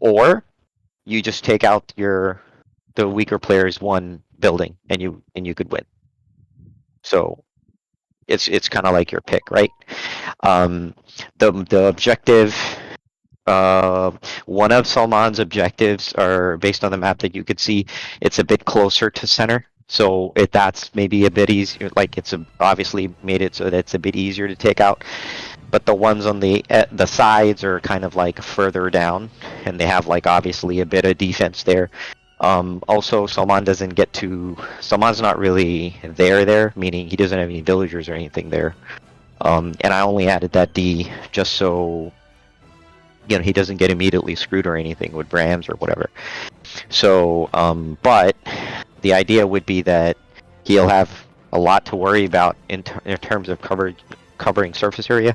or you just take out the weaker player's one building and you could win. So it's kind of like your pick, right? The objective, one of Salman's objectives are based on the map that you could see. It's a bit closer to center, so that's maybe a bit easier. Like obviously made it so that it's a bit easier to take out. But the ones on the sides are kind of like further down, and they have like obviously a bit of defense there. Also, Salman's not really there, meaning he doesn't have any villagers or anything there. And I only added that D just so he doesn't get immediately screwed or anything with Brams or whatever. So, but the idea would be that he'll have a lot to worry about in terms of covering surface area,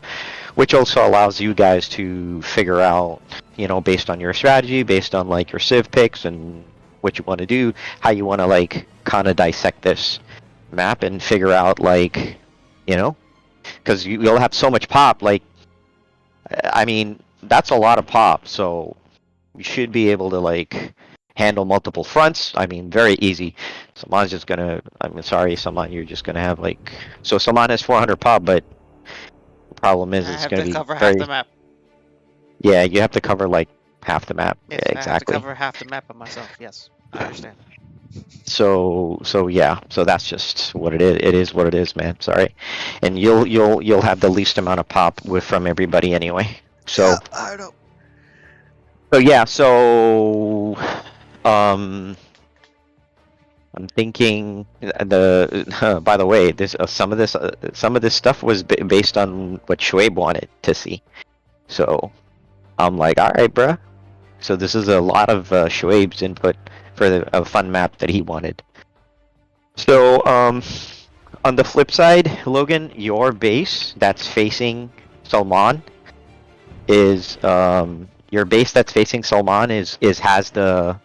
which also allows you guys to figure out, based on your strategy, based on like your civ picks and what you want to do, how you want to like kind of dissect this map and figure out like, because you'll have so much pop. Like, I mean, that's a lot of pop, so you should be able to like handle multiple fronts. I mean, very easy. Salman's just gonna. I'm sorry, Salman. You're just gonna have like. So Salman has 400 pop, but the problem is it's gonna be cover very. half the map. Yeah, you have to cover like half the map. Yes, Yeah, exactly. I have to cover half the map by myself. Yes, I understand. So yeah, so that's just what it is. It is what it is, man. Sorry, and you'll have the least amount of pop from everybody anyway. So yeah, I know. So yeah, I'm thinking by the way, this some of this stuff was based on what Shoaib wanted to see. So I'm like, all right, bruh. So this is a lot of Shoaib's input for a fun map that he wanted. So on the flip side, Logan, your base that's facing Salman is your base that's facing Salman has the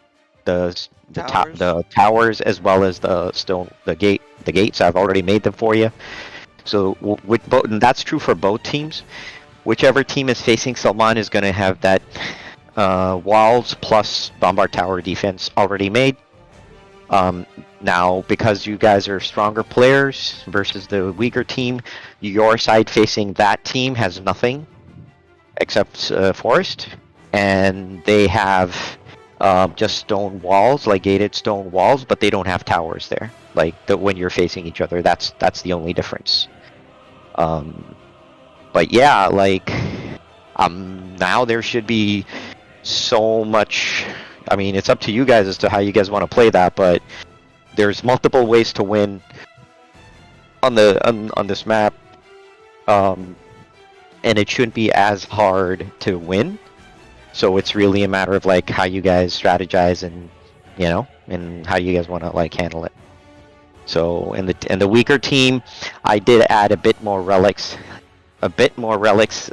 towers as well as the gates. I've already made them for you. So and that's true for both teams. Whichever team is facing Salman is going to have that walls plus bombard tower defense already made. Now, because you guys are stronger players versus the weaker team, your side facing that team has nothing except forest, and they have just stone walls, like gated stone walls, but they don't have towers there. Like when you're facing each other, that's the only difference. But yeah, like now there should be so much. I mean, it's up to you guys as to how you guys want to play that, but there's multiple ways to win on this map. And it shouldn't be as hard to win. So it's really a matter of like how you guys strategize and and how you guys want to like handle it. So in the weaker team, I did add a bit more relics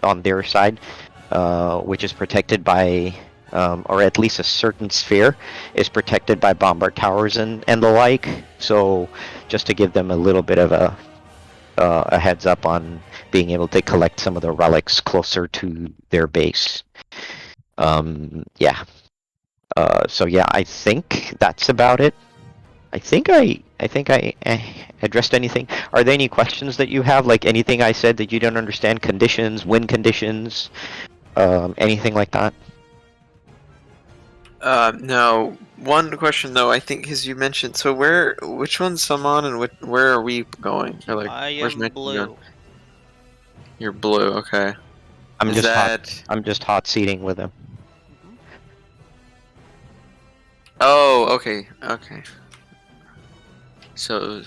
on their side, which is protected by or at least a certain sphere is protected by bombard towers and the like. So just to give them a little bit of a heads up on being able to collect some of the relics closer to their base. Yeah. So yeah, I think that's about it. I think I addressed anything. Are there any questions that you have? Like anything I said that you don't understand? Conditions, win conditions, anything like that? No. One question though, I think, as you mentioned. So which one's Salman and where are we going? Or like, I where's am my team blue. going? You're blue. Okay. I'm just hot seating with him. Oh, okay. Okay. So,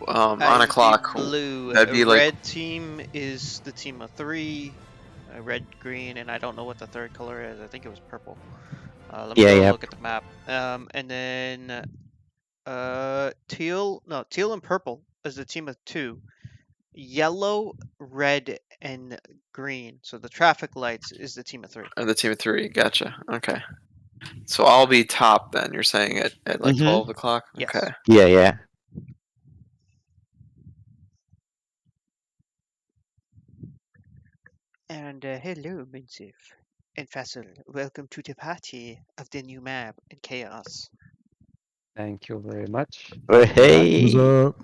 on a clock, blue. that'd be like red team is the team of 3. Red, green, and I don't know what the third color is. I think it was purple. Let me look at the map. And then teal and purple is the team of 2. Yellow, red, and green. So the traffic lights is the team of 3. the team of 3. Gotcha. Okay. So I'll be top then. You're saying at like 12 o'clock. Yes. Okay. Yeah. And hello, Minsif. And Fassel, welcome to the party of the new map in Chaos. Thank you very much. Hey. What's up?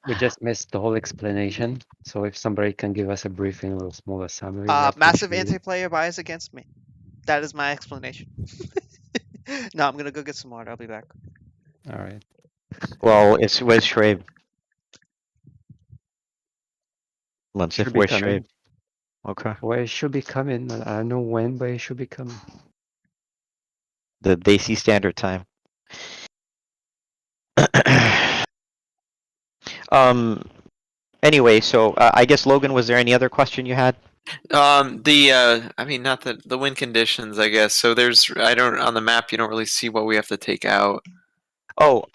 We just missed the whole explanation. So if somebody can give us a briefing or a smaller summary, that would Massive be- anti-player bias against me. That is my explanation. No, I'm gonna go get some water. I'll be back. All right. Well, it's where's Shrave? Let's Should if be where's coming. Shrave? Okay. Well, it should be coming. I don't know when, but it should be coming. The Desi Standard Time. Anyway, so I guess Logan, was there any other question you had? I mean, not the win conditions, I guess. So on the map, you don't really see what we have to take out. Oh,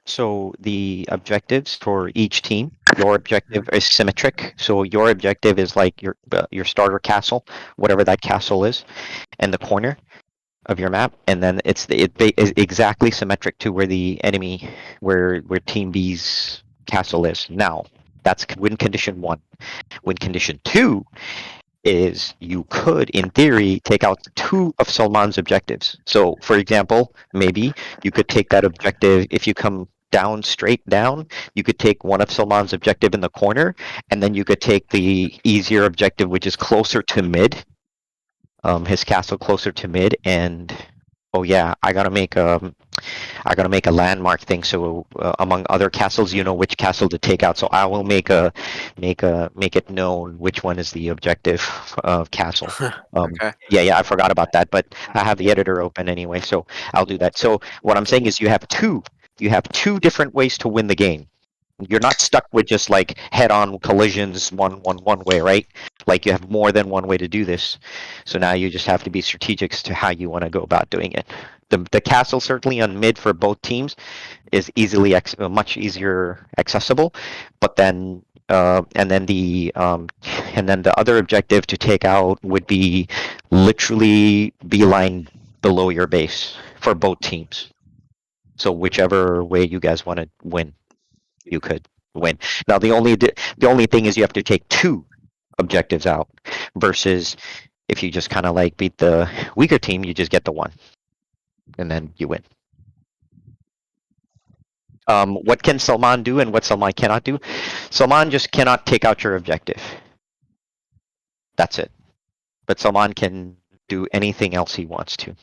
so the objectives for each team, your objective is symmetric. So your objective is like your starter castle, whatever that castle is, and the corner of your map, and then it is exactly symmetric to where the enemy, where Team B's castle is. Now, that's win condition 1. Win condition 2 is you could, in theory, take out 2 of Salman's objectives. So, for example, maybe you could take that objective if you come down, straight down, you could take one of Salman's objective in the corner, and then you could take the easier objective, which is closer to mid, his castle closer to mid, and oh yeah, I gotta make a landmark thing, so among other castles, you know which castle to take out. So I will make it known which one is the objective castle. Okay. Yeah, I forgot about that, but I have the editor open anyway, so I'll do that. So what I'm saying is you have two different ways to win the game. You're not stuck with just like head-on collisions one way, right? Like you have more than one way to do this. So now you just have to be strategic as to how you want to go about doing it. The castle certainly on mid for both teams is easily much easier accessible, but then and then the other objective to take out would be literally beeline below your base for both teams. So whichever way you guys want to win, you could win. Now the only thing is you have to take 2 objectives out versus if you just kind of like beat the weaker team, you just get the 1 and then you win. What can Salman do and what Salman cannot do? Salman just cannot take out your objective. That's it. But Salman can do anything else he wants to.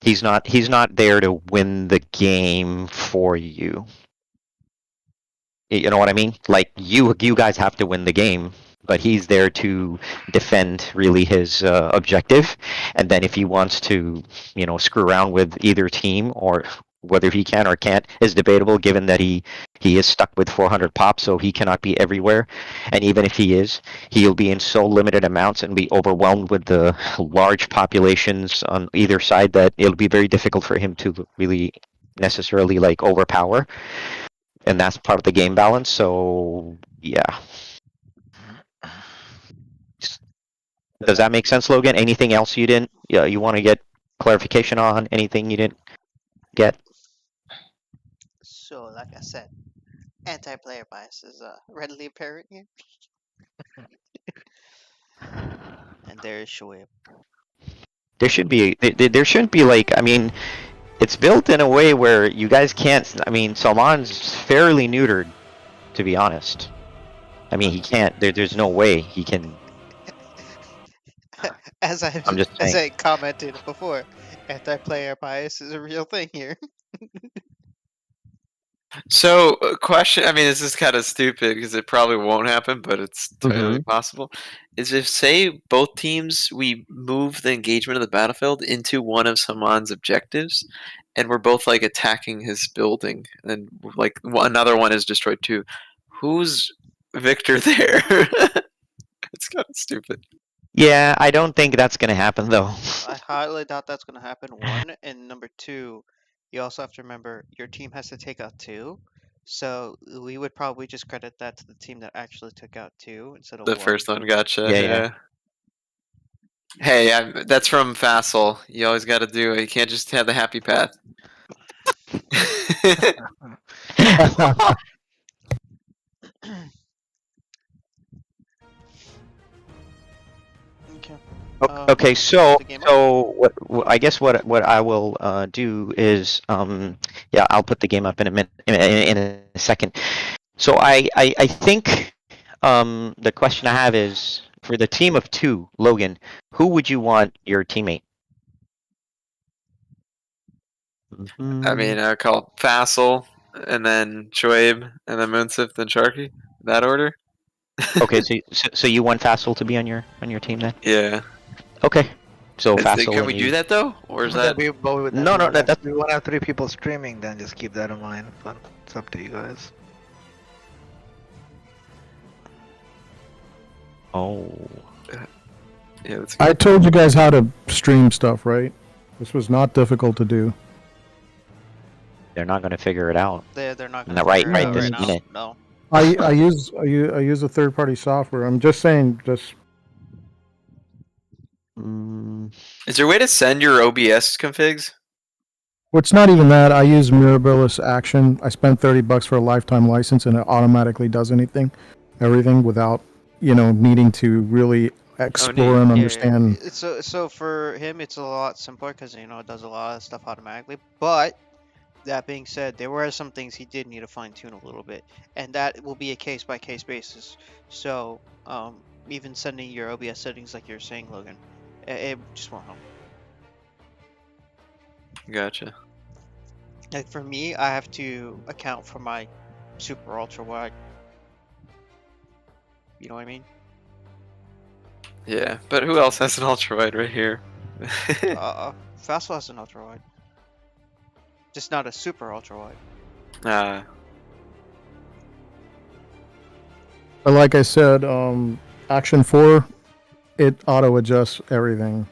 He's not there to win the game for you. You know what I mean? Like you guys have to win the game, but he's there to defend really his objective. And then if he wants to, screw around with either team, or whether he can or can't is debatable, given that he is stuck with 400 pops, so he cannot be everywhere. And even if he is, he'll be in so limited amounts and be overwhelmed with the large populations on either side that it'll be very difficult for him to really necessarily like overpower. And that's part of the game balance. So yeah. Does that make sense, Logan? Anything else you want to get clarification on? Anything you didn't get? So, like I said, anti-player bias is readily apparent here. And there's Shoaib. There shouldn't be like, I mean, it's built in a way where you guys can't, I mean, Salman's fairly neutered, to be honest. I mean, he can't, there's no way he can. As I commented before, anti-player bias is a real thing here. So, question. I mean, this is kind of stupid because it probably won't happen, but it's totally possible. Is if, say, both teams, we move the engagement of the battlefield into one of Salman's objectives, and we're both like attacking his building, and like another one is destroyed too. Who's victor there? It's kind of stupid. Yeah, I don't think that's gonna happen though. I highly doubt that's gonna happen. 1, and number 2, you also have to remember your team has to take out 2, so we would probably just credit that to the team that actually took out 2 instead of The 1. first one, gotcha. Yeah. Hey, that's from Fassel. You always got to do it. You can't just have the happy path. Okay. Okay, so the game up? I guess what I will do is yeah, I'll put the game up in a minute in a second. So I think the question I have is for the team of two, Logan, who would you want your teammate? I mean, I would call Fassel, and then Shoaib, and then Munsif, then Sharky. That order? Okay, so you want Fassel to be on your team then? Yeah. Okay, so Fassel Can and we you. do that though, or is Would that? be, but would No, no, that's we want to have 3 people streaming, then just keep that in mind. But it's up to you guys. oh. Yeah, that's I told you guys how to stream stuff, right? This was not difficult to do. They're not going to figure it out. They're not No, gonna right figure it out this right now. minute. No. I use a third party software. I'm just saying, just Is there a way to send your OBS configs? well, it's not even that. I use Mirabilis Action. I spent $30 for a lifetime license, and it automatically does everything without needing to really explore and Yeah, understand. So for him, it's a lot simpler because it does a lot of stuff automatically. But that being said, there were some things he did need to fine tune a little bit, and that will be a case by case basis. So even sending your OBS settings like you're saying, Logan, it just won't help. Gotcha. Like for me, I have to account for my super ultra wide. You know what I mean? Yeah, but who else has an ultra wide right here? Fastwell has an ultra wide, just not a super ultra wide. Ah, But like I said, Action 4, it auto adjusts everything.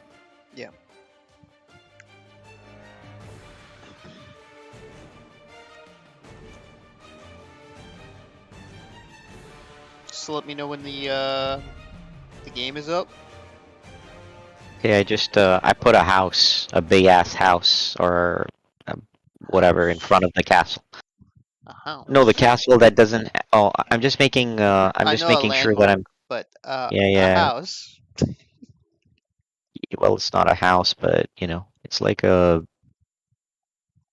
Just let me know when the game is up. Okay, I just I put a house, a big ass house, or whatever in front of the castle. A house. No, the castle that doesn't. Oh, I'm just making. I'm I just know a making sure that I'm. But Yeah, a yeah. house. Well, it's not a house, but it's like a.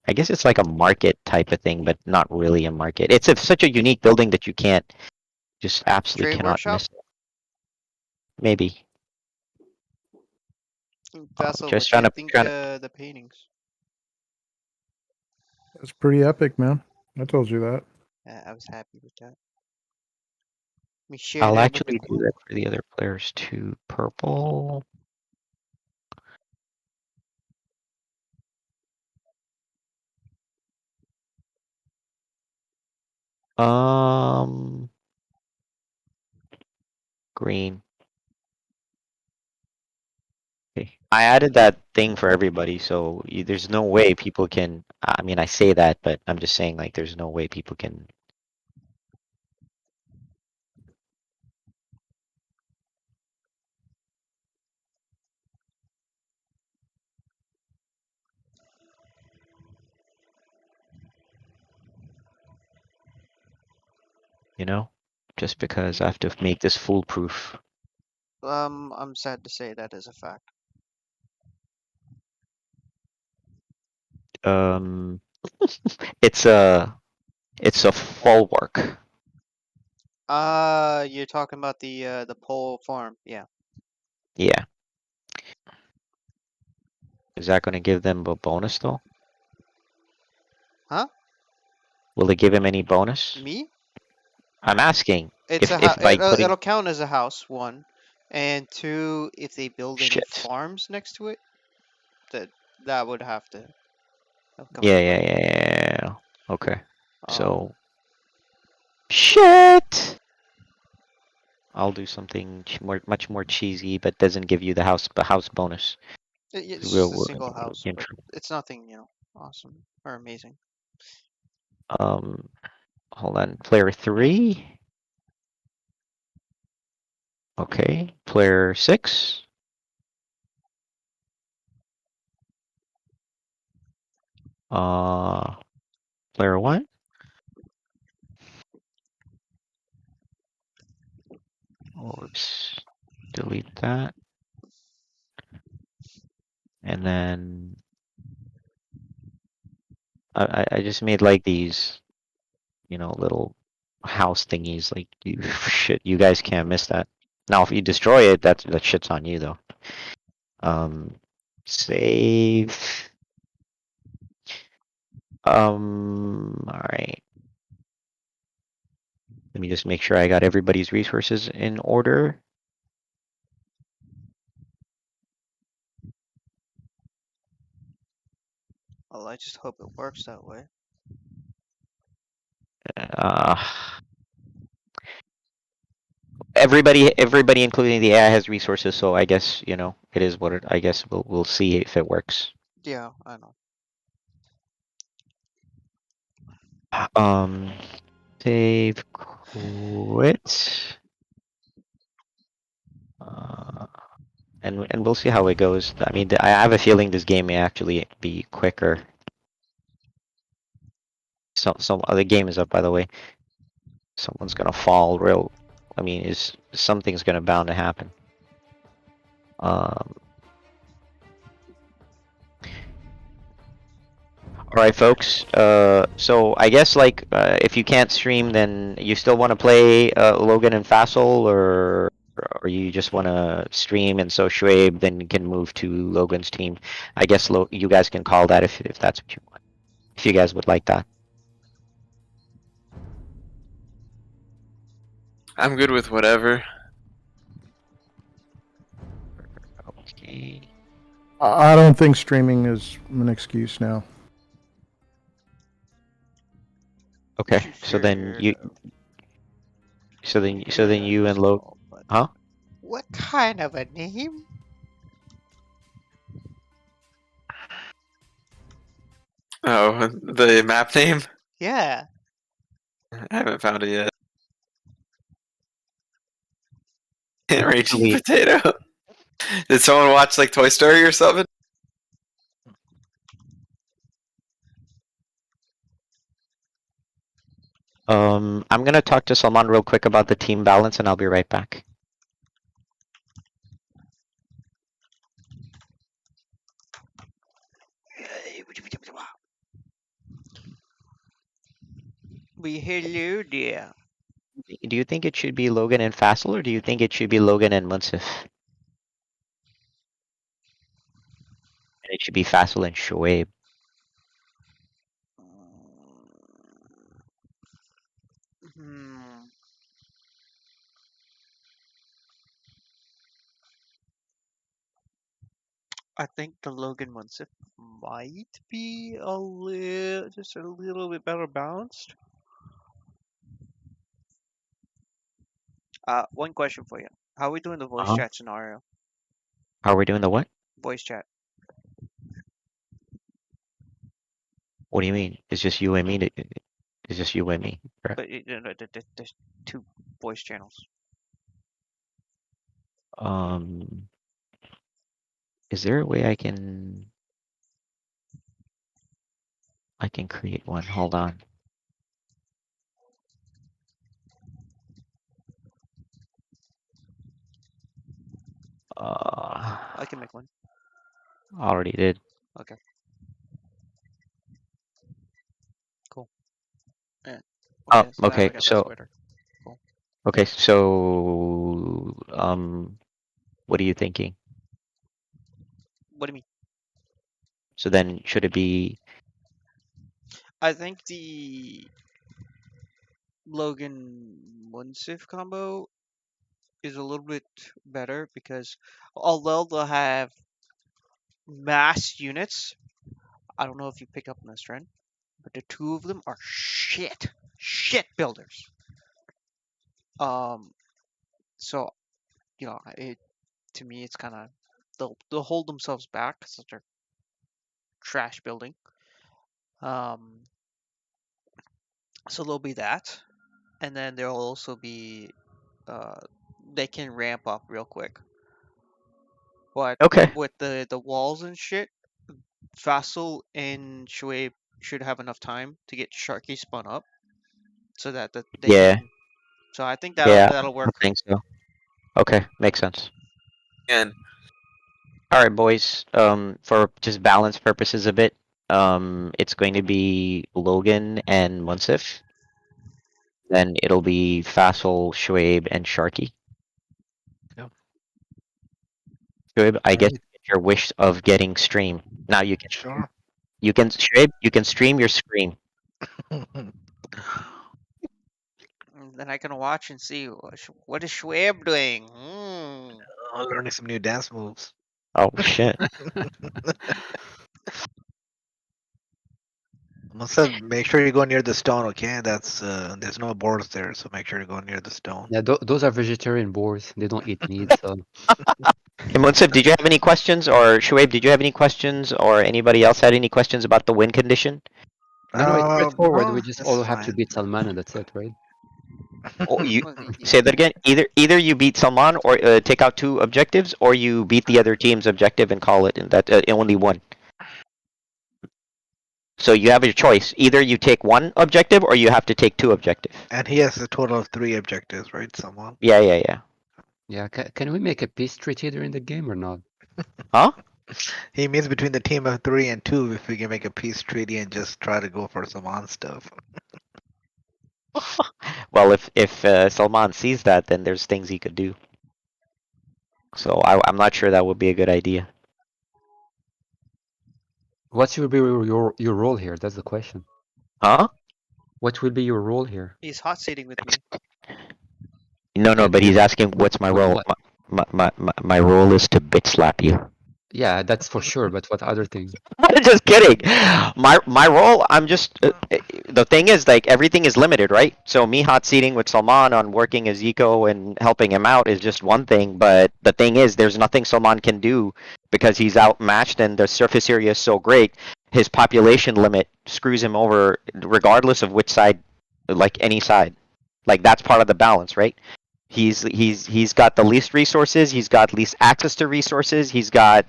I guess it's like a market type of thing, but not really a market. It's such a unique building that you can't, just absolutely Trade cannot workshop? miss it. Maybe. Vassal, just what do you trying to- think trying to- the paintings? It's pretty epic, man. I told you that. I was happy with that. Let me share I'll that with the actually do group. that for the other players too. Purple. Green. Okay. I added that thing for everybody, so there's no way people can. I mean, I say that, but I'm just saying, like, there's no way people can. Just because I have to make this foolproof. I'm sad to say that is a fact. It's a folwark. You're talking about the pole farm, yeah. Yeah. Is that going to give them a bonus though? Huh? Will it give him any bonus? Me? I'm asking. It's If by putting it'll count as a house, one, and two, if they build any Shit. farms next to it, that would have to. come Yeah, into yeah, play. yeah. Okay. Um, So shit. I'll do something much more cheesy, but doesn't give you the house bonus. It's We'll- just a we'll- single house, but intro. it's nothing, awesome or amazing. Hold on. Player 3. Okay. Player 6. Player 1. Oops. Delete that. And then I just made like these, little house thingies. Like you shit, you guys can't miss that. Now, if you destroy it, that shit's on you though. Save. All right. Let me just make sure I got everybody's resources in order. Well, I just hope it works that way. Uh, everybody, including the AI, has resources. So I guess it is what it. I guess we'll see if it works. Yeah, I know. Save, quit. And we'll see how it goes. I mean, I have a feeling this game may actually be quicker. So the game is up, by the way. Someone's gonna fall real. I mean, something's gonna bound to happen. All right, folks. So I guess if you can't stream, then you still want to play Logan and Fassel, or you just want to stream and so Schwabe then can move to Logan's team. I guess you guys can call that if that's what you want. If you guys would like that. I'm good with whatever. Okay. I don't think streaming is an excuse now. Okay. So then you. So then you and Logan. Huh? What kind of a name? Oh, the map name? Yeah. I haven't found it yet. Raging Actually- Potato. Did someone watch like Toy Story or something? I'm gonna talk to Salman real quick about the team balance, and I'll be right back. Hello there. Do you think it should be Logan and Fassel, or do you think it should be Logan and Munsif? And it should be Fassel and Shoaib. I think the Logan Munsif might be just a little bit better balanced. One question for you. How are we doing the voice chat scenario? How are we doing the what? Voice chat. What do you mean? It's just you and me. It's just you and me. Correct? But there's two voice channels. Is there a way I can create one? Hold on. I can make one. Already did. Okay. Cool. Yeah. Oh, so now I okay. got that So, sweater. okay. So, what are you thinking? What do you mean? So then, should it be? I think the Logan Munsif combo is a little bit better because although they'll have mass units, I don't know if you pick up on this trend, but the two of them are shit builders. So to me it's kind of they'll hold themselves back because they're trash building. So there'll be that, and then there'll also be they can ramp up real quick. But Okay. with the walls and shit, Fassel and Shoaib should have enough time to get Sharky spun up, so that they Yeah. can. So I think Yeah. that'll I work. think so. Okay, makes sense. And All right, boys. For just balance purposes a bit, it's going to be Logan and Munsif. Then it'll be Fassel, Schwabe, and Sharky. Yep. Schwabe, I guess Alright. it's your wish of getting stream. Now you can Sure. Schwabe, you can stream your scream. And then I can watch and see what is Schwab doing. Learning some new dance moves. Oh shit. Make sure you go near the stone, okay? That's there's no boards there, so make sure you go near the stone. Yeah, those are vegetarian boars. They don't eat meat, so Hey, Munsif, did you have any questions, or Schwabe, did you have any questions, or anybody else had any questions about the win condition? I know it's straightforward. No, We just that's all have to fine. beat Salman and that's it, right? Oh, you Well, say that again. Either you beat Salman or take out 2 objectives, or you beat the other team's objective and call it in that only one. So you have your choice. Either you take 1 objective, or you have to take 2 objectives. And he has a total of 3 objectives, right? Someone. Yeah. Yeah, can we make a peace treaty during the game or not? Huh? He means between the team of 3 and 2, if we can make a peace treaty and just try to go for some on stuff. Well, if Salman sees that, then there's things he could do. So I'm not sure that would be a good idea. What will be your role here? That's the question. Huh? What will be your role here? he's hot seating with me. No, Yeah, but he's asking what's my what- role. My role is to bitch slap you. Yeah, that's for sure. But what other things? Just kidding. My role, I'm just the thing is like everything is limited, right? So me hot seating with Salman on working as eco and helping him out is just one thing, but the thing is there's nothing Salman can do because he's outmatched and the surface area is so great. His population limit screws him over regardless of which side, like any side. Like that's part of the balance, right? He's got the least resources, he's got least access to resources, he's got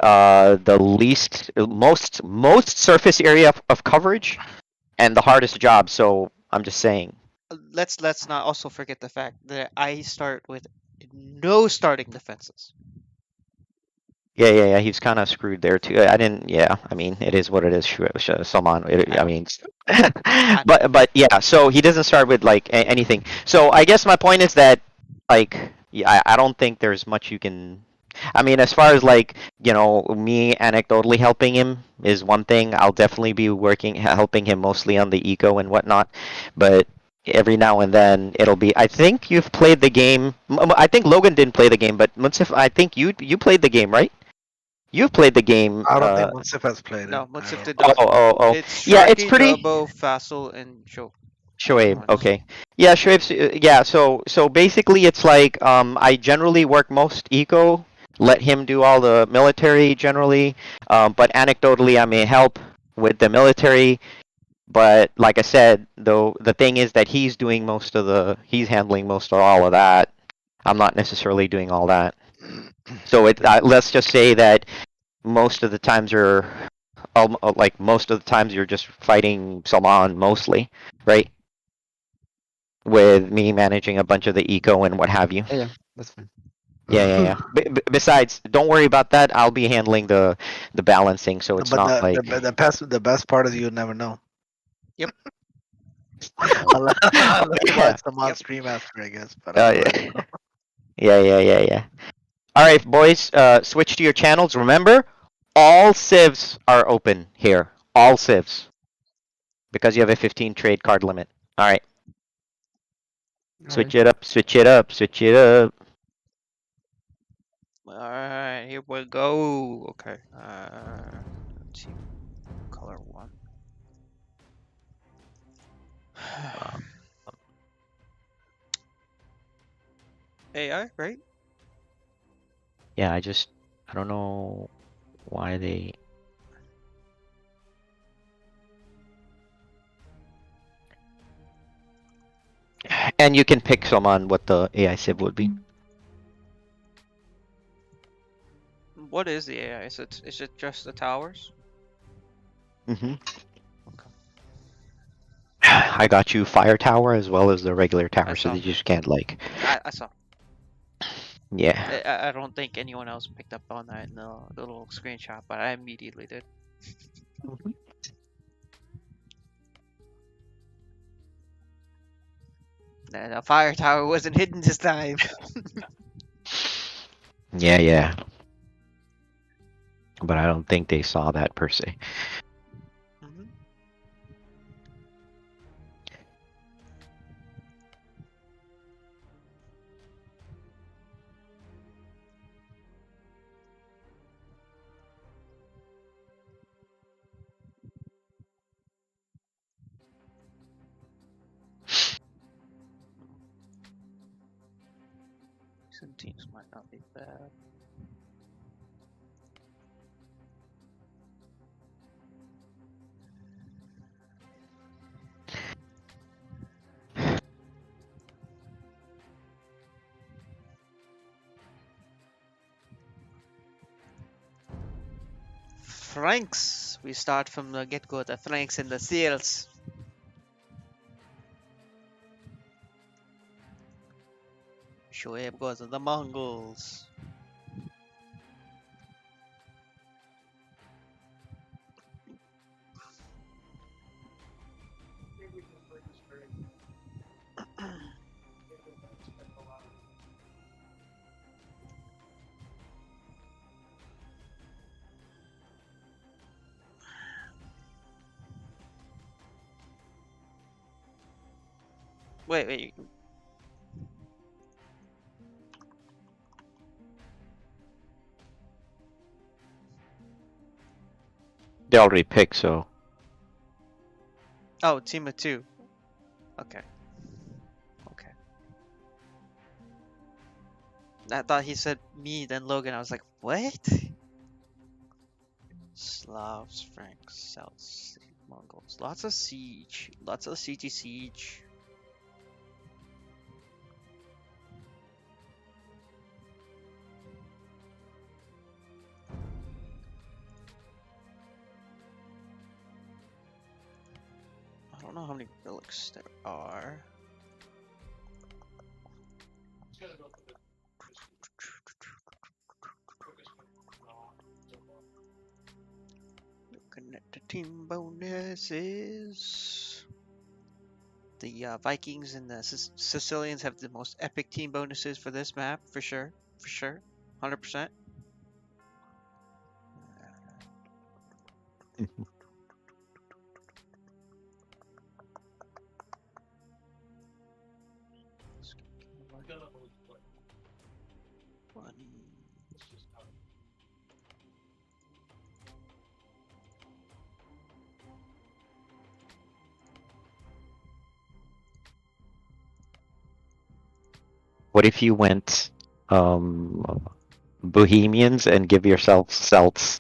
the most surface area of coverage and the hardest job. So I'm just saying. Let's not also forget the fact that I start with no starting defenses. Yeah. He's kind of screwed there too. I didn't. Yeah. I mean, it is what it is. Salman. I mean, but yeah. So he doesn't start with like anything. So I guess my point is that like yeah, I don't think there's much you can. I mean, as far as like me anecdotally helping him is one thing. I'll definitely be helping him mostly on the eco and whatnot, but every now and then it'll be. I think you've played the game. I think Logan didn't play the game, but Munsif, I think you played the game, right? You've played the game. I don't think Munsif has played it. No, I Munsif don't- did not. Oh. It's Yeah, it's Sharky, pretty- Dubbo, Fassel, and Joe. Shoaib, Nice. okay. Yeah, Shoaib's, yeah, so basically it's like, I generally work most eco, let him do all the military generally, but anecdotally I may help with the military, but like I said, though, the thing is that he's handling most of all of that. I'm not necessarily doing all that. So let's just say that most of the times you're just fighting Salman mostly, right? With me managing a bunch of the eco and what have you. Yeah, that's fine. Yeah. Besides, don't worry about that. I'll be handling the balancing, so it's But not like. the best part is you'll never know. Yep. Unless you Yeah. watch them on stream after, I guess. But Yeah. All right, boys. Switch to your channels. Remember, all civs are open here. All civs, because you have a 15 trade card limit. All right. Switch it up. Alright, here we go. Okay. Let's see. Color 1. AI, right? Yeah, I don't know why they. And you can pick some on what the AI civ would be. What is the AI? Is it just the towers? Mm-hmm. I got you fire tower as well as the regular tower, so saw. that you just can't like. I saw. Yeah. I don't think anyone else picked up on that in the little screenshot, but I immediately did. The fire tower wasn't hidden this time. Yeah. But I don't think they saw that per se. Mhm. Some teams might not be bad. Franks. We start from the get-go. The Franks and the Seals. Shoaib goes to the Mongols. Wait. They already picked, so Oh, team of two. Okay. I thought he said me, then Logan. I was like, what? Slavs, Franks, Celts, Mongols. Lots of siege. Lots of siege. I don't know how many relics there are. Looking at the team bonuses. The Vikings and the Sicilians have the most epic team bonuses for this map, for sure. 100%. what if you went Bohemians and give yourself Celts?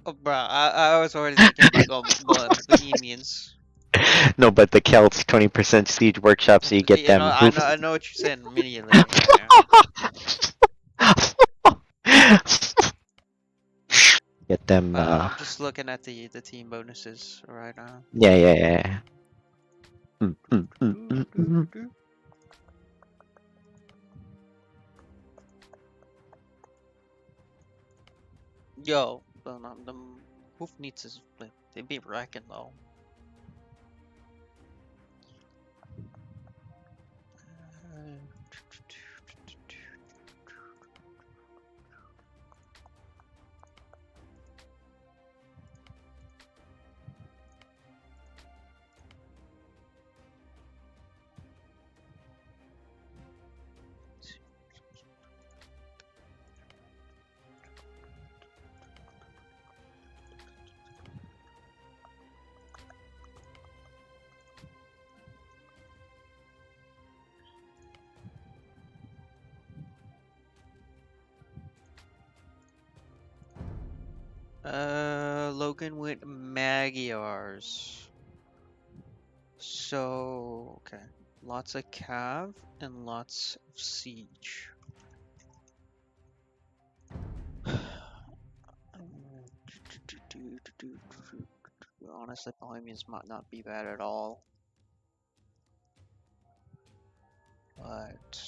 Oh, bruh, I was already thinking about going Bohemians. No, but the Celts 20% siege workshop, so you get You know, them. I know what you're saying immediately. Yeah. Get them. I'm just looking at the team bonuses right now. Yeah. Yo, the Hoofniets they be wrecking though. Logan went Magyars. So, okay. Lots of Cav and lots of Siege. Honestly, Bohemians might not be bad at all. But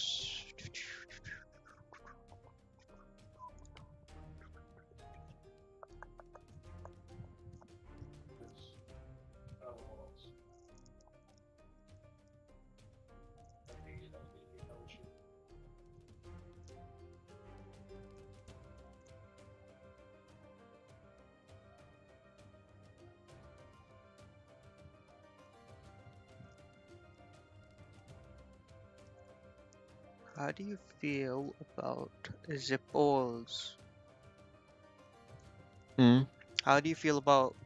How do you feel about Zipols? Hmm. How do you feel about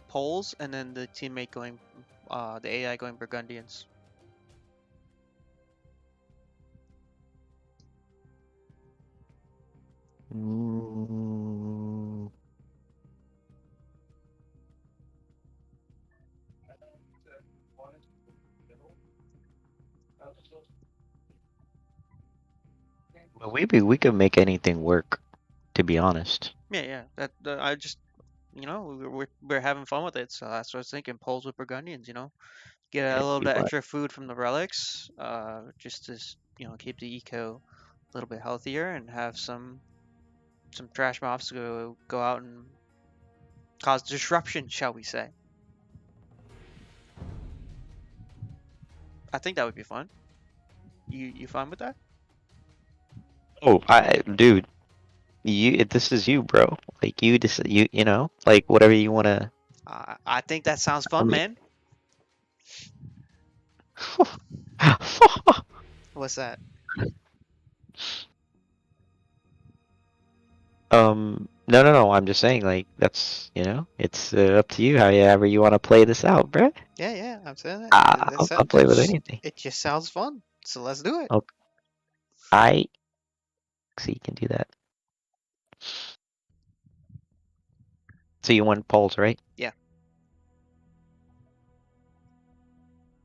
Poles and then the teammate going, the AI going Burgundians? Mm. Well, we could make anything work, to be honest. Yeah. I just, we're having fun with it, so that's what I was thinking. Poles with Burgundians, get a little bit extra food from the relics, just to keep the eco a little bit healthier and have some trash mobs to go out and cause disruption, shall we say? I think that would be fun. You fine with that? Oh, dude, this is you, bro. Like you just like whatever you wanna. I think that sounds fun, mean- man. What's that? No. I'm just saying, like it's up to you however you want to play this out, bro. Yeah, I'm saying that. I'll play with anything. It just sounds fun, so let's do it. Oh. I see you can do that. So you want polls, right?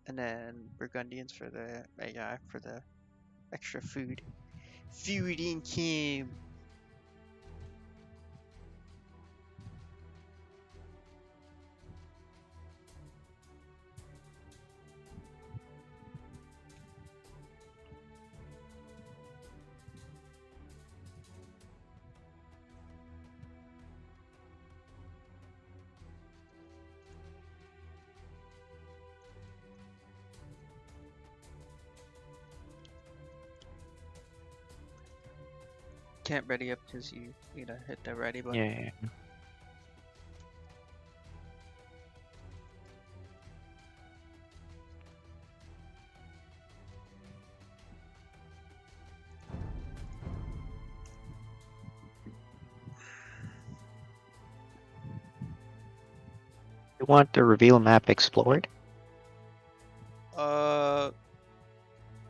And then Burgundians for the AI for the extra food. Food in camp. Can't ready up because you need to hit the ready button. Yeah. You want the reveal map explored?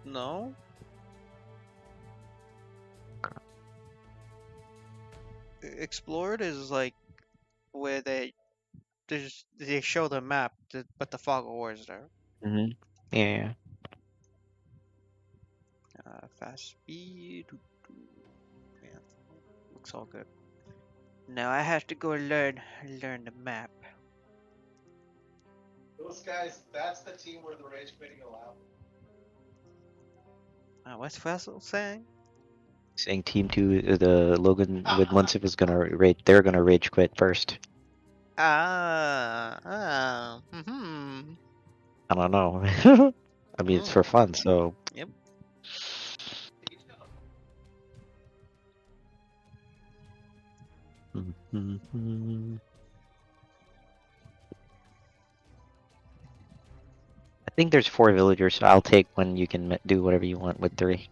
No. Explored is like where they show the map, but the fog of war is there. Mm-hmm. Yeah. Fast speed. Yeah, looks all good. Now I have to go learn the map. Those guys, that's the team where the rage quitting allowed. What's Vessel saying? Saying Team 2, the Logan with Munsif is gonna rage. They're gonna rage quit first. Hmm. I don't know. I mean, it's for fun, so. Yep. I think there's 4 villagers, so I'll take one. You can do whatever you want with 3.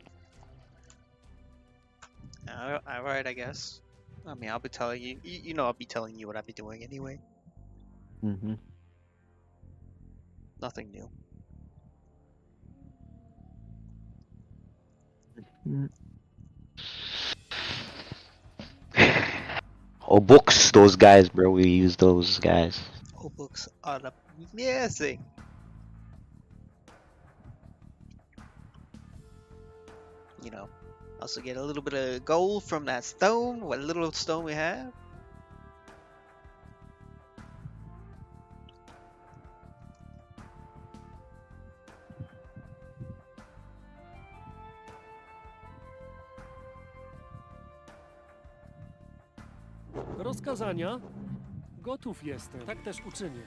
Alright, I guess. I mean, I'll be telling you. I'll be telling you what I'll be doing anyway. Mm-hmm. Nothing new. Oh, books, those guys, bro. We use those guys. Oh, books are amazing. Also get a little bit of gold from that stone. What little stone we have. Rozkazania? Gotów jestem. Tak też uczynię.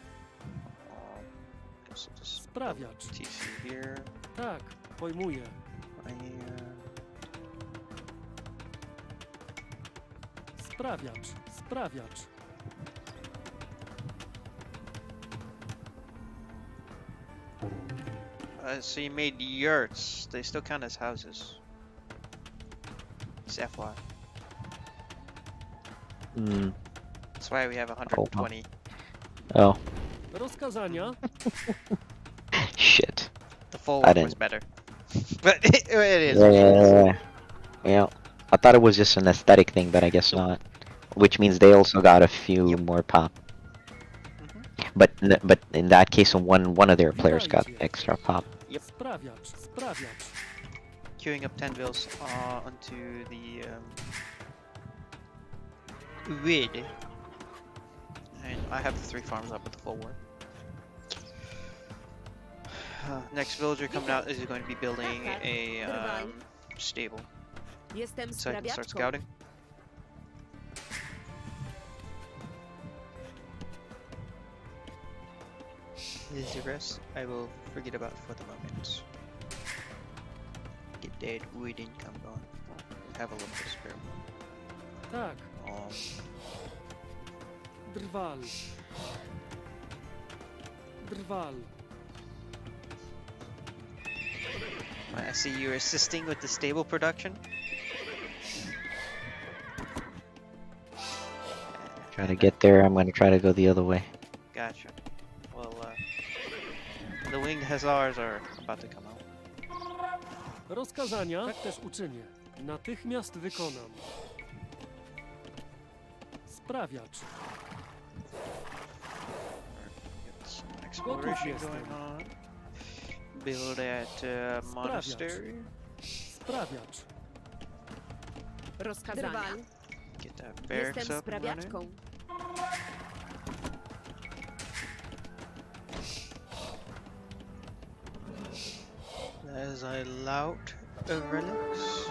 So just Sprawiacz. TC here. Tak, pojmuję. Sprawiacz. So you made yurts. They still count as houses. Just FY. Hmm. That's why we have 120. Oh, Rozkazania? shit. The full I one was didn't- better. But it is. Yeah, what it yeah, is. yeah, yeah. Yeah. I thought it was just an aesthetic thing, but I guess not. Which means they also got a few Yep. more pop. Mhm. But in that case, one of their players got Witajcie. extra pop. Sprawiacz, sprawiacz. Queuing up 10 bills onto the wood. And I have the 3 farms up with the full one. Next villager coming out is going to be building a stable. Jestem So I can start sprawiaczką. scouting. The rest I will forget about for the moment. Get that wood income going. We'll have a little bit of spare. Tak, Um, drwal. Drwal. I see you're assisting with the stable production. Try to get there. I'm gonna try to go the other way. Gotcha. Well, the winged hussars are about to come out. Rozkazania? Tak też uczynię. Natychmiast wykonam. Sprawiacz. Get some Gotów exploration jestem. going on. Build at monastery. Sprawiacz. Rozkazania. Get that barracks Jestem up and running. sprawiaczką. As I lout relics.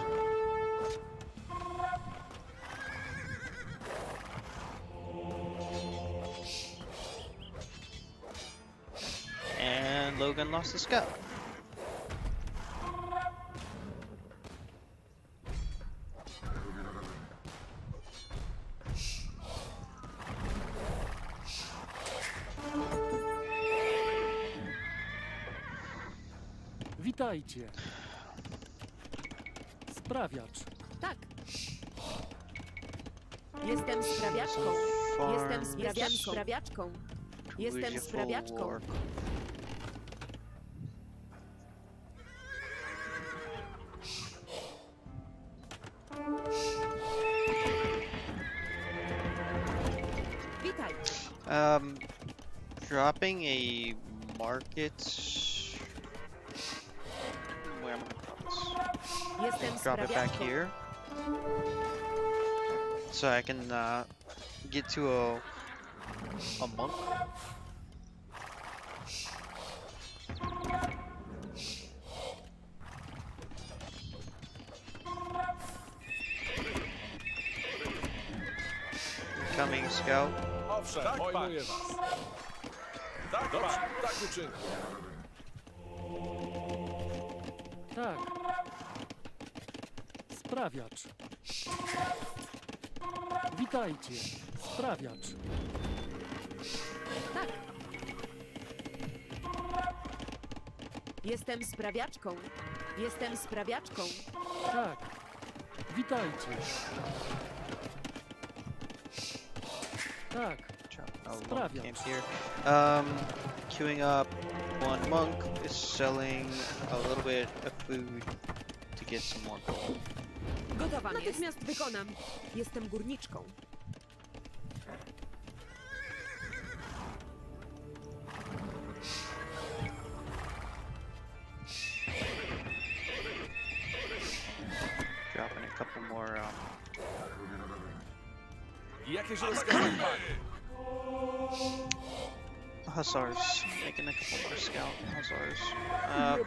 And Logan lost his scout. Witajcie. Sprawiacz. Tak. Jestem sprawiaczką. Jestem sprawiaczką. Jestem sprawiaczką. Witaj. Dropping a market. Where am I gonna drop this? Jestem Drop it back sprawiaczką. here, so I can get to a monk. Incoming scout. Owszem, pojmuję was. Tak, dobrze, tak uczynię. Tak. Sprawiacz. Witajcie. Sprawiacz. Tak. Jestem sprawiaczką. Jestem sprawiaczką. Tak. Witajcie. Tak. Drop a monk Sprawiacz. camp here. Queuing up one monk is selling a little bit of food to get some more gold. Gotowa natychmiast wykonam. Jestem górniczką. Dropping a couple more Jakieś rozkazanie, panie? hussars. Making a couple more scout hussars.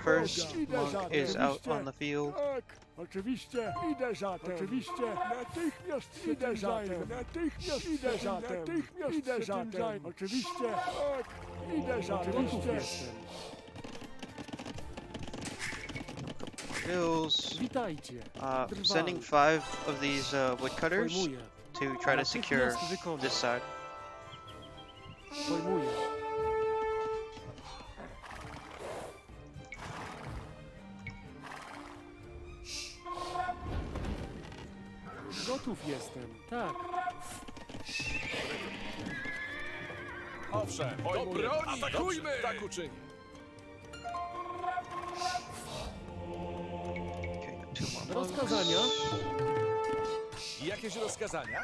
First monk is out on the field. Tak. Oczywiście. Idę za tym. Oczywiście. Natychmiast idę za tym. Natychmiast idę za tym. Natychmiast idę za tym. Oczywiście. Tak. Idę za tym. Gotów jestem. Bills. Witajcie. Sending 5 of these woodcutters Pojmuję. to try to secure Natychmiast wykonam. this side. Pojmuję. Gotów jestem. Tak. Owszem, do broni! Atakujmy! Tak uczyni. Okay, got 2 more monks. Rozkazania? Jakieś rozkazania?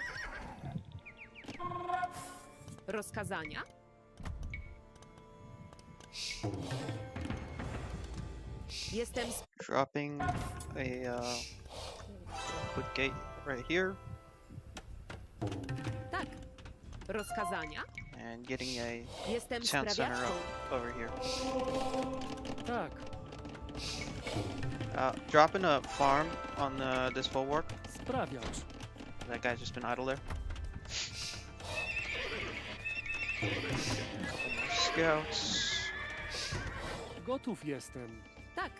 Rozkazania? Jestem Dropping a quick gate right here tak. Rozkazania? and getting a Jestem town center sprawiaczką. up over here. Tak. Dropping a farm on this bulwark. Sprawiacz. That guy's just been idle there. Couple more scouts. Gotów jestem. Tak.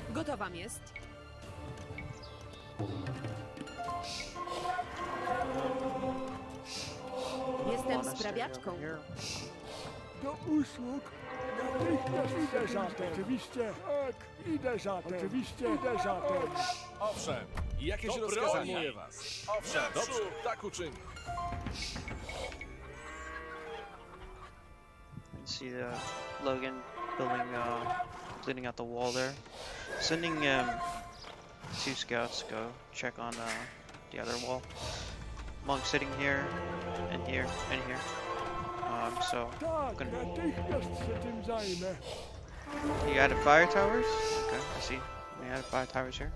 Gotowam jest. Jestem Monastery sprawiaczką. over here. Do usług. Natychmiast idę zatem. Oczywiście. Tak. Idę zatem. Oczywiście. Idę zatem. Owszem, jakieś Do rozkazania? broni! Was. Owszem, dobrze, tak uczyni. You can see Logan building, cleaning out the wall there. Sending 2 scouts to go check on the other wall. Monk sitting here, and here, and here. So Tak, Gonna- natychmiast się tym zajmę. you added fire towers? Okay, I see. We added fire towers here.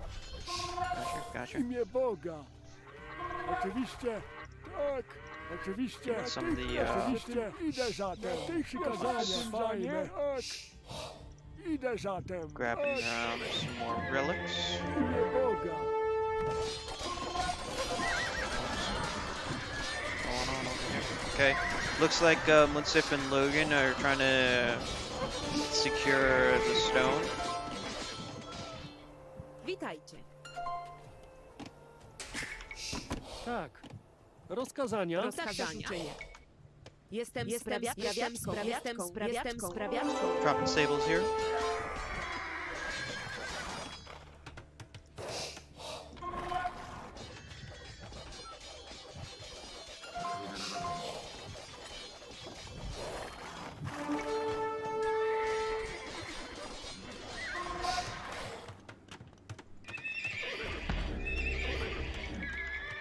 Gotcha, W gotcha. imię Boga. Oczywiście. Tak. Oczywiście. Some of the, Oczywiście. Idę zatem. Przykazania zajmę. Tak. Idę zatem. Grabbing Tak. some more relics. W imię Boga. Going on over here. Okay, looks like Munsif and Logan are trying to secure the stone. Witajcie. Tak. Rozkazania. Rozkazania? Jestem sprawiaczką. Jestem sprawiaczką. Dropping stables here.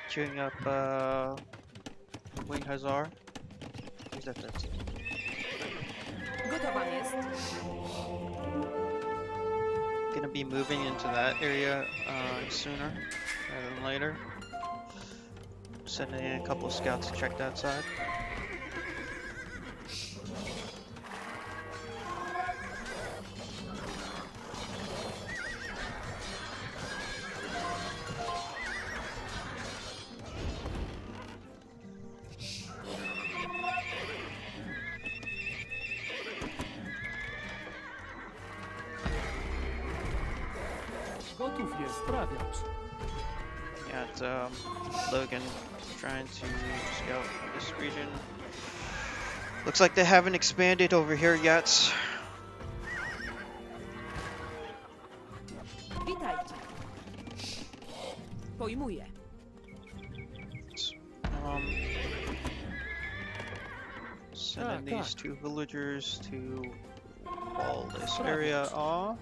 Queuing up Wing Hazar. Who's that? That's Gotowa jest. gonna be moving into that area sooner rather than later. Sending in a couple of scouts to check that side. Gotów jest. Sprawiacz. Yeah, it's Logan trying to scout this region. Looks like they haven't expanded over here yet. Witajcie. Pojmuję. Sending Tak, these tak. 2 villagers to wall this Sprawiać. area off.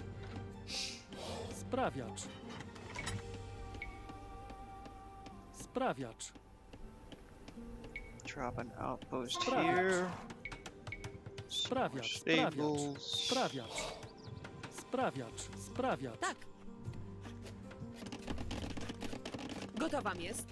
Sprawiacz. Sprawiacz. Drop an outpost Sprawiać. here. Sprawiacz. Sprawiacz. Stables. Sprawiacz. Sprawiacz. Sprawiacz. Tak. Gotowam jest.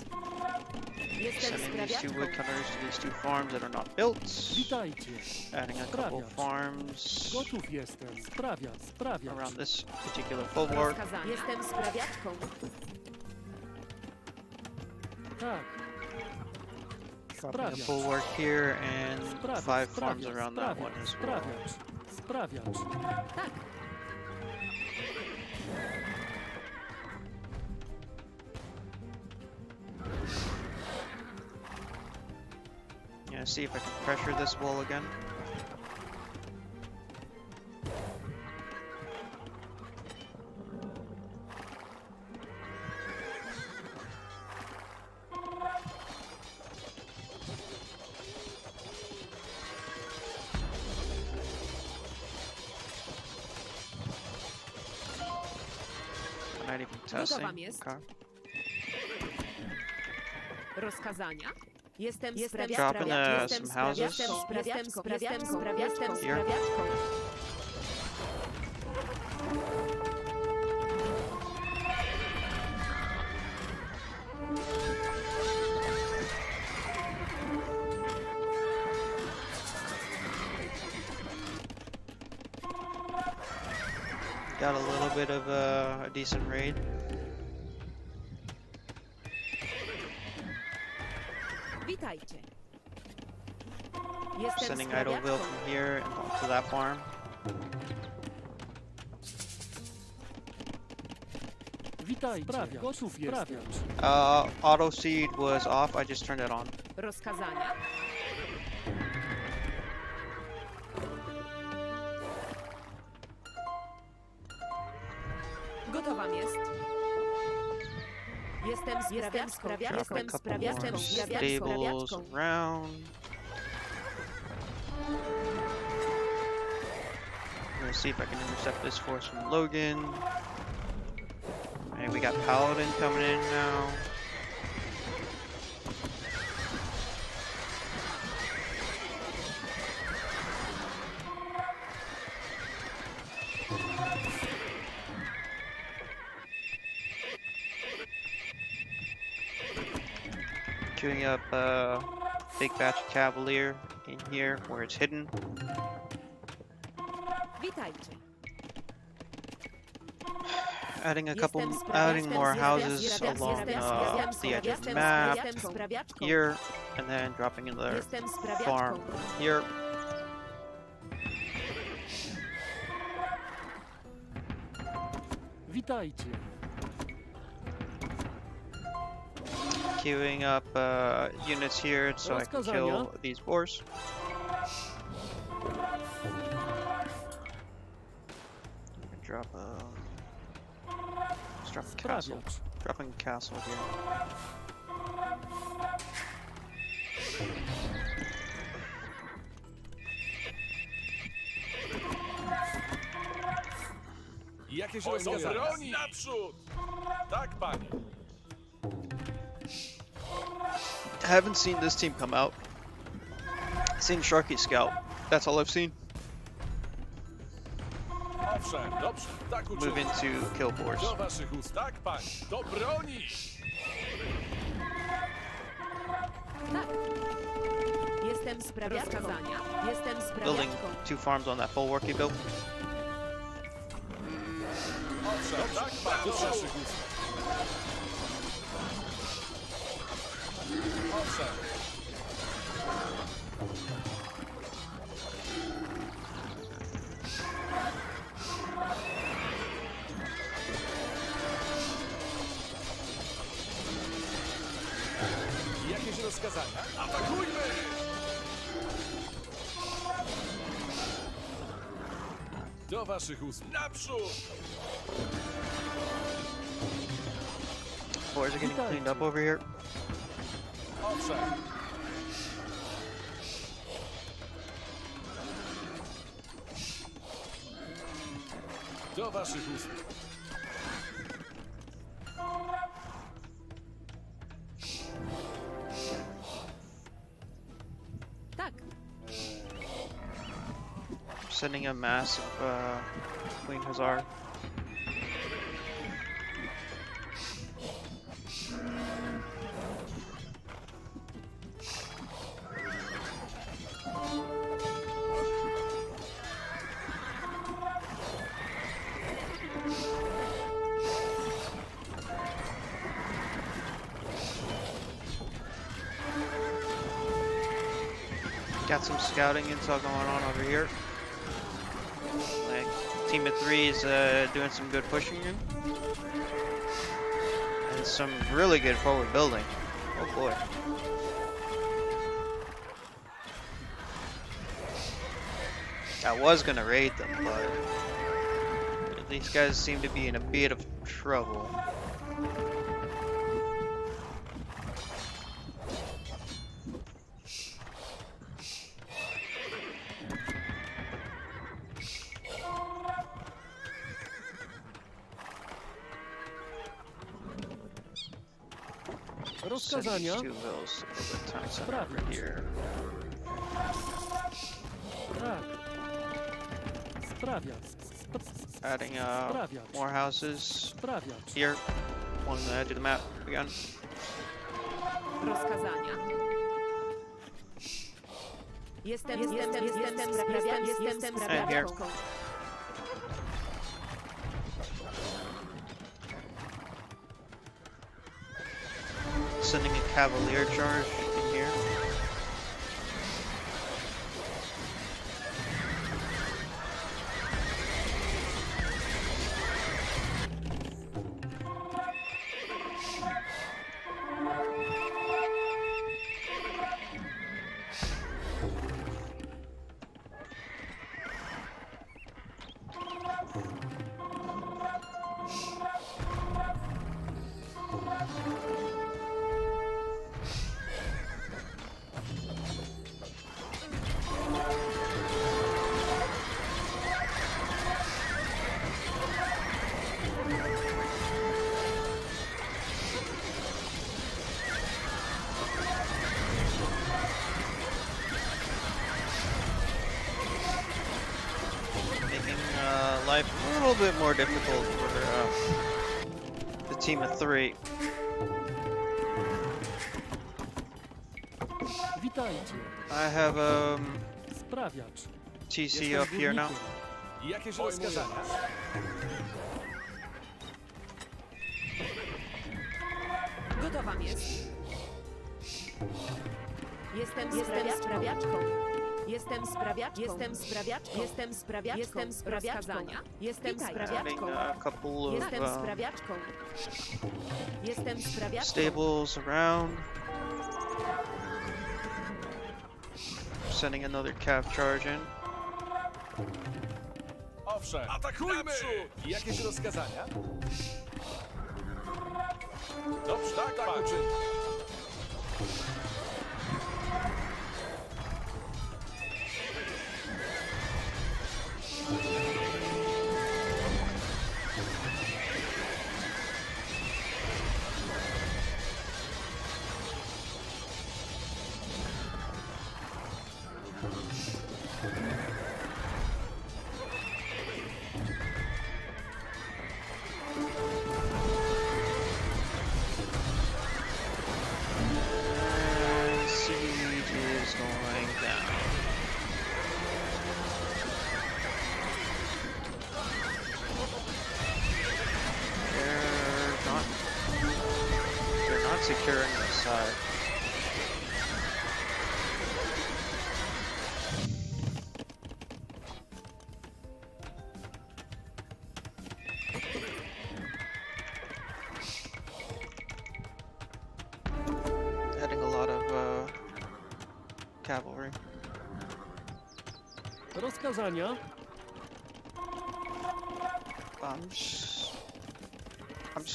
Jestem Sending these 2 sprawiaczką. woodcutters to these 2 farms that are not built. Witajcie. Adding a couple Sprawiać. farms Gotów jestem. Sprawiacz. Sprawiacz. around this particular bulwark. Rozkazania. Jestem sprawiaczką. Tak. Dropping a Sprawiacz. bulwark here and Sprawiacz. 5 farms Sprawiacz. around that one Sprawiacz. as well. Sprawiacz. Sprawiacz. Tak. Yeah, see if I can pressure this wall again. Testing. wam jest? Okay. Rozkazania? Jestem Dropping some houses. Jestem sprawiaczką. Here. Got a little bit of a decent raid. Witajcie. Jestem Sending Idleville from here and on to that farm. Witajcie, gotów jestem. Auto seed was off. I just turned it on. Rozkazania? Gotowam jest. Jestem sprawiaczką. Drop a couple more stables around. I'm gonna see if I can intercept this force from Logan. And we got Paladin coming in now. Queuing up a big batch of Cavalier in here where it's hidden. Witajcie. Adding more houses along the edge of the map here, and then dropping another farm here. Witajcie. Queuing up units here so I can kill these boars. Drop a castle. Sprawiacz. Dropping a castle here. Jakieś rozkazania? Naprzód! Tak, panie. I haven't seen this team come out. Seen Sharky Scout. That's all I've seen. Owszem, dobrze, tak Move uczynię. into kill boars. Do waszych ust. Tak, panie. Do broni! Jestem sprawiaczką. Jestem Building sprawiaczką. 2 farms on that bulwark he built. Owszem, tak, panie. Do waszych ust. Owszem. Jakieś rozkazania? Atakujmy! Do waszych ust. Naprzód! Boars are getting cleaned up over here. Owszem. Do waszych ust. Tak. Sending a massive Queen Hussar. Got some scouting intel going on over here. Like, team of 3 is doing some good pushing in. And some really good forward building. Oh boy. I was gonna raid them, but these guys seem to be in a bit of trouble. Send Rozkazania? these 2 hills to the town center over Sprawiać. here. Tak. Sprawiać. Adding Sprawiać. more houses Sprawiać. here on the edge of the map again. Rozkazania. Jestem sprawiaczką. Sending a cavalier charge in here. Making life a little bit more difficult for the team of 3. Witajcie. I have Sprawiacz. TC Jestem up here now. górnikiem. Jakieś rozkazania? Gotowam jest. Jestem sprawiaczką. Jestem sprawiaczką. Jestem Adding sprawiaczką. a couple of Jestem sprawiaczką. Jestem sprawiaczką. stables around. Sending another cav charge in. Owszem. Atakujmy! Jakieś rozkazania? Dobrze, tak uczynię. And siege is going down. They're not securing this side. Adding a lot of cavalry. Rozkazania. I'm just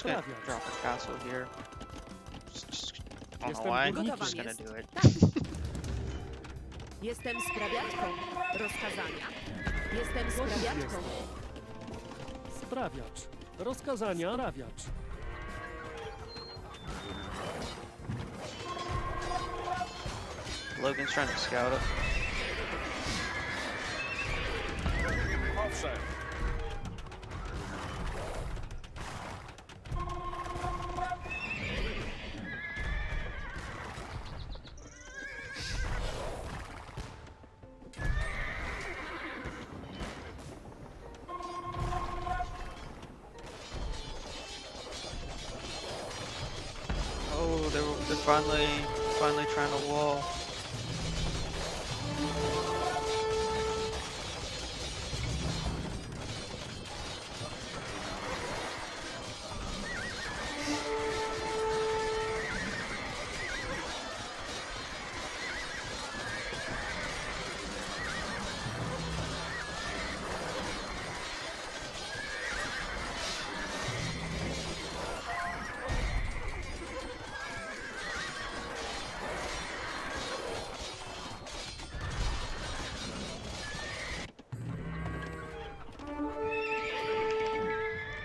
gonna Sprawiać. drop a castle here. I don't know Jestem why. I'm gotowam just gonna jest. do it. Jestem sprawiaczką. Rozkazania. Jestem Gotów sprawiaczką. jestem. Sprawiacz. Rozkazania. Sprawiacz. Logan's trying to scout it. Owszem. Oh, they're finally trying to wall.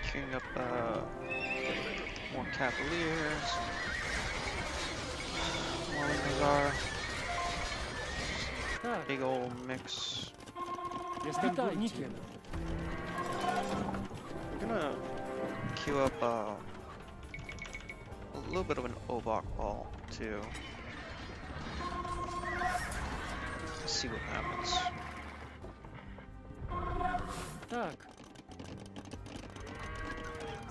Queuing up more cavaliers. Malazar. Tak, Big old mix. jestem górnikiem. I'm gonna queue up a little bit of an Obok ball too. Let's see what happens. Tak.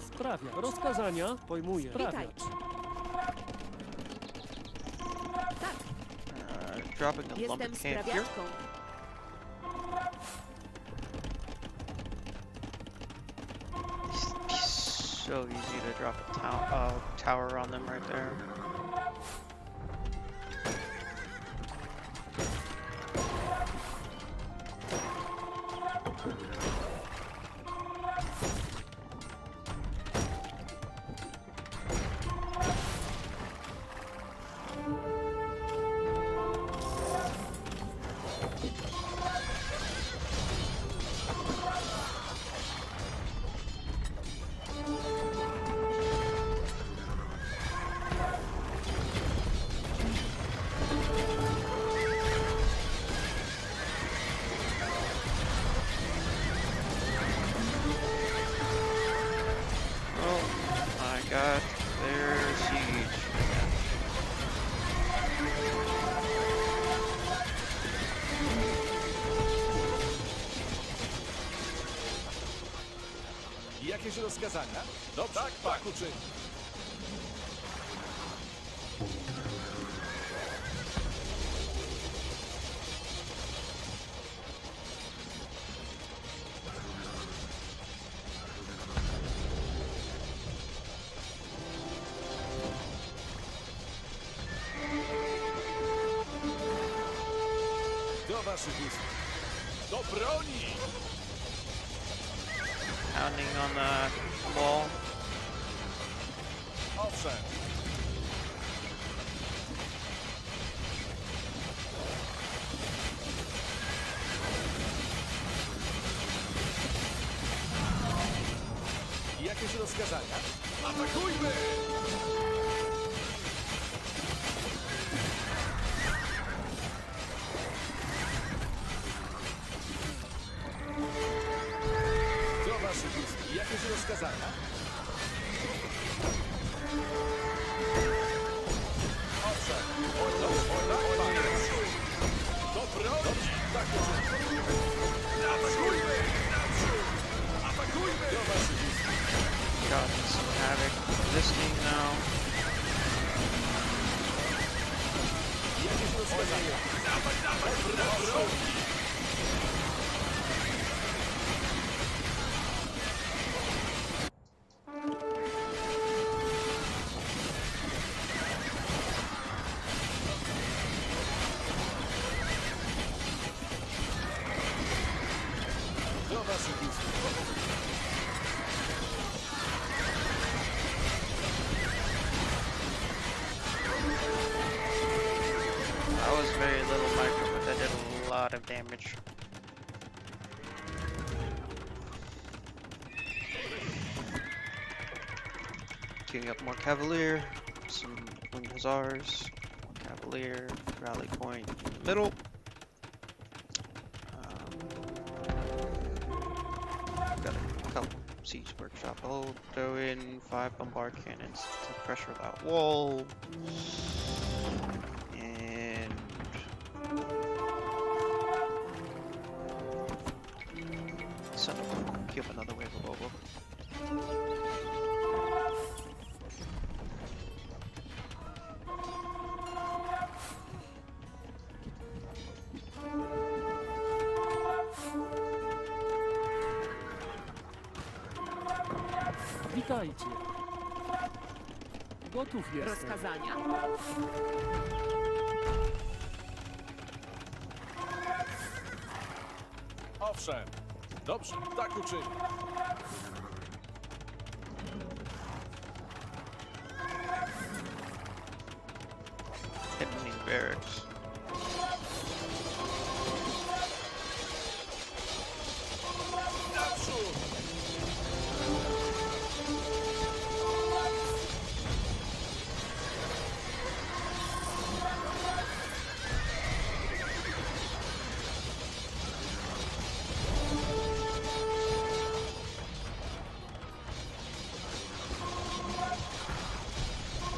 Sprawia. Rozkazania pojmuję. Sprawiacz. Dropping a lumber Jestem camp here. sprawiaczką. So easy to drop a tower on them right there. Oh my god, there's siege. Jakieś rozkazania? Dobrze, tak uczyń. Do waszych ust. Do broni! Pounding on the wall. Owszem. Jakieś rozkazania? Atakujmy! Do waszych ust. Jakieś rozkazania? Owszem. Do broni! Tak jest. Atakujmy! Naprzód! Atakujmy! Do waszych ust. Got some havoc resisting now. Jakieś rozkazania? Do broni! Do waszych ust. That was very little micro, but that did a lot of damage. Queuing up more Cavalier, some Winged Hussars, Cavalier, Rally Point in the middle. Got a couple Siege Workshop. I'll throw in 5 Bombard Cannons to pressure that wall. And son of a, give another wave of Obo. Witajcie. Gotów jestem. Rozkazania. Owszem. Dobrze, tak uczynię. Hitman Barracks. Naprzód!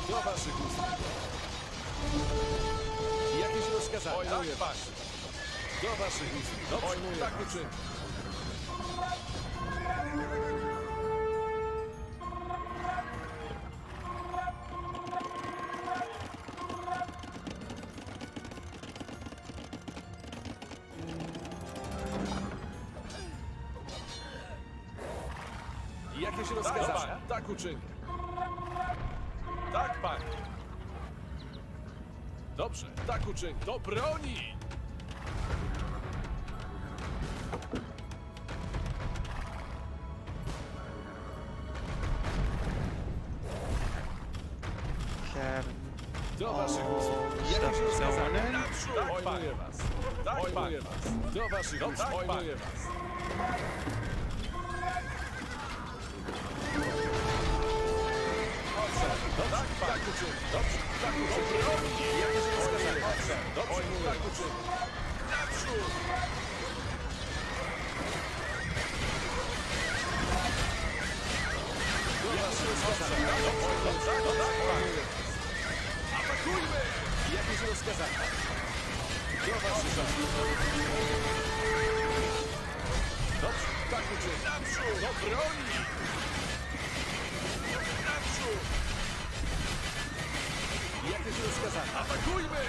Do waszych usług. Jakieś rozkazania? Tak, panie. Do waszych usług. Dobrze, tak uczynię. Jakieś rozkazania? Tak uczynię. Tak, panie. Dobrze, tak uczynię. Do broni! Cabin. Do waszych usług. Jakieś rozkazania? Naprzód! Tak, panie. Was. Tak, panie. Was. Do waszych usług. Pojmuję was. Tak, tak uczynię. Dobrze, tak uczynię. Jakieś rozkazania? Dobrze, tak uczynię. Naprzód! Do waszych rozkazania. Dobrze, tak, panie. Atakujmy! Jakieś rozkazania? Do waszych usług. Dobrze, tak uczynię. Naprzód! Do broni! Naprzód! Jakieś rozkazania? Atakujmy!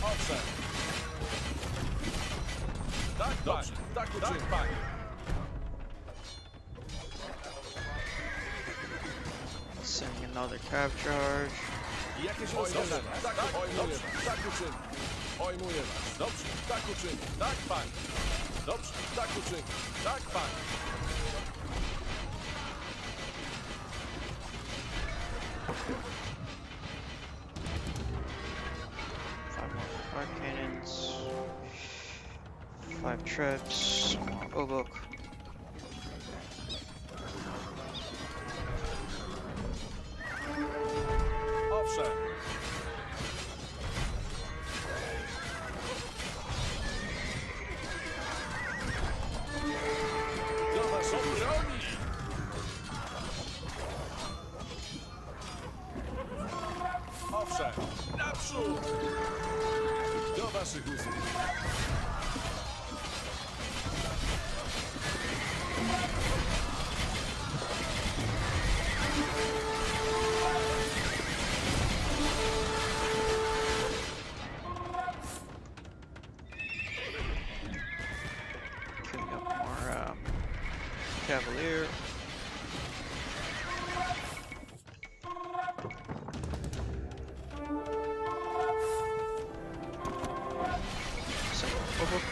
Owszem. Tak, dobrze. Tak uczynię. Tak, panie. Sending another cap charge. Jakieś rozkazania? Tak, dobrze. Tak uczynię. Ojmuję was. Dobrze, tak uczynię. Tak, panie. Dobrze, tak uczynię. Tak, panie. Five cannons. 5 traps. Obok. Owszem. Do waszej broni! Owszem. Naprzód! Do waszych usług. Killing up more Cavalier. Obok.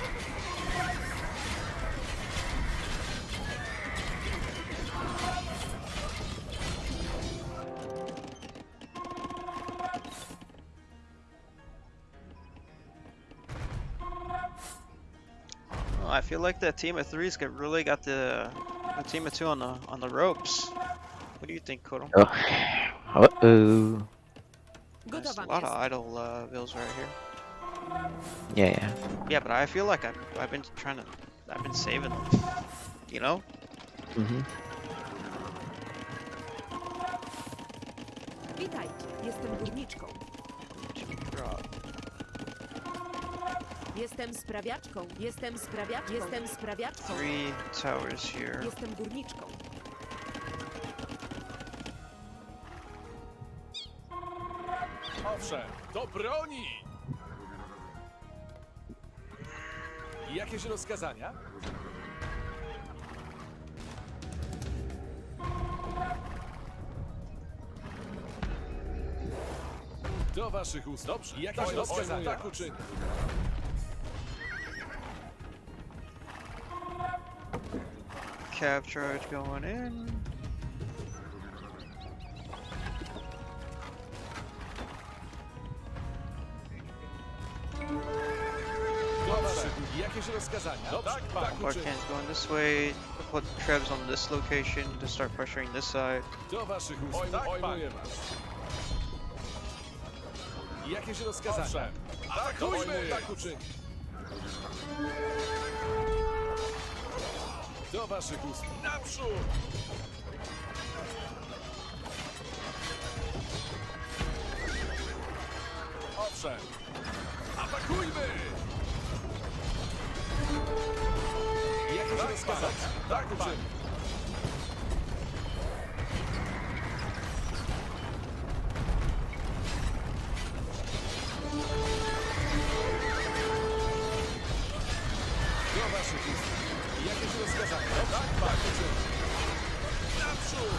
I feel like that team of threes really got the team of two on the ropes. What do you think, Kodo? Oh. Uh-oh. There's Gotowa a lot of jest. idle bills right here. Yeah. Yeah, but I feel like I've been saving them. You know? Mm-hmm. Witajcie, jestem górniczką. Jestem sprawiaczką. Jestem sprawiaczką. Jestem sprawiaczką. 3 towers here. Jestem górniczką. Owszem. Do broni! Jakieś rozkazania? Do waszych usług. Dobrze. Jakieś rozkazania? Tak uczynię. Cap charge going in. Do waszych. Jakieś rozkazania? Dobrze. Tak uczynię. Barkan's going this way. Put Trebs on this location to start pressuring this side. Do waszych usług. Ojmuję was. Jakieś rozkazania? Atakujmy! Tak uczynię. Do waszych usług. Naprzód! Owszem! Atakujmy! Jakieś rozkazania? Tak, uczyń. Do waszych ust. Jakieś rozkazania? Tak, tak, uczyń. Naprzód!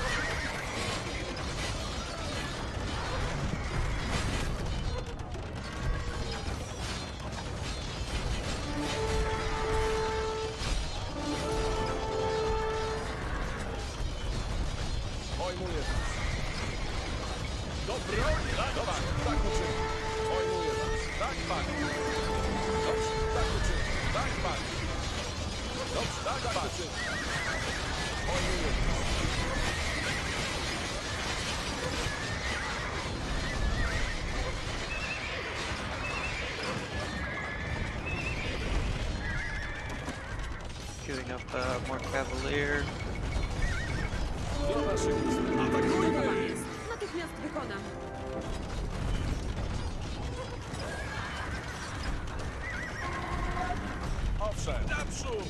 Pojmuję was. Do broni! Tak, tak uczyń. Pojmuję was. Tak, pan. Dobrze, tak uczyń. Tak, pan. Dobrze, tak uczyń. Pojmuję was. Queuing up more Cavalier. Do waszych ust. Atakujmy! Natychmiast wykonam. Owszem! Naprzód!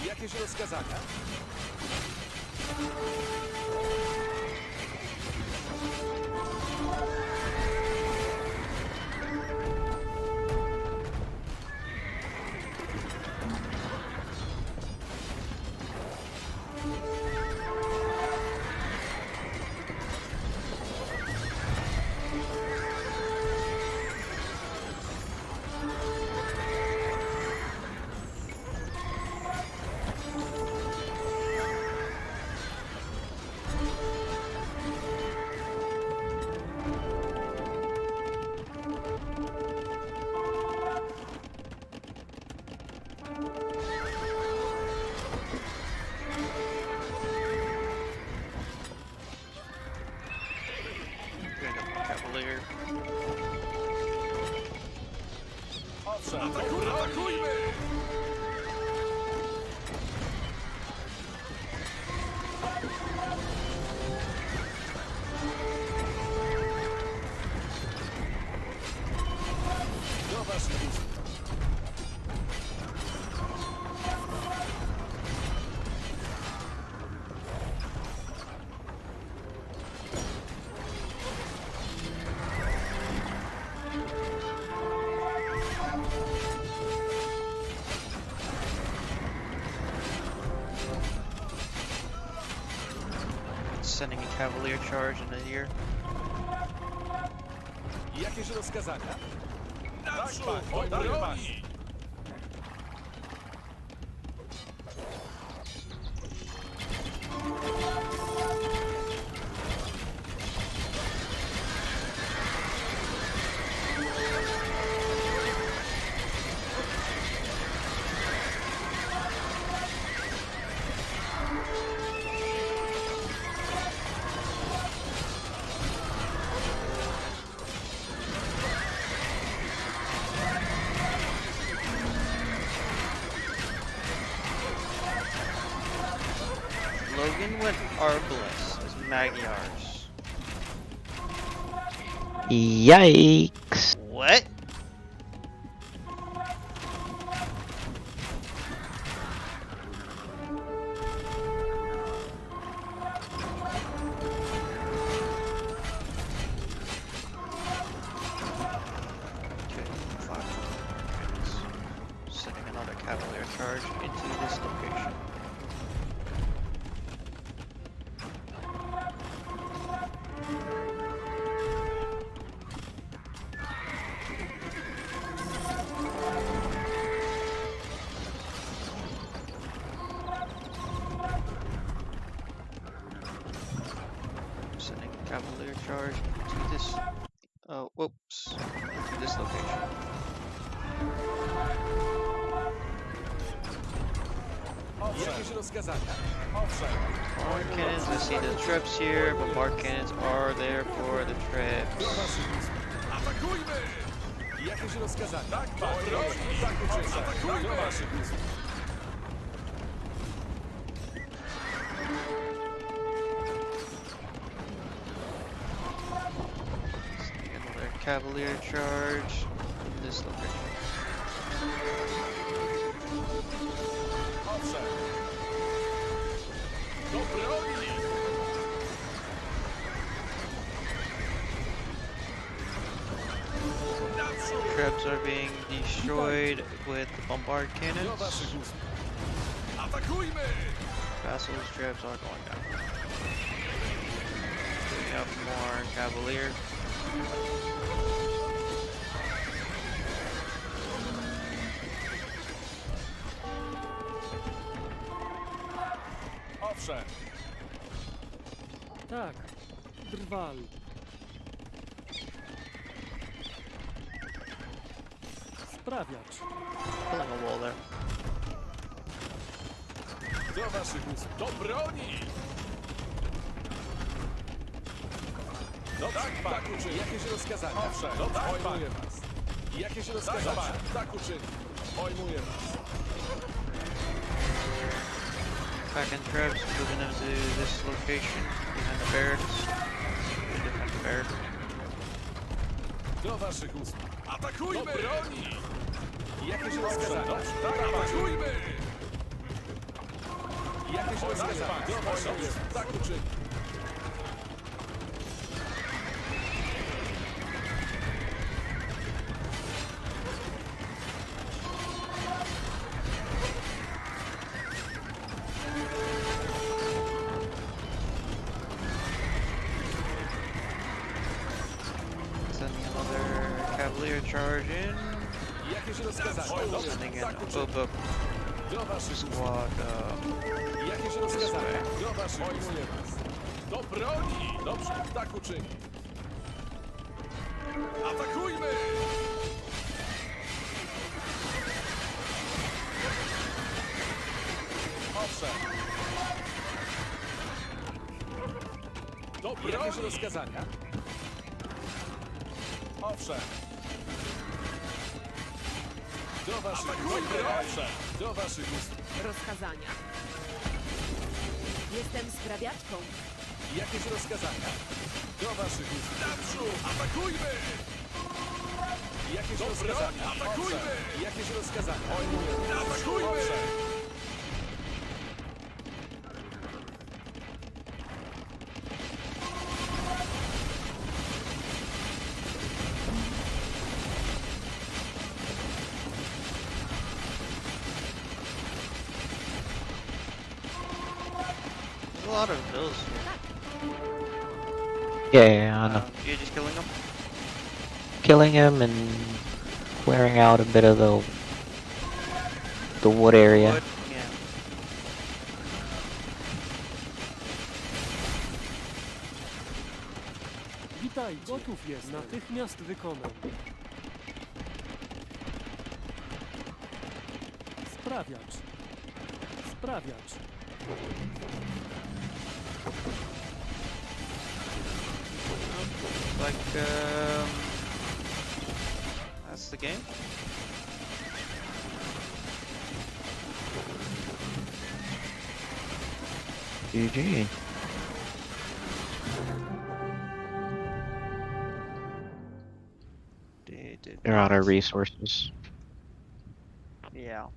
Jakieś rozkazania? Queuing up more Cavalier. Owszem! Atakujmy! Do waszych ust. Sending a Cavalier charge in the ear. Jakieś rozkazania? Naprzód! Pojmuję was. Logan went Arbalest as Magyars. Yikes. What? Okay, 5 minutes. Sending another Cavalier charge into this location. Sending a Cavalier charge into this. Oh, whoops. Into this location. Jakieś rozkazania? Owszem. Bombard cannons, I see the traps here. Bombard cannons are there for the Do traps. waszych usług. Atakujmy! Jakieś rozkazania? Tak, panie. Tak uczynię. Atakujmy! Do waszych usług. Another cavalier charge in this location. Owszem. Do broni! Naprzód! Traps are being destroyed with the bombard Do cannons. waszych usług. Atakujmy! Vassals traps are going down. We have more cavalier. Owszem. Tak. Drwal. Sprawiacz. Pulling a wall there. Do waszych usług. Do broni! Dobrze, tak uczynię. Jakieś rozkazania? Owszem. Dobrze, pojmuję was. Jakieś rozkazania? Tak uczynię. Pojmuję was. Back in traps, moving them to this location behind the barracks. Defend the barracks. Do waszych usług. Atakujmy! Do broni! Jakieś rozkazania? Tak, atakujmy! Jakieś rozkazania? Do waszych usług. Tak uczynię. Sending another cavalier charge in. Jakieś rozkazania? Sending in Tak a uczynię. Boba Do waszych usług. squad. Jakieś rozkazania? Do waszych pojmuję was. Do broni! Dobrze, tak uczynię. Atakujmy! Owszem. Do broni! Jakieś rozkazania? Owszem. Do waszych usług. Owszem. Do waszych usług. Rozkazania. Jestem sprawiaczką. Jakieś rozkazania? Do waszych usług. Naprzód! Atakujmy! Jakieś rozkazania? Atakujmy! Jakieś rozkazania? Atakujmy! There's a lot of bills here. Yeah, I know. You're just killing them? Killing him and clearing out a bit of the wood area. Wood? Yeah. Witaj, gotów jest. Natychmiast wykonam. Sprawiacz. Sprawiacz. Like, that's the game? GG. They're out of resources. Yeah.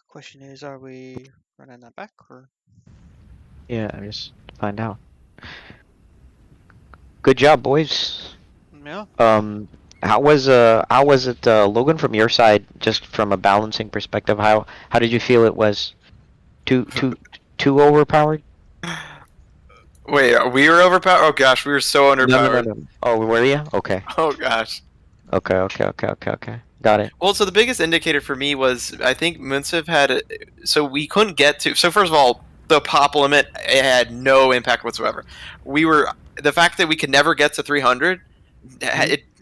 Question is, are we running that back or? Yeah, just find out. Good job, boys. Yeah. How was it, Logan, from your side, just from a balancing perspective? How did you feel it was? Too overpowered? Wait, we were overpowered? Oh gosh, we were so underpowered. No. Oh, were you? Okay. Oh gosh. Okay. Got it. Well, so the biggest indicator for me was I think Munsif had so we couldn't get to. So first of all, the pop limit, it had no impact whatsoever. We were the fact that we could never get to 300,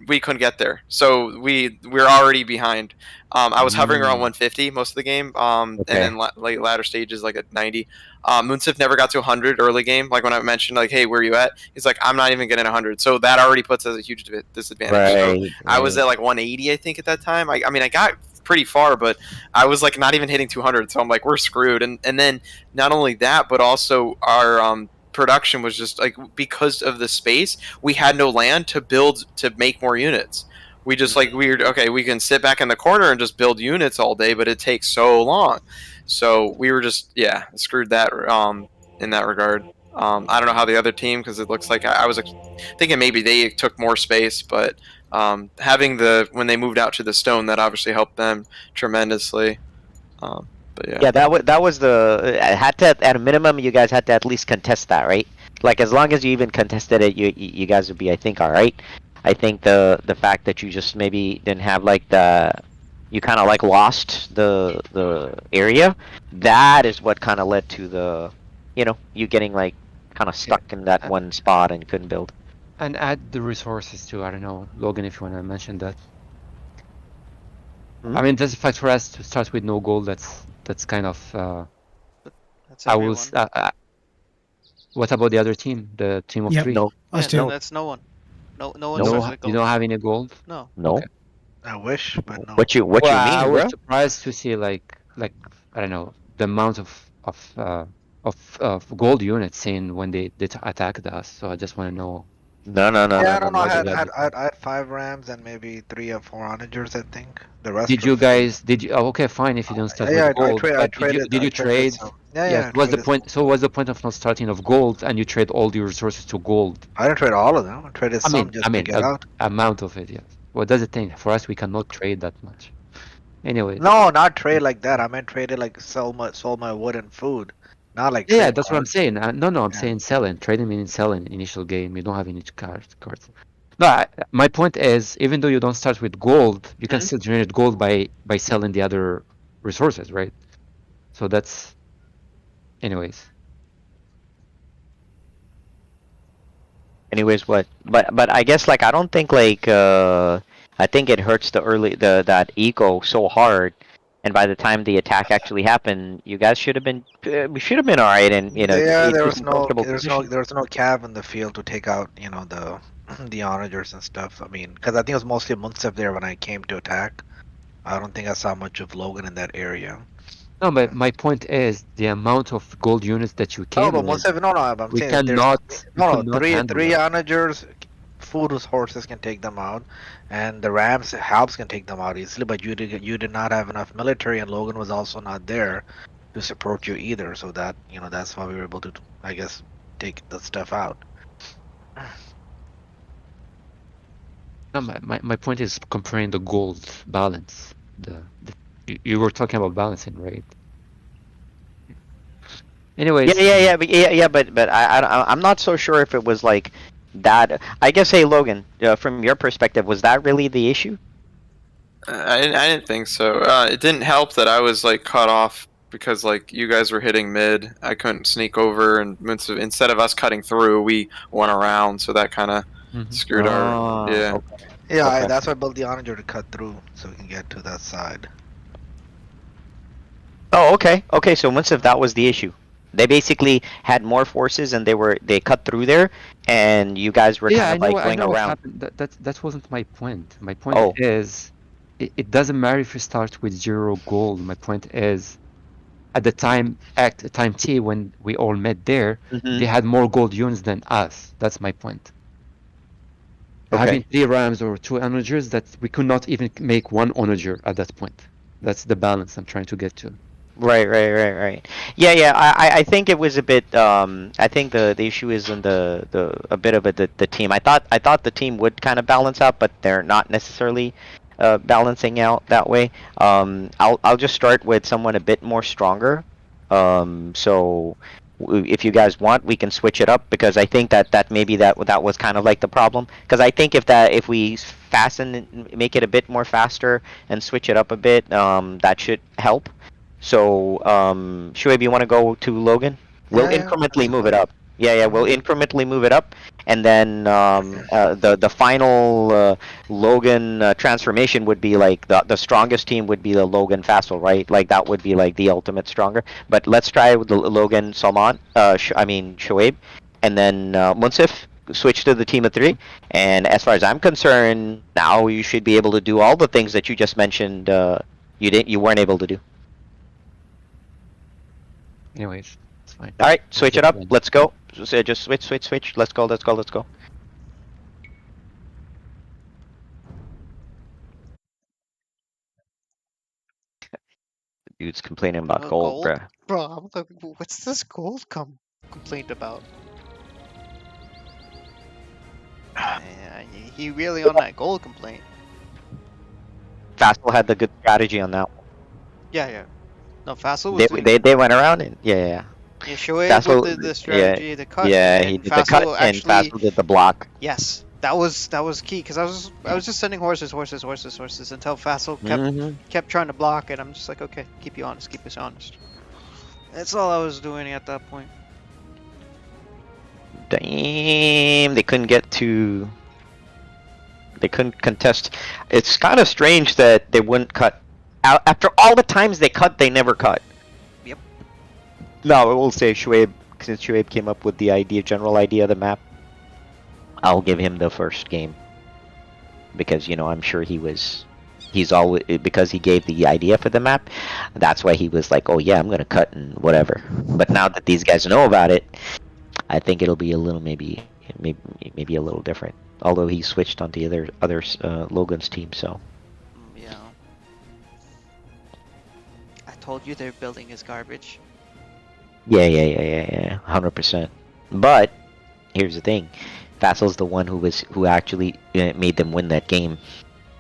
we couldn't get there. So we're already behind. I was hovering around 150 most of the game, and then late latter stages like at 90. Munsif never got to 100 early game. Like when I mentioned like, hey, where are you at? He's like, I'm not even getting 100. So that already puts us at a huge disadvantage. So I was at like 180, I think, at that time. I mean, I got pretty far, but I was like not even hitting 200. So I'm like, we're screwed. And then not only that, but also our production was just like, because of the space, we had no land to build to make more units. We just like we can sit back in the corner and just build units all day, but it takes so long. So we were just screwed that in that regard. I don't know how the other team, because it looks like I was thinking maybe they took more space, but having when they moved out to the stone, that obviously helped them tremendously. But Yeah, that was the had to, at a minimum, you guys had to at least contest that, right? Like as long as you even contested it, you guys would be, I think, all right. I think the fact that you just maybe didn't have like you kind of like lost the area, that is what kind of led to the, you getting like kind of stuck in that one spot and couldn't build. And add the resources too. I don't know, Logan, if you want to mention that. I mean, that's a fact for us to start with no gold. That's kind of. That's I will. everyone. What about the other team? The team of Yep. three. No, Us Yeah, too. that's no one. No one No, starts with you gold. don't have any gold. No. no. Okay. I wish, but no. What you Well, I mean, was bro? surprised to see like I don't know, the amount of gold units seen when they attacked us. So I just want to know. No. Yeah, I don't know. I no, had 5 rams and maybe 3 or 4 onagers, I think. The rest. Did you guys? Did you? Oh, okay, fine. If you don't start Yeah, with gold, I but traded. did you trade? some. Yeah. What's the traded point? So what's the point of not starting of gold and you trade all the resources to gold? I didn't trade all of them. I traded I some mean, just to get out. amount of it, yes. Well, that's the thing. For us, we cannot trade that much. Anyway. No, not trade like that. I meant traded like sold my wood and food. Not like Yeah, trade that's what I'm cards. saying. No, I'm Yeah. saying selling. Trading means selling initial game. You don't have any cards. No, my point is, even though you don't start with gold, you can still generate gold by selling the other resources, right? So that's, anyways. Anyways, what? But I guess like I don't think like I think it hurts that eco so hard, and by the time the attack actually happened, you guys should have been we should have been all right, and Yeah, it's there just was a no comfortable there was no cav in the field to take out the onagers and stuff. I mean, because I think it was mostly Munsef there when I came to attack. I don't think I saw much of Logan in that area. No, but my point is the amount of gold units that you Oh, came but with, Munsef, no, I'm we saying cannot. three onagers, food horses can take them out, and the rams helps can take them out easily. But you did not have enough military, and Logan was also not there to support you either. So that that's why we were able to, I guess, take the stuff out. No, my point is comparing the gold balance. You were talking about balancing, right? Anyways. but I'm not so sure if it was like that. I guess, hey Logan, from your perspective, was that really the issue? I didn't think so. It didn't help that I was like cut off because like you guys were hitting mid. I couldn't sneak over, and instead of us cutting through, we went around. So that kind of screwed our Okay. Yeah, Okay. that's why I built the onager to cut through so we can get to that side. Oh, okay. Okay, so once if that was the issue, they basically had more forces and they cut through there, and you guys were kind of like I going know what around. happened. That wasn't my point. My point is, it doesn't matter if you start with 0 gold. My point is, at the time T when we all met there, they had more gold units than us. That's my point. Okay. Having 3 rams or 2 onagers, that we could not even make 1 onager at that point. That's the balance I'm trying to get to. Right. Yeah. I think it was a bit. I think the issue is in a bit of the team. I thought the team would kind of balance out, but they're not necessarily balancing out that way. I'll just start with someone a bit more stronger. So if you guys want, we can switch it up, because I think that maybe that was kind of like the problem. Because I think if we make it a bit more faster and switch it up a bit, that should help. So, Shuaib, you want to go to Logan? We'll Yeah, incrementally that's move it fine. up. Yeah, we'll incrementally move it up, and then the final Logan transformation would be like the strongest team would be the Logan Fassel, right? Like that would be like the ultimate stronger. But let's try with the Logan Salman, Shoaib, and then Munsif switch to the team of 3. And as far as I'm concerned, now you should be able to do all the things that you just mentioned. You weren't able to do. Anyways, it's fine. All right, switch it up. Win. Let's go. Just switch. Let's go. Dude's complaining about gold, bruh. Bro, I'm like, what's this gold complaint about? Yeah, he really on that gold complaint. Fassel had the good strategy on that one. Yeah. No, Fassel was doing They went around and yeah. Yeah, Shoaib Fassel- with the strategy, the cut. Yeah, and he did the Fassel cut and actually, Fassel did the block. yes, that was key because I was just sending horses until Fassel Mhm. kept trying to block, and I'm just like, okay, keep us honest. That's all I was doing at that point. Damn, they couldn't get to. They couldn't contest. It's kind of strange that they wouldn't cut. After all the times they cut, they never cut. Yep. No, I will say Shoaib, since Shoaib came up with the general idea of the map, I'll give him the first game. Because, I'm sure he's always, because he gave the idea for the map, that's why he was like, oh yeah, I'm gonna cut and whatever. But now that these guys know about it, I think it'll be a little, maybe a little different. Although he switched onto the other Logan's team, so. Yeah. I told you their building is garbage. Yeah, 100%. But here's the thing, Fassel's the one who actually made them win that game.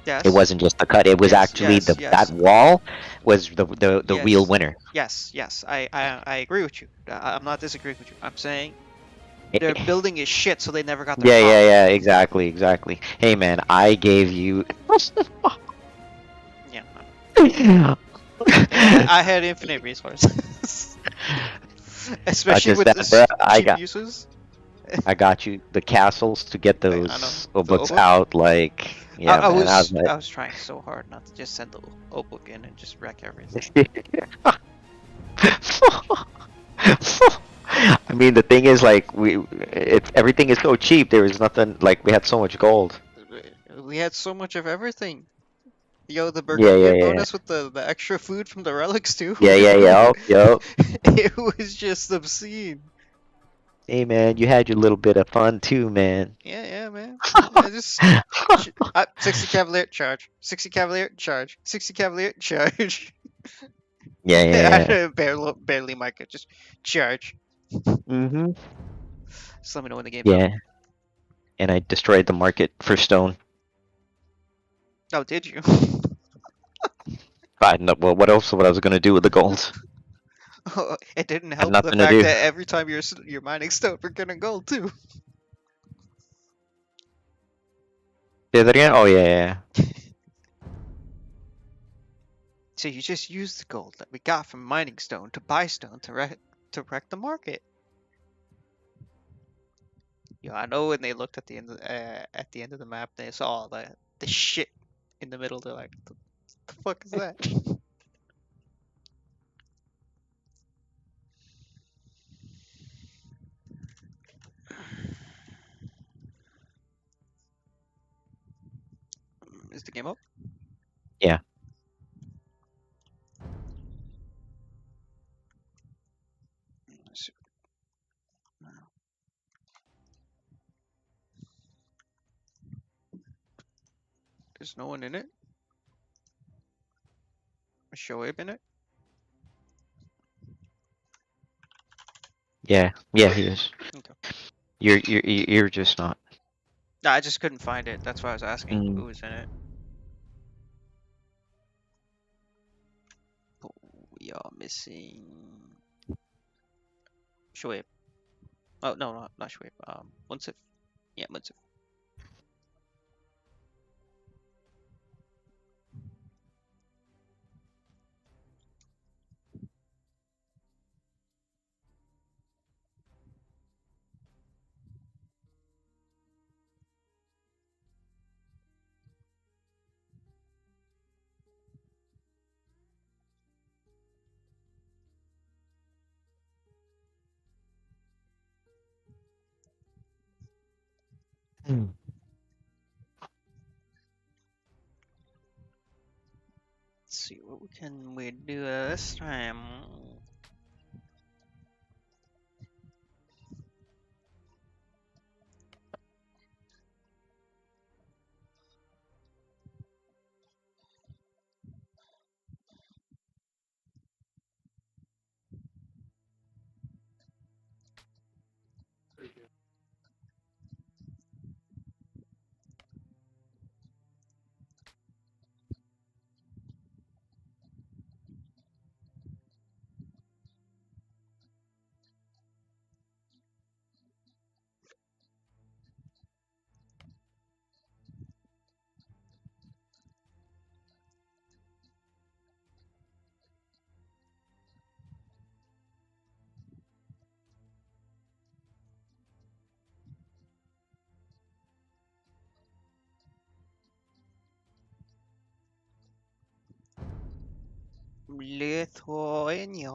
Yes. It wasn't just the cut; it was actually that wall was the Yes. real winner. Yes. I agree with you. I'm not disagreeing with you. I'm saying their building is shit, so they never got their top. Yeah, exactly. Hey man, I gave you. Yeah. I had infinite resources. Especially with the cheap uses. I got you the castles to get those Obuks out. Like, yeah, I was trying so hard not to just send the Obuk in and just wreck everything. I mean, the thing is, like, everything is so cheap. There was nothing like we had so much gold. We had so much of everything. Yo, the burger bonus with the extra food from the relics too. Yeah. Yup. It was just obscene. Hey man, you had your little bit of fun too, man. Yeah, man. I just 60 Cavalier charge. 60 Cavalier charge. 60 Cavalier charge. Yeah. barely Micah, just charge. Mhm. Just let me know when the game. Yeah. And I destroyed the market for stone. Oh, did you? Well, what else? What I was gonna do with the gold? Oh, it didn't help the nothing to fact do. that every time you're mining stone, we're getting gold too. Say that again? Oh yeah. So you just use the gold that we got from mining stone to buy stone to wreck the market. Yo, I know when they looked at the end of the map, they saw the shit in the middle. They're like, the fuck is that? Is the game up? Yeah. There's no one in it. Is Shoaib in it? Yeah, he is. Okay. You're just not. No, I just couldn't find it. That's why I was asking who was in it. Oh, we are missing Shoaib. Oh no, not Shoaib. Munsif. Yeah, Munsif. Let's see what can we do this time. Lithuanians.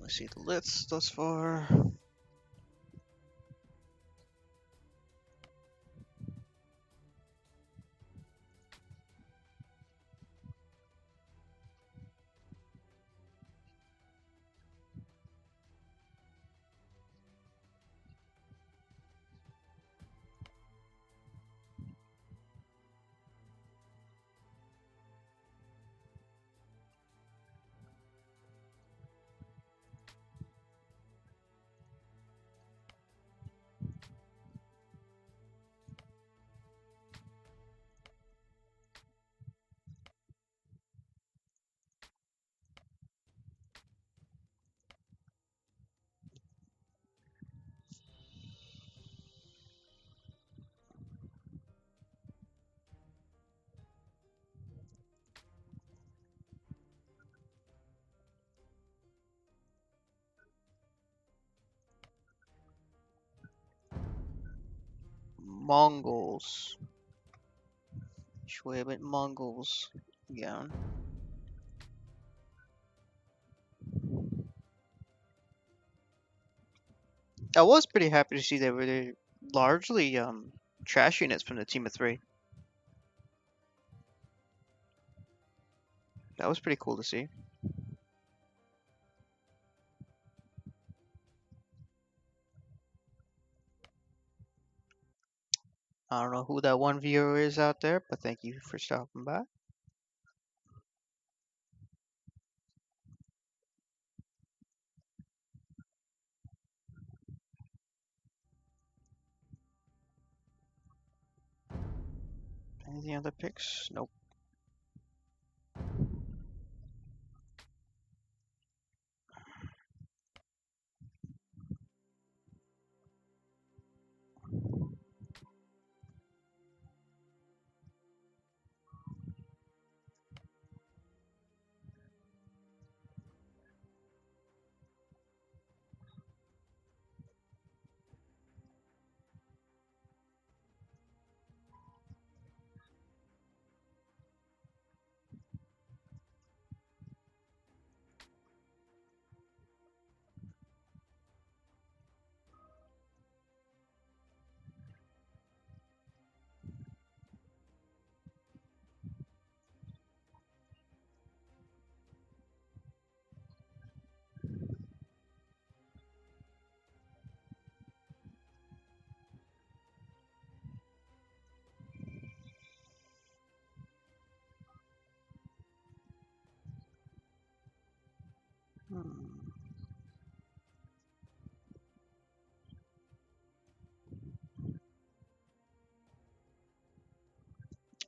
Let's see the list thus far. Mongols. Schwaben Mongols. Yeah. I was pretty happy to see they were largely trash units from the team of three. That was pretty cool to see. I don't know who that one viewer is out there, but thank you for stopping by. Any other picks? Nope.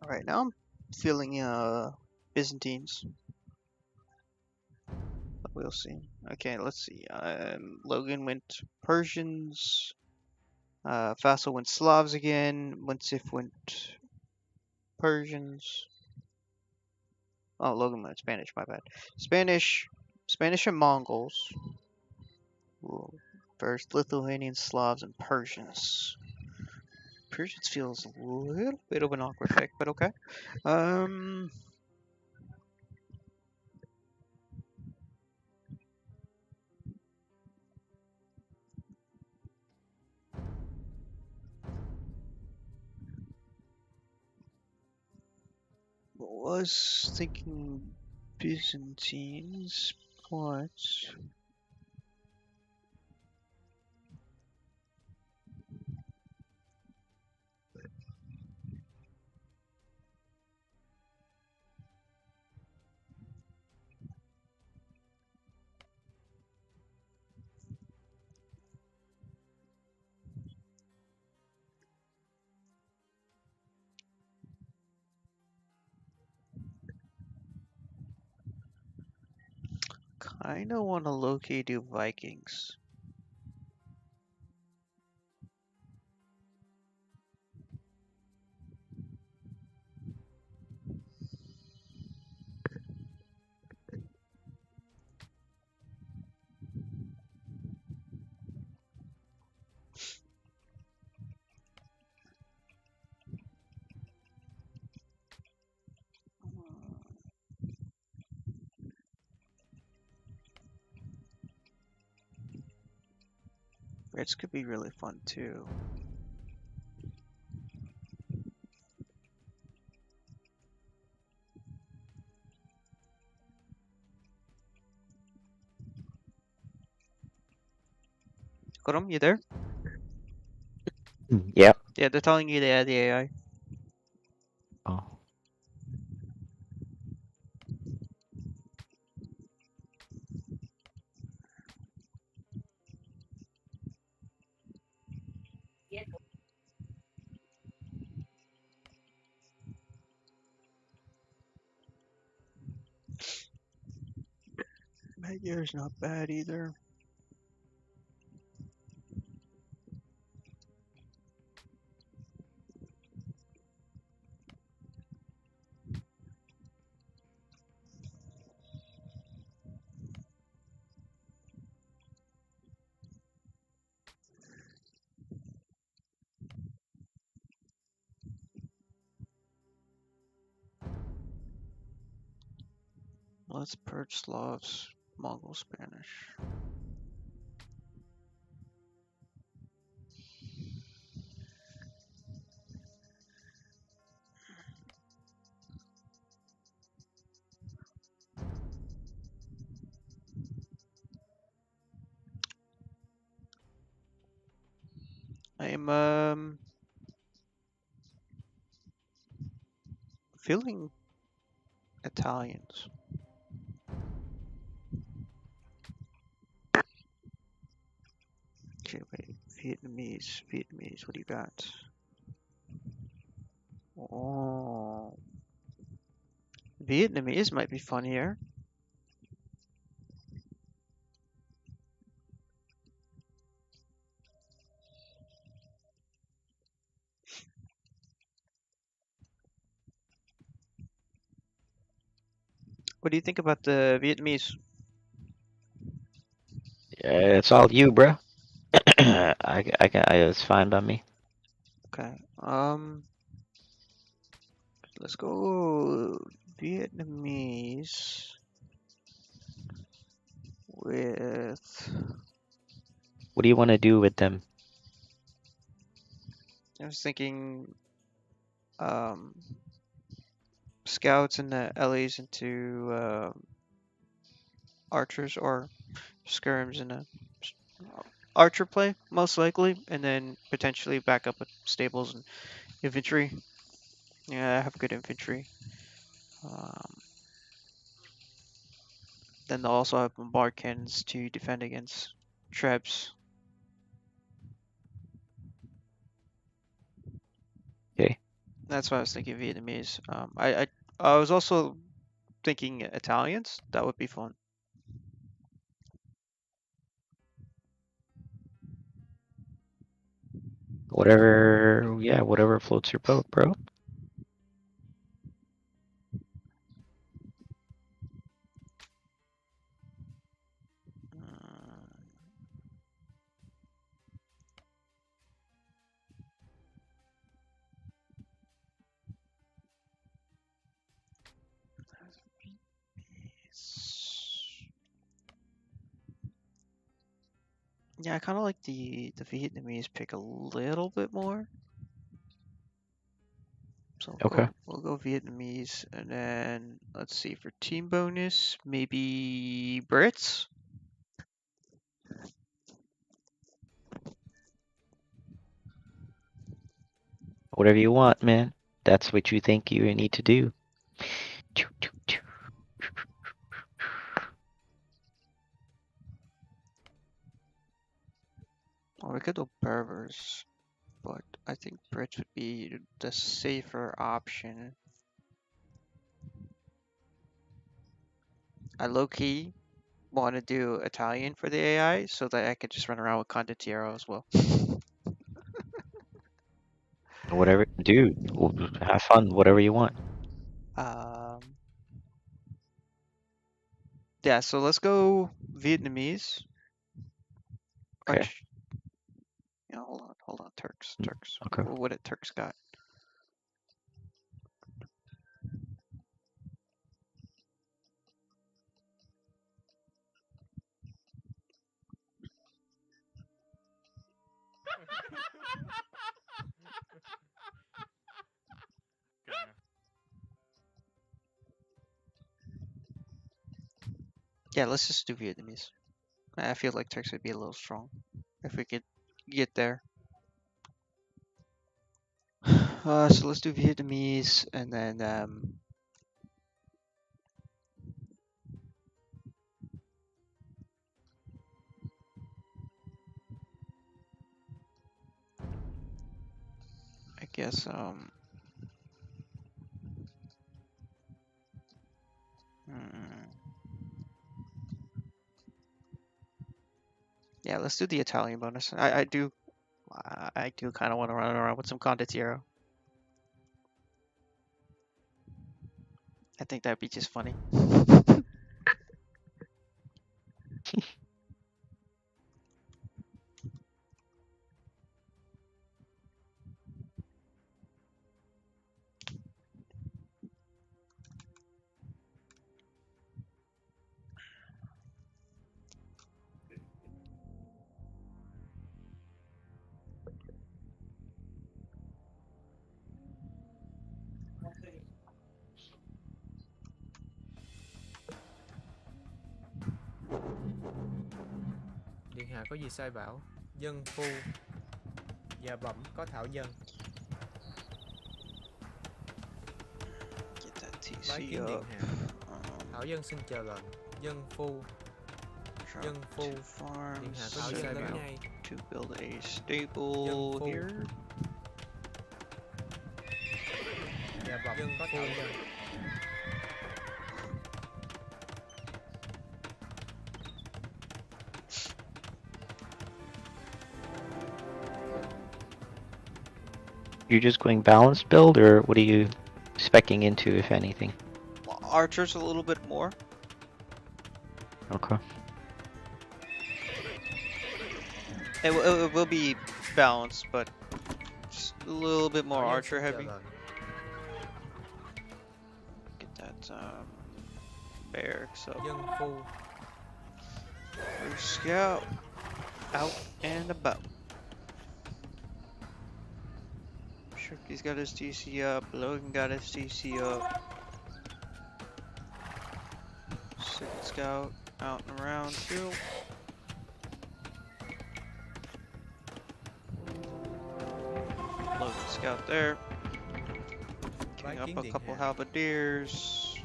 All right, now I'm feeling Byzantines. But we'll see. Okay, let's see. Logan went Persians. Fassel went Slavs again. Winsif went Persians. Oh, Logan went Spanish. My bad. Spanish and Mongols. Ooh. First, Lithuanians, Slavs, and Persians. Persians feels a little bit of an awkward pick, but okay. Was thinking Byzantines, but kinda wanna low-key do Vikings. Reds could be really fun too. Kurum, you there? Yep. Yeah, they're telling you they had the AI. Oh. Magyar's not bad either. Let's purge Slavs, Mongol, Spanish. I am feeling Italians. Okay, wait. Vietnamese. What do you got? Oh, Vietnamese might be fun here. What do you think about the Vietnamese? Yeah, it's all you, bro. It's fine by me. Okay. Let's go Vietnamese with. What do you want to do with them? I was thinking, scouts and the LAs into archers or skirms in a archer play, most likely, and then potentially back up with stables and infantry. Yeah, I have good infantry. Then they'll also have bombard cannons to defend against Trebs. Okay. That's why I was thinking Vietnamese. I was also thinking Italians. That would be fun. Whatever, yeah, whatever floats your boat, bro. Yeah, I kind of like the Vietnamese pick a little bit more. So Okay. we'll go Vietnamese, and then let's see for team bonus, maybe Brits. Whatever you want, man. That's what you think you need to do. Or we could go Berbers, but I think Brits would be the safer option. I low-key want to do Italian for the AI so that I could just run around with Condottiero as well. Whatever, dude. Have fun. Whatever you want. Yeah, so let's go Vietnamese. Okay. Actu- Yeah, hold on, Turks. Okay. What did Turks got? Yeah, let's just do Vietnamese. I feel like Turks would be a little strong if we could get there. So let's do Vietnamese, and then I guess yeah, let's do the Italian bonus. I do kind of want to run around with some Condottiero. I think that'd be just funny. Điện hạ có gì sai bảo? Dân phu và bẩm có thảo dân. Get that Bái TC kiến điện up. hạ. Thảo dân xin chờ lệnh. Dân phu. Drop Dân phu. two farms. Điện hạ có gì set sai out bảo? Ngay. to build a Dân stable phu. here. Và bẩm dân có thảo dân. You're just going balanced build, or what are you speccing into, if anything? Archers a little bit more. Okay. It will be balanced, but just a little bit more Thảo dân archer xin chờ heavy. lệnh. Get that barracks up. Dân phu. First scout out and about. Shirky's got his DC up. Logan got his DC up. Second scout out and around too. Logan scout there. Bái Getting up kiến a điện couple hạ. halberdiers.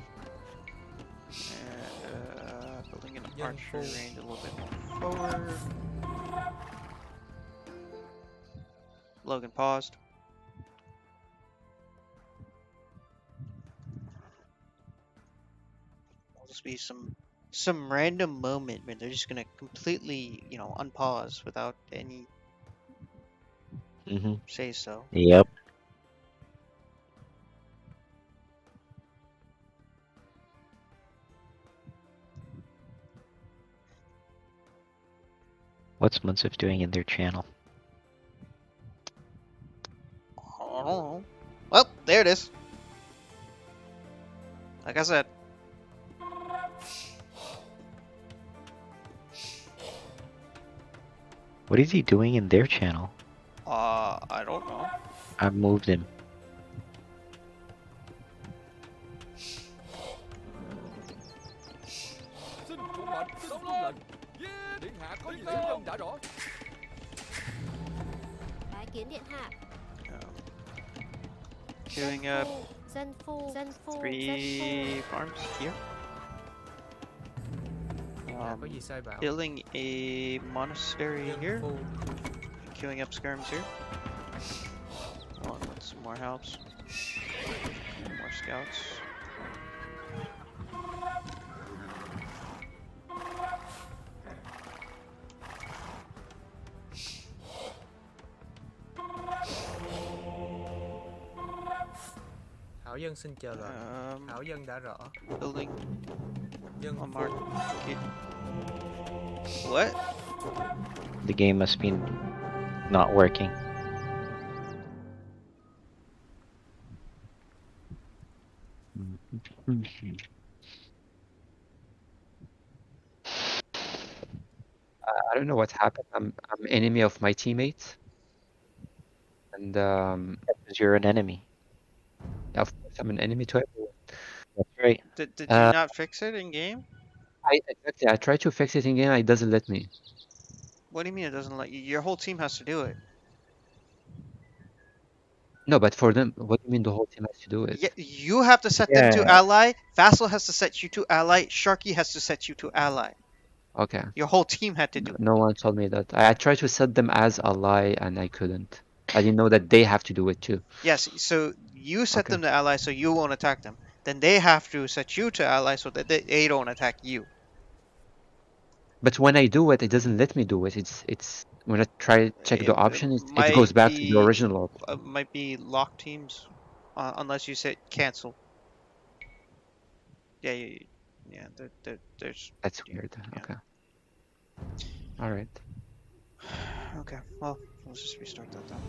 And dân archery phu range a little bit more forward. Logan paused. It'll just be some random moment when they're just gonna completely, unpause without any Mm-hmm. say so. Yep. What's Munsif doing in their channel? I don't know. Well, there it is. Like I said. What is he doing in their channel? I don't know. I've moved him. Xin phụ mệnh, xin tuân lệnh. Yeah, điện hạ có gì để dân đã rõ. Bái kiến điện hạ. Queuing up Dân phu, dân phu, dân 3 farms here. có gì sai bảo Building a monastery dân here. phu Queuing up skirms here. Along with some more helps. More scouts. Thảo dân xin chờ lệnh. Thảo dân đã rõ. Building Dân on phu mark. Okay. What? The game must be not working. I don't know what happened. I'm enemy of my teammates, and Because you're an enemy. of course I'm an enemy to everyone. That's right. Did you not fix it in game? I tried to fix it in game. It doesn't let me. What do you mean it doesn't let you? Your whole team has to do it. No, but for them, what do you mean the whole team has to do it? Yeah, you have to set them to Yeah. ally. Vassal has to set you to ally. Sharky has to set you to ally. Okay. Your whole team had to do it. No one told me that. I tried to set them as ally and I couldn't. I didn't know that they have to do it too. Yes, so you set Okay. them to ally so you won't attack them. Then they have to set you to ally so that they don't attack you. But when I do it, it doesn't let me do it. It's when I try check the It option, it might goes back to be- the original. Might be lock teams, unless you set cancel. Yeah. There's That's weird. Yeah. Okay. All right. okay. Well, let's just restart that then.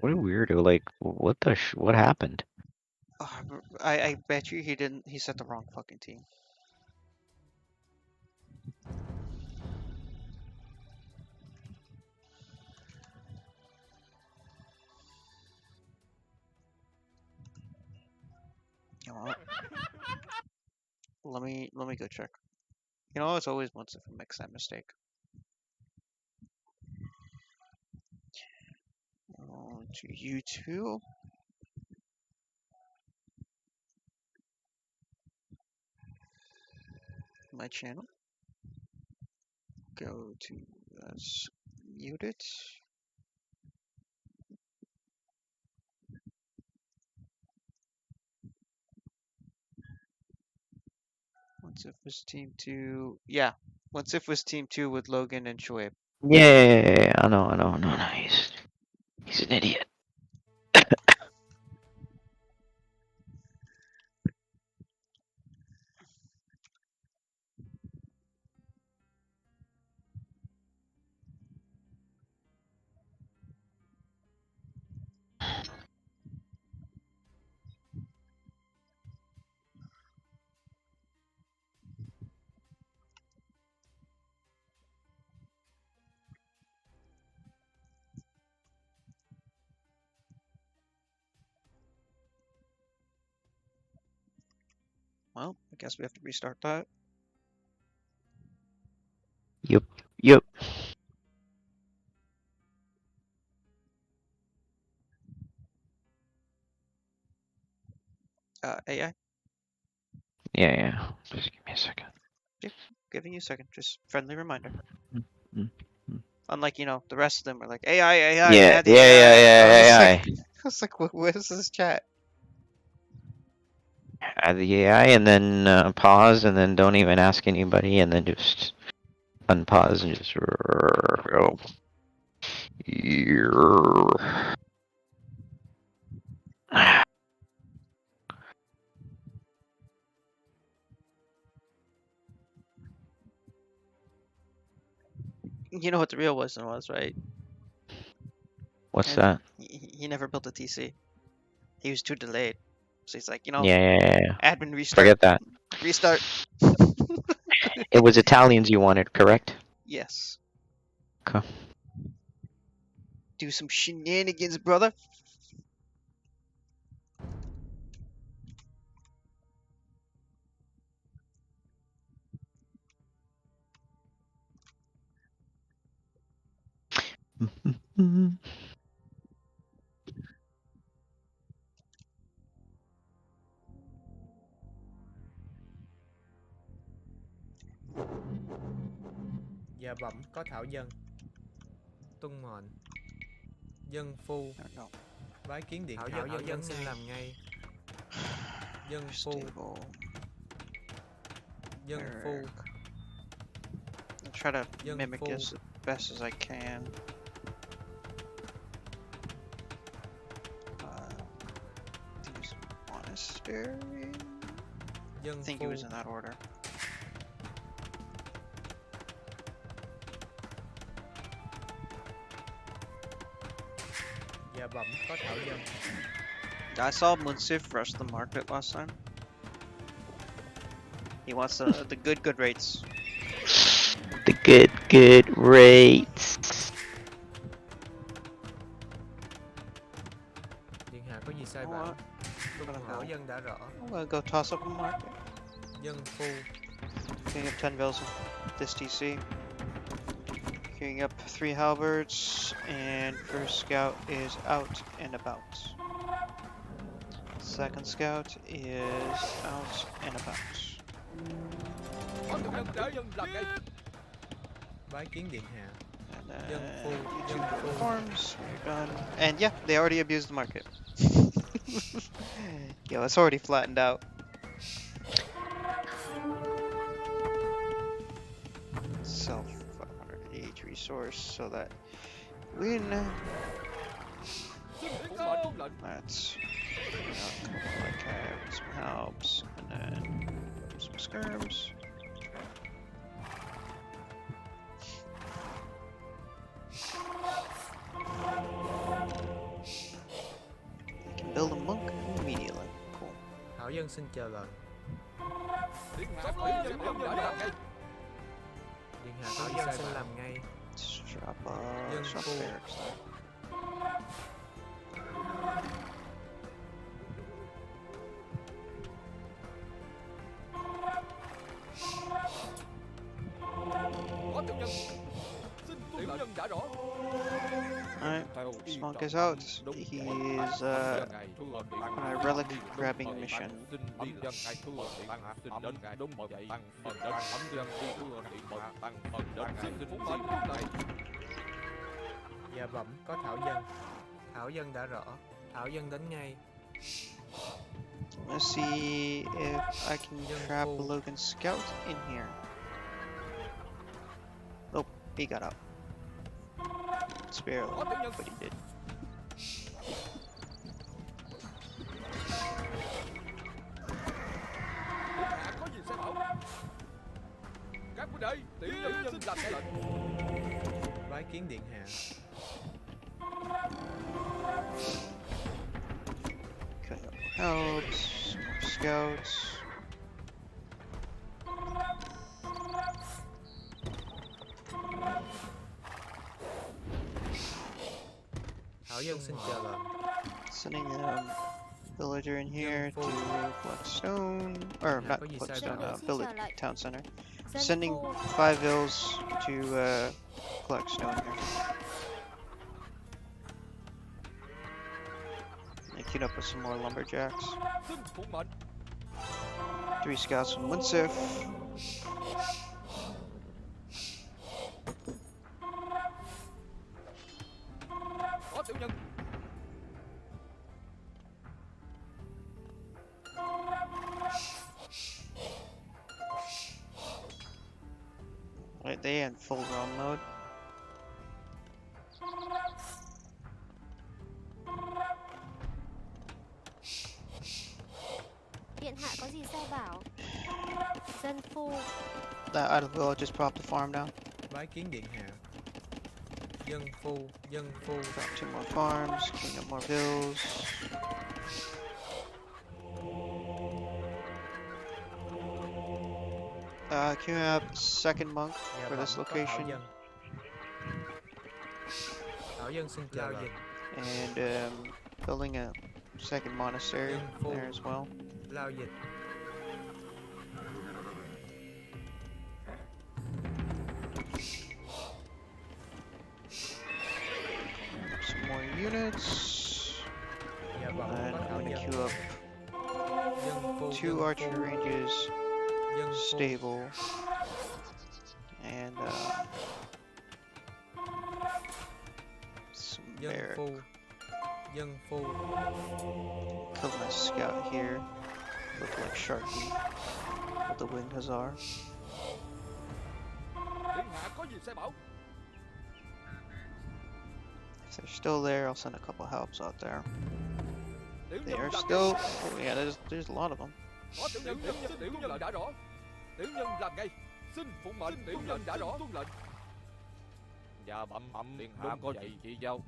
What a weirdo. Like, what happened? I bet you he didn't. He set the wrong fucking team. You know what? Let me go check. You know, it's always once if it makes that mistake. To YouTube. My channel. Go to mute it. Once if was team 2. Yeah. Once if was team 2 with Logan and Shoaib. Yeah, I know. No, he's an idiot. Well, I guess we have to restart that. Yep. AI, Yeah. Just give me a second. giving you a second. Just friendly reminder. Mm. Unlike, the rest of them are like, AI, AI, Yeah. add the Yeah. AI. I Yeah. was like, what is this chat? Add the AI and then pause and then don't even ask anybody and then just unpause and just go. You know what the real wisdom was, right? What's And that? he never built a TC. He was too delayed. So he's like, Yeah. admin restart. Forget that. Restart. It was Italians you wanted, correct? Yes. Okay. Do some shenanigans, brother. Dạ bẩm có thảo dân. Tung mòn. Dân phu. No. Bái kiến điện hạ. Thảo dân xin làm ngay. Dân phu. Stable. Dân phu. I'll try to Dân mimic phu. as best as I can. Use monastery. Dân I think phu. it was in that order. Dạ bẩm có thảo dân. I saw Munsif rush the market last time. He wants the good rates. The good rates. Điện hạ có gì sai You know bảo? what? Tung thảo dân đã rõ. I'm gonna go toss up a market. Dân phu. Queuing up 10 bills this TC. Queuing up 3 halberds, and first scout is out and about. Second scout is out and about. Bái kiến điện hạ. And then Dân phu, you dân two phu. farms, you're done. And yeah, they already abused the market. Yo, it's already flattened out. Self 500 each resource so that win. Let's some helps and then some skirms. You can build a monk immediately. Cool. Thảo dân xin chờ lệnh. Điện hạ có gì xin làm ngay. Let's drop Dân drop phu. barracks there. Alright, Monk is out. He's on a relic grabbing mission. Dạ bẩm có thảo dân. Thảo dân đã rõ. Thảo dân đến ngay. Let's see if I can trap a Logan Scout in here. Nope, he got out. It's barely, but he did. Bái kiến điện hạ. Okay, helps, more scouts. Thảo dân xin chờ lệnh. Sending them villager in here to collect stone, or Nhà not có gì collect sai stone, bảo? village town center. Dân Sending phu 5 vills to collect stone here. And queued up with some more lumberjacks. Xin phụng mệnh. 3 scouts from Winsif. Có tiểu nhân. Right, they in full roam mode. điện hạ có gì sai bảo? Dân phu That out of the village just popped the farm down. Bái kiến điện hạ. Dân phu. Got 2 more farms, clean up more bills. Queuing up second monk Nhà for this bẩm có thảo location, dân. Thảo dân xin chào dịch. and building a second monastery Dân phu. there as well. Lao dịch. Some more units, Nhà bẩm and có I'm thảo gonna dân. queue up Dân phu. 2 archer ranges, Dân phu. stable, and some Dân barrack. phu. Dân phu. Killed my scout here. Looked like Sharky with the winged hussar. Điện hạ có gì sai bảo? If they're still there, I'll send a couple helps out there. Tiểu They nhân are làm still. ngay. Oh yeah, there's a lot of them. Có tiểu nhân đã rõ. Tiểu nhân làm ngay. Xin phụng mệnh. Tiểu nhân đã rõ. Tuân lệnh. Dạ bẩm điện hạ có gì chỉ giao.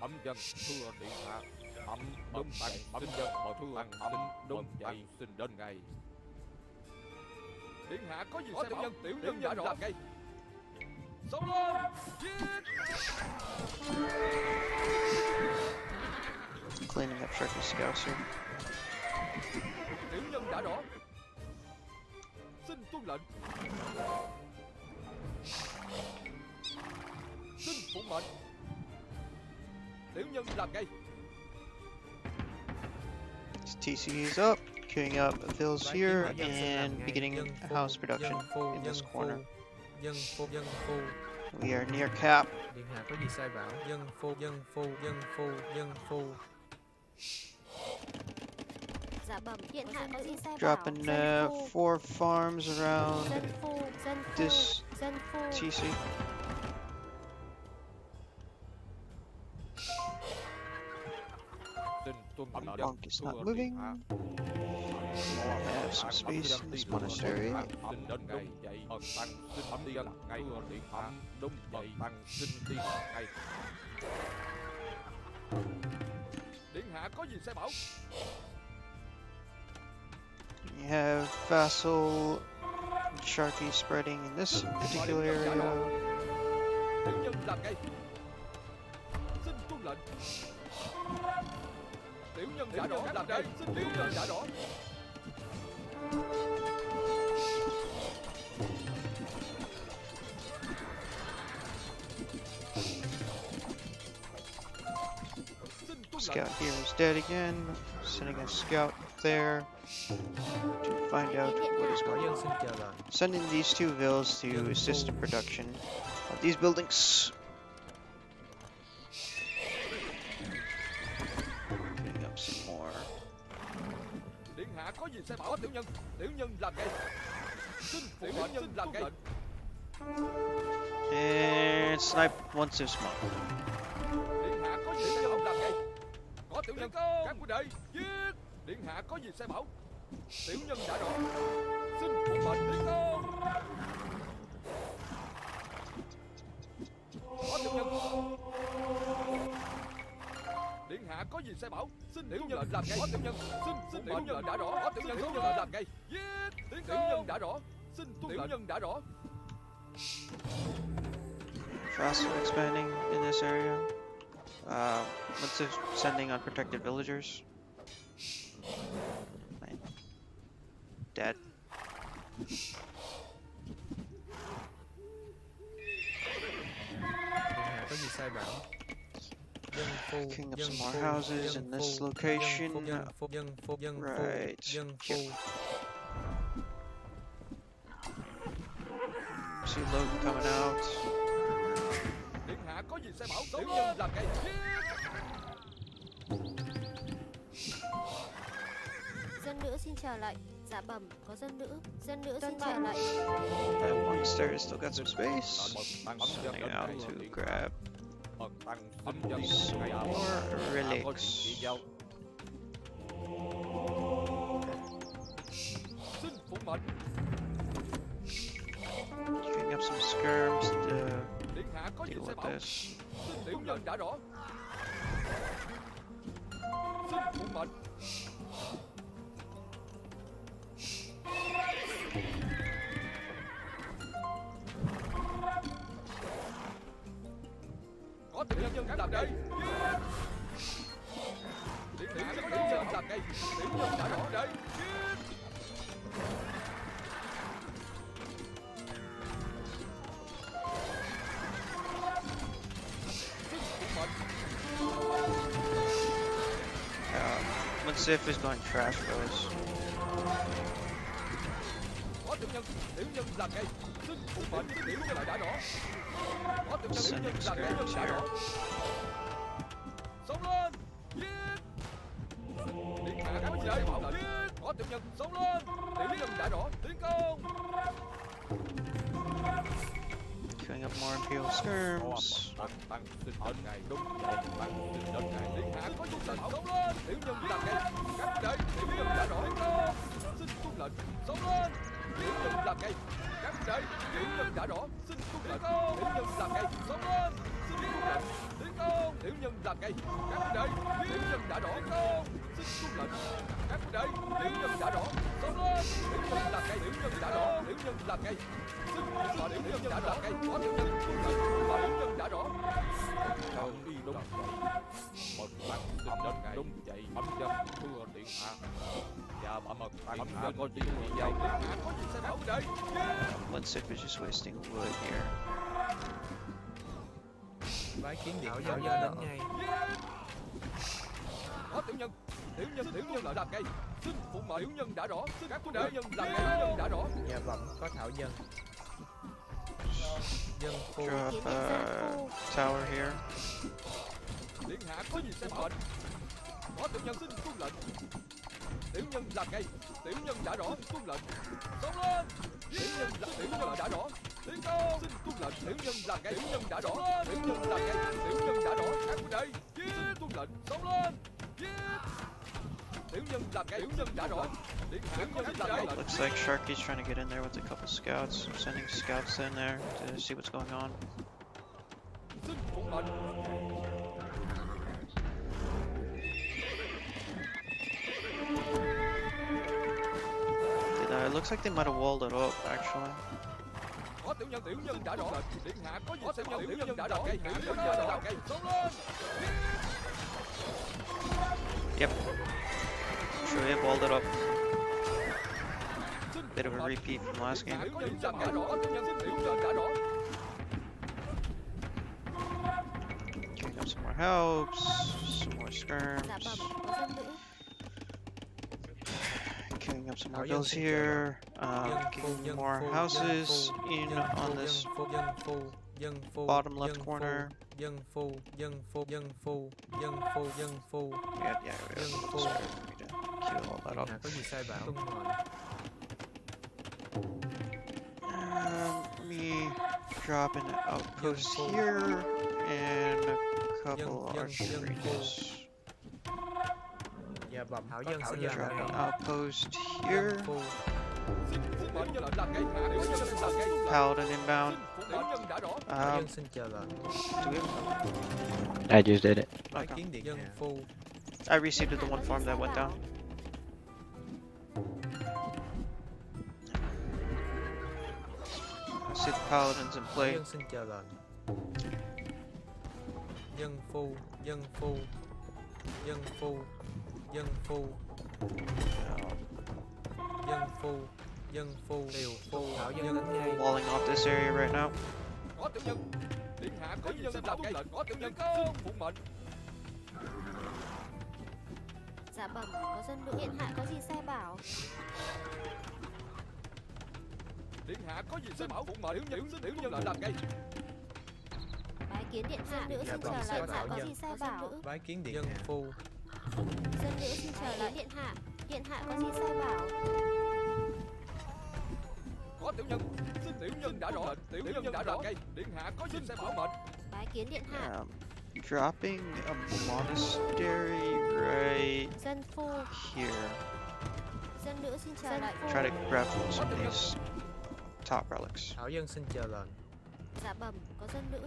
Bẩm dân thưa điện hạ. Bẩm dân thưa đúng vậy xin đến ngay. Điện hạ có gì sai bảo? Tiểu nhân đã rõ. Làm ngay. Xông lên. Giết. Cleaning up Sharky scouts here. Tiểu nhân đã rõ. Xin tuân lệnh. Xin phụng mệnh. Tiểu nhân làm ngay. This TC is up. Queuing up vills here and beginning house production in this corner. Dân phu. We are near cap. Điện hạ có gì sai bảo? Dân phu. dạ bẩm điện hạ có gì sai bảo? Dropping Dân phu 4 farms around dân phu this dân phu TC. Xin tuân lệnh. Monk is not moving. Have some space in this monastery. Xin đến ngay. Bần tăng xin đi ngay. Điện hạ đúng bần tăng xin đi ngay. Điện hạ có gì sai bảo? You have Vassal and Sharky spreading in this particular area. Tiểu nhân làm ngay. Xin tuân lệnh. Tiểu nhân đã rõ. Làm ngay. Xin tiểu nhân đã rõ. Xin tuân lệnh. Scout here is dead again. Sending a scout there to find out what is Thảo going dân on. xin chào lệnh. Sending these 2 vills to assist in production of these buildings. Putting up some more. Điện hạ có gì sai bảo? Tiểu nhân. Tiểu nhân làm ngay. Xin phụng mệnh. Nhân làm ngay. And snipe once this monk. Điện hạ có gì sai bảo? Làm ngay. Có tiểu nhân. Các quân đệ giết. Điện hạ có gì sai bảo? Tiểu nhân đã rõ. Xin phụng mệnh. Tiến công. Có tiểu nhân. Điện hạ có gì sai bảo? Xin tiểu nhân làm ngay. Có tiểu nhân. Xin tiểu nhân đã rõ. Có tiểu nhân làm ngay. Giết. Tiến công. Tiểu nhân đã rõ. Xin tuân lệnh. Tiểu nhân đã rõ. Frost are expanding in this area. What's it sending unprotected villagers? Dead. Điện hạ có gì sai bảo? Dân phu, Picking up dân some more phu, houses dân in this phu, location. dân phu, dân phu, dân phu, Right. dân phu. See Logan coming out. Điện hạ có gì sai bảo. Tiểu nhân là kẻ giết. Dân nữ xin trở lại. Dạ bẩm, có dân nữ xin trở lại. That monster still got some space. Tăng Sending dân out đến to điện grab Bậc tăng xin dân some ngày nào more có relics. gì giao. Xin phụng mệnh. Picking up some skirms to Điện hạ có gì deal sai with bảo. this. Xin tiểu nhân đã rõ. Xin phụng mệnh. Có tiểu nhân làm đây. Điện hạ có tiểu nhân làm đây. Tiểu nhân đã rõ đây. Munsif is going trash, boys. Có tiểu nhân làm đây. Xin phụng mệnh. Tiểu nhân đã rõ. Có tiểu nhân làm đây. Đã rõ. Xông lên. Giết. Điện hạ có gì bảo lệnh. Có tiểu nhân xông lên. Tiểu nhân đã rõ. Tiến công. Queuing up more Imperial skirms. Tăng xin ơn ngài đúng vậy. Tăng xin ơn ngài. Điện hạ có dung lệnh xông lên. Tiểu nhân làm đây. Các đệ. Tiểu nhân đã rõ. Tiến công. Xin cung lệnh xông lên. Tiểu nhân làm đây. Các đệ. Tiểu nhân đã rõ. Xin cung lệnh. Tiểu nhân làm đây. Xông lên. Xin cung lệnh. Tiến công. Tiểu nhân làm đây. Các đệ. Tiểu nhân đã rõ. Tiến công. Xin cung lệnh. Các đệ. Tiểu nhân đã rõ. Xông lên. Tiểu nhân làm đây. Tiểu nhân đã rõ. Tiểu nhân làm đây. Xin cung lệnh. Tiểu nhân đã rõ. Có tiểu nhân cung lệnh. Và tiểu nhân đã rõ. Đi đúng vậy. Mật tăng xin đến ngài đúng vậy. Bấm dân thưa điện hạ. Và mật tăng có gì giao. Điện hạ có gì sai bảo đây. Munsif is just wasting wood here. Bái kiến điện hạ đến ngay. Có tiểu nhân làm cây. Xin phụng mệnh. Tiểu nhân đã rõ. Các tiểu nhân làm cây. Tiểu nhân đã rõ. Dạ bẩm, có thảo dân. Dân phu. Drop tower here. Điện hạ có gì sai mệnh. Có tiểu nhân xin cung lệnh. Tiểu nhân làm cây. Tiểu nhân đã rõ. Cung lệnh. Xông lên. Tiểu nhân đã rõ. Tiến công. Xin cung lệnh. Tiểu nhân làm cây. Tiểu nhân đã rõ. Tiểu nhân làm cây. Tiểu nhân đã rõ. Các quý đây. Xin cung lệnh. Xông lên. Tiểu nhân làm cây. Tiểu nhân đã rõ. Điện hạ có gì làm cây. Looks like Sharky's trying to get in there with a couple scouts. I'm sending scouts in there to see what's going on. Xin phụng mệnh. It looks like they might have walled it up, actually. Có tiểu nhân đã rõ. Điện hạ có gì sai bảo. Tiểu nhân đã rõ. Điện hạ có gì làm cây. Xông lên. Yep. Sure, they walled it up. Bit of a repeat from last game. Tiểu nhân đã rõ. Tiểu nhân đã rõ. Getting up some more helps, some more Dạ skirms. bẩm, có dân nữ. Killing up some more bills here. Getting more houses in on this bottom left corner. Dân phu. Yeah, yeah, we Dân have phu. to queue all that Điện up. hạ có gì sai bảo. Me drop an outpost here and a couple archeries. Dạ bẩm, thảo dân xin Drop làm an outpost here. Dân phu. Xin phụng mệnh. Làm cây. Tiểu nhân làm cây. Paladin inbound. Tiểu nhân đã rõ. Thảo dân xin chờ lệnh. Do we have... I just did it. Bái Okay. kiến điện dân phu. I received the one farm that went down. I see the paladins in Thảo play. dân xin chờ lệnh. Dân phu. Dân phu. Dân phu. Dân phu. Dân Dân phu tiểu phu thảo dân đánh ngay. Walling off this area right now. Có tiểu nhân. Điện hạ có gì xin làm tuân lệnh. Có tiểu nhân xin phụng mệnh. Dạ bẩm, có dân nữ. Điện hạ có gì sai bảo? Điện hạ có gì xin bảo phụng mệnh. Tiểu nhân làm ngay. Bái kiến điện hạ. Dân nữ xin trở lại. Dạ có gì sai bảo? Bái kiến điện hạ. Dân phu. Dân nữ xin trở lại. Điện hạ. Điện hạ có gì sai bảo? Có tiểu nhân. Xin tiểu nhân đã rõ. Tiểu nhân đã rõ ngay. Điện hạ có gì sai bảo mệnh. Bái kiến điện hạ. Dropping a monastery right Dân phu. here. Dân nữ xin trở lại. Try to grab some of these top relics. Thảo dân xin chờ lệnh. Dạ bẩm, có dân nữ.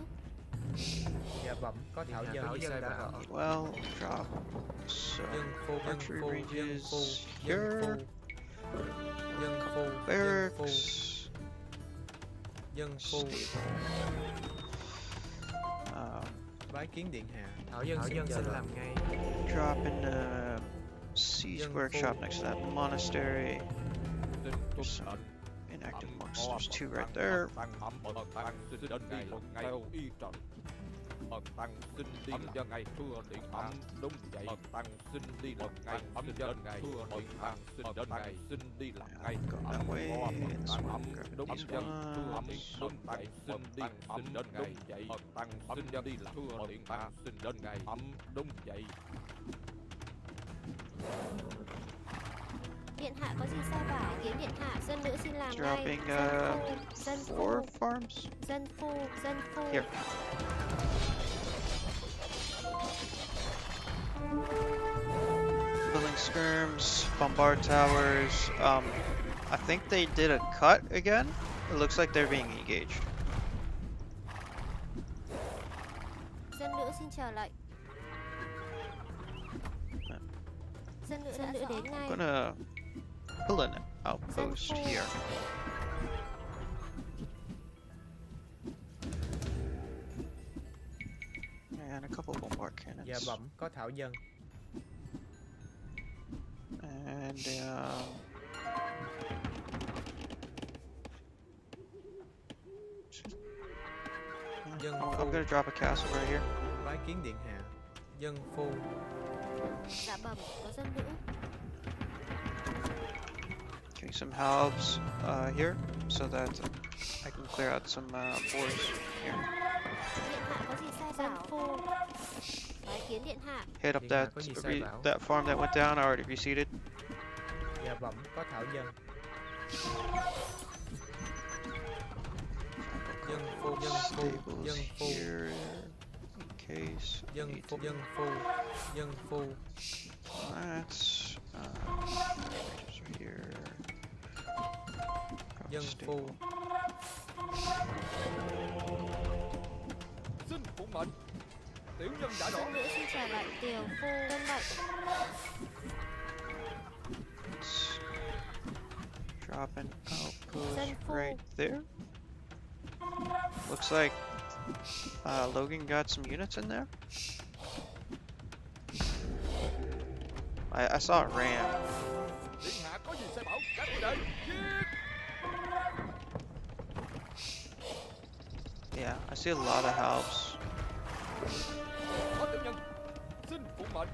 Dạ bẩm, có thảo dân sai bảo. Well, drop some Dân phu. archery ranges Dân here. phu. Dân phu. Barracks. Dân phu. Bái kiến điện hạ. Thảo dân xin làm ngay. Dropping a siege workshop next to that monastery. There's some inactive monks. There's two right there. Tăng xin đi lần ngày thưa điện hạ đúng vậy. Tăng xin đi lần ngày dân ngày thưa điện hạ xin ngày xin đi lần ngày That way. This one, grab đúng these dân thưa ones. điện tăng xin đi lần ngày vậy. Tăng xin đi lần thưa điện hạ xin đến ngày đúng vậy. Điện hạ có gì sai bảo? Bái kiến điện hạ. Dân nữ xin làm ngay. Dropping Dân phu. 4 farms. Dân phu. Dân phu. Here. Building skirms, bombard towers. I think they did a cut again. It looks like they're being engaged. Dân nữ xin trở lại. Dân nữ đến ngay. I'm gonna build an outpost here. And a couple bombard Dạ cannons. bẩm, có thảo dân. And Dân I'm phu. gonna drop a castle right here. Bái kiến điện hạ. Dân phu. Dạ bẩm, có dân nữ. Getting some halves here so that I can clear out some boards here. Điện hạ có gì sai bảo? Dân phu. Bái kiến điện hạ. Hit up Điện hạ that có gì sai bảo? that farm that went down. I already reseeded. Dạ bẩm, có thảo dân. Dân phu. Dân phu. Stables Dân phu. here in case. I Dân need phu. to- Dân phu. Dân phu. That's ranges right here. Grab a Dân stable. phu. Xin phụng mệnh. Tiểu nhân đã rõ. Dân nữ xin trở lại. Tiểu phu. Dân mệnh. Let's drop an outpost Dân phu. right there. Looks like Logan got some units in there. I saw a ram. Điện hạ có gì sai bảo. Các huynh đệ giết. Yeah, I see a lot of helps. Có tiểu nhân. Xin phụng mệnh.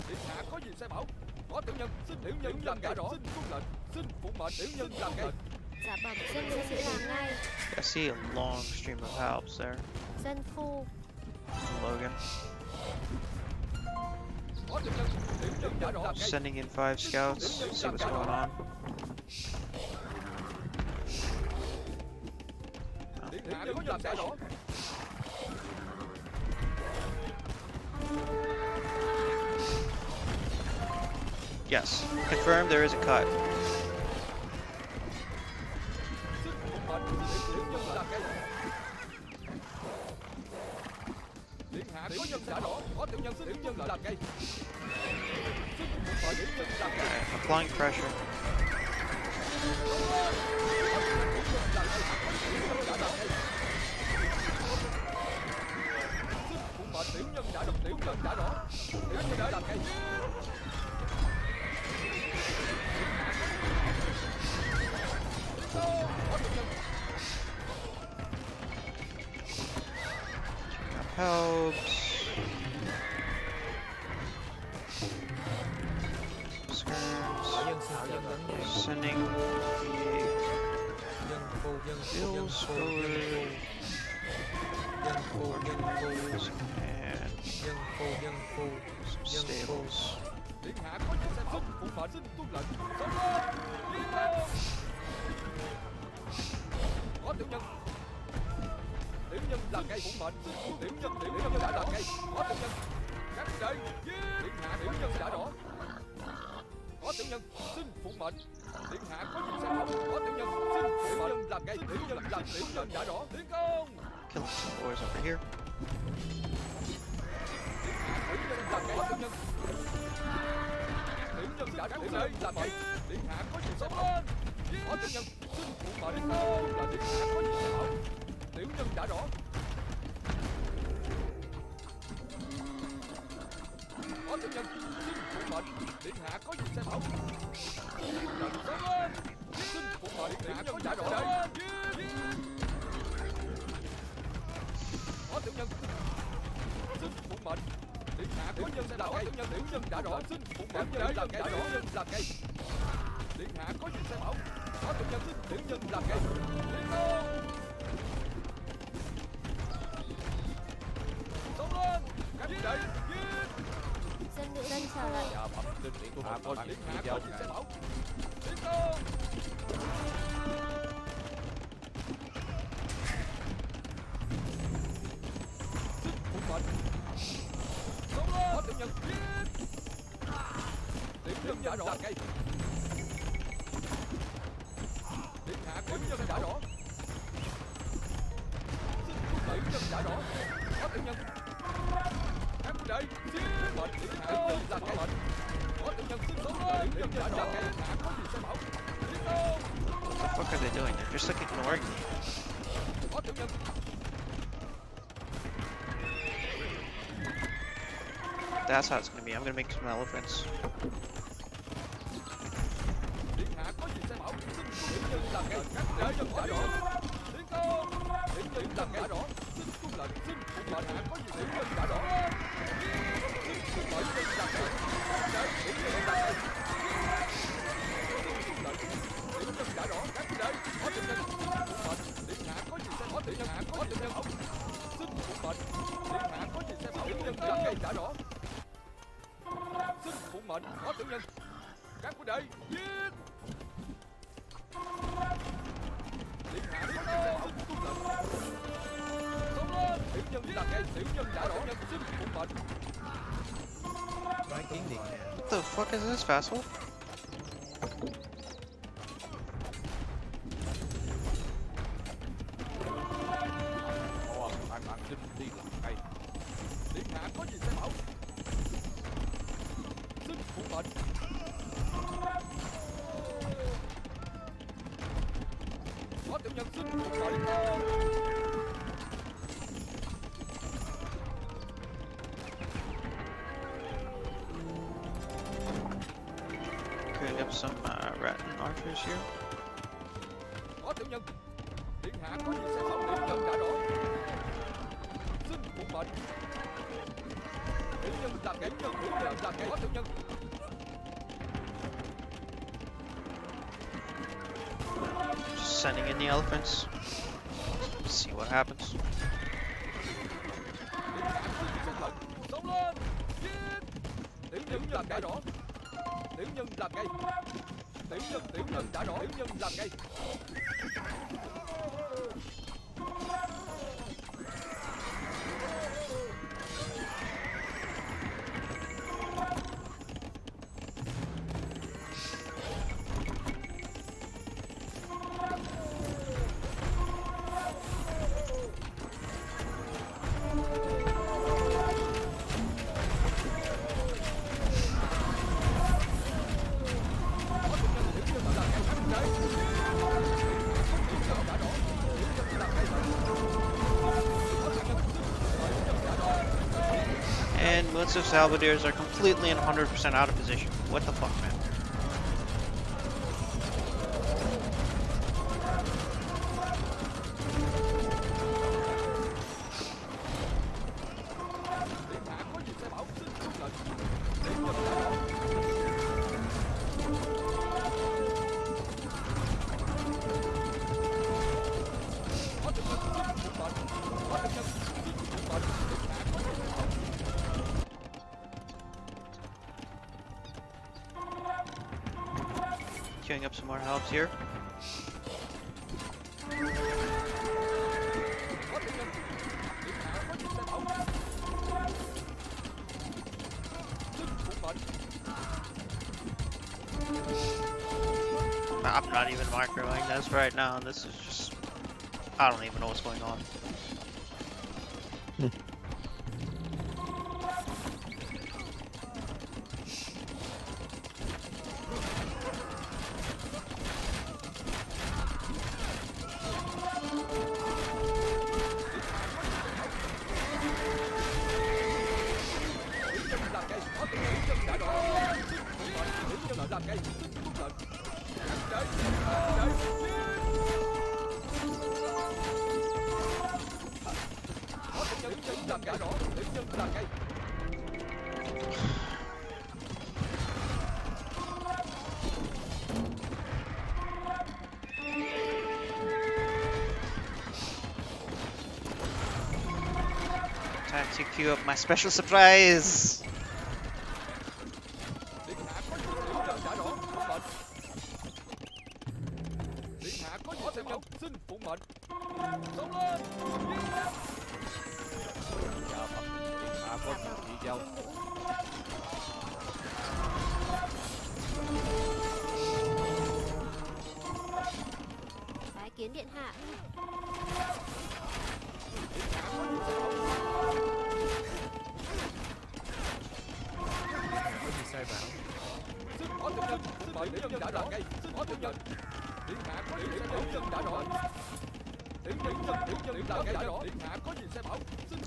Điện hạ có gì sai bảo. Có tiểu nhân. Xin tiểu nhân làm ngay rõ. Xin tuân lệnh. Xin phụng mệnh. Tiểu nhân làm ngay. Dạ bẩm, dân nữ xin làm ngay. I see a long stream of helps there. Dân phu. Logan. Có tiểu nhân. Tiểu nhân đã rõ. Sending in 5 scouts, see what's going on. Điện hạ có gì sai rõ. Yes, confirmed there is a cut. Xin phụng mệnh. Tiểu nhân làm ngay. Điện hạ có nhân đã rõ. Có tiểu nhân. Tiểu nhân làm ngay. Xin phụng mệnh. Tiểu nhân làm ngay. Alright, applying pressure. Phụng mệnh. Tiểu nhân đã rõ. Tiểu nhân đã rõ. Tiểu nhân đã làm ngay. Helps. Thảo dân xin chào tấn nha. Sending Dân phu, dân phu, dân bills phu, for dân phu, dân phu, dân bills phu, and dân phu, dân phu, some dân phu. stables. Điện hạ có những sai phạm, phụ mệnh xin tuân lệnh. Sống lên, tiến công. Có tiểu nhân. Tiểu nhân làm ngay phụ mệnh. Tiểu nhân đã làm ngay. Có tiểu nhân. Các huynh đệ, điện hạ tiểu nhân đã rõ. Có tiểu nhân, xin phụ mệnh. Điện hạ có những sai phạm. Có tiểu nhân, xin phụ mệnh làm ngay. Tiểu nhân đã rõ. Tiến công. Killing some boys over here. Tiểu nhân làm ngay. Có tiểu nhân. Tiểu nhân đã rõ. Tiểu nhân làm ngay. Điện hạ có những sai phạm. Có tiểu nhân, xin phụ mệnh. Là điện hạ có những sai phạm. Tiểu nhân đã rõ. Có tiểu nhân, xin phụ mệnh. Điện hạ có gì sai bảo. Lệnh sống lên. Xin phụ mệnh. Điện hạ có đã rõ. Có tiểu nhân, xin phụ mệnh. Điện hạ có nhân sai bảo. Tiểu nhân đã rõ. Xin phụ mệnh. Làm ngay. Tiểu nhân làm ngay. Điện hạ có gì sai bảo. Có tiểu nhân, xin tiểu nhân làm ngay. Tiến công. Sống lên. Các vị đệ. Dân nữ dân chào lại. Dạ, bẩm linh điện hạ có điện hạ có gì sẽ bảo. Tiến công. Xin phụ mệnh. Sống lên. Có tiểu nhân giết. Tiểu nhân đã rõ. Ngay. Điện hạ có nhân đã rõ. Xin phụ mệnh nhân đã rõ. Có tiểu nhân. Các huynh đệ, giết mệnh điện hạ nhân là cái mệnh. Có tiểu nhân xin sống lên. Tiểu nhân đã cái điện hạ có gì sẽ bảo. Tiến công. What the fuck are they doing? They're just like ignoring me. Có tiểu nhân. That's how it's gonna be. I'm gonna make some elephants. Điện hạ có gì sẽ bảo. Xin tiểu nhân làm ngay. Các huynh đệ nhân đã rõ. Tiến công. Tiểu nhân làm ngay rõ. Xin tuân lệnh. Xin phụ mệnh hạ có gì tiểu nhân đã rõ. Xin phụ mệnh nhân làm ngay. Để tiểu nhân làm ngay. Xin tuân lệnh. Tiểu nhân đã rõ. Các huynh đệ có tiểu nhân. Phụ mệnh. Điện hạ có gì sẽ bảo. Điện hạ có tiểu nhân. Xin phụ mệnh. Điện hạ có gì sẽ bảo. Tiểu nhân làm ngay đã rõ. Xin phụ mệnh. Có tiểu nhân. Các huynh đệ giết. Điện hạ có gì sẽ bảo. Xin tuân lệnh. Sống lên. Tiểu nhân làm ngay. Tiểu nhân đã rõ. Xin phụ mệnh. Bái kiến điện hạ. What the fuck is this, vassal? Bạn xin đi làm ngay. Điện hạ có gì sẽ bảo. Xin phụ mệnh. Có tiểu nhân xin phụ mệnh. Clearing up some Rattan archers here. Có tiểu nhân. Điện hạ có gì sẽ bảo. Tiểu nhân đã rõ. Xin phụ mệnh. Tiểu nhân làm ngay. Tiểu nhân làm ngay. Có tiểu nhân. Just sending in the elephants. See what happens. Điện hạ có gì sẽ lệnh. Sống lên. Giết. Tiểu nhân làm ngay rõ. Tiểu nhân làm ngay. Tiểu nhân đã rõ. Tiểu nhân làm ngay. And most of Salvador's are completely and 100% out of position. What the fuck, man? queuing up some more helps here. Có tiểu nhân. Điện hạ có gì sai bảo. Xin phục mệnh. I'm not even microing this right now. This is just... I don't even know what's going on. Time to queue up my special surprise. Điện hạ có gì tiểu nhân đã rõ. Phục mệnh. Điện hạ có gì sai bảo. Xin phục mệnh. Xông lên. Dạ vâng. Điện hạ có gì chỉ giao. Bái kiến điện hạ. Có gì sai bảo. Xin có tiểu nhân. Xin mời tiểu nhân đã rõ. Xin có tiểu nhân. Điện hạ có gì sai bảo. Tiểu nhân đã rõ. Tiểu nhân đã rõ. Điện hạ có gì sai bảo.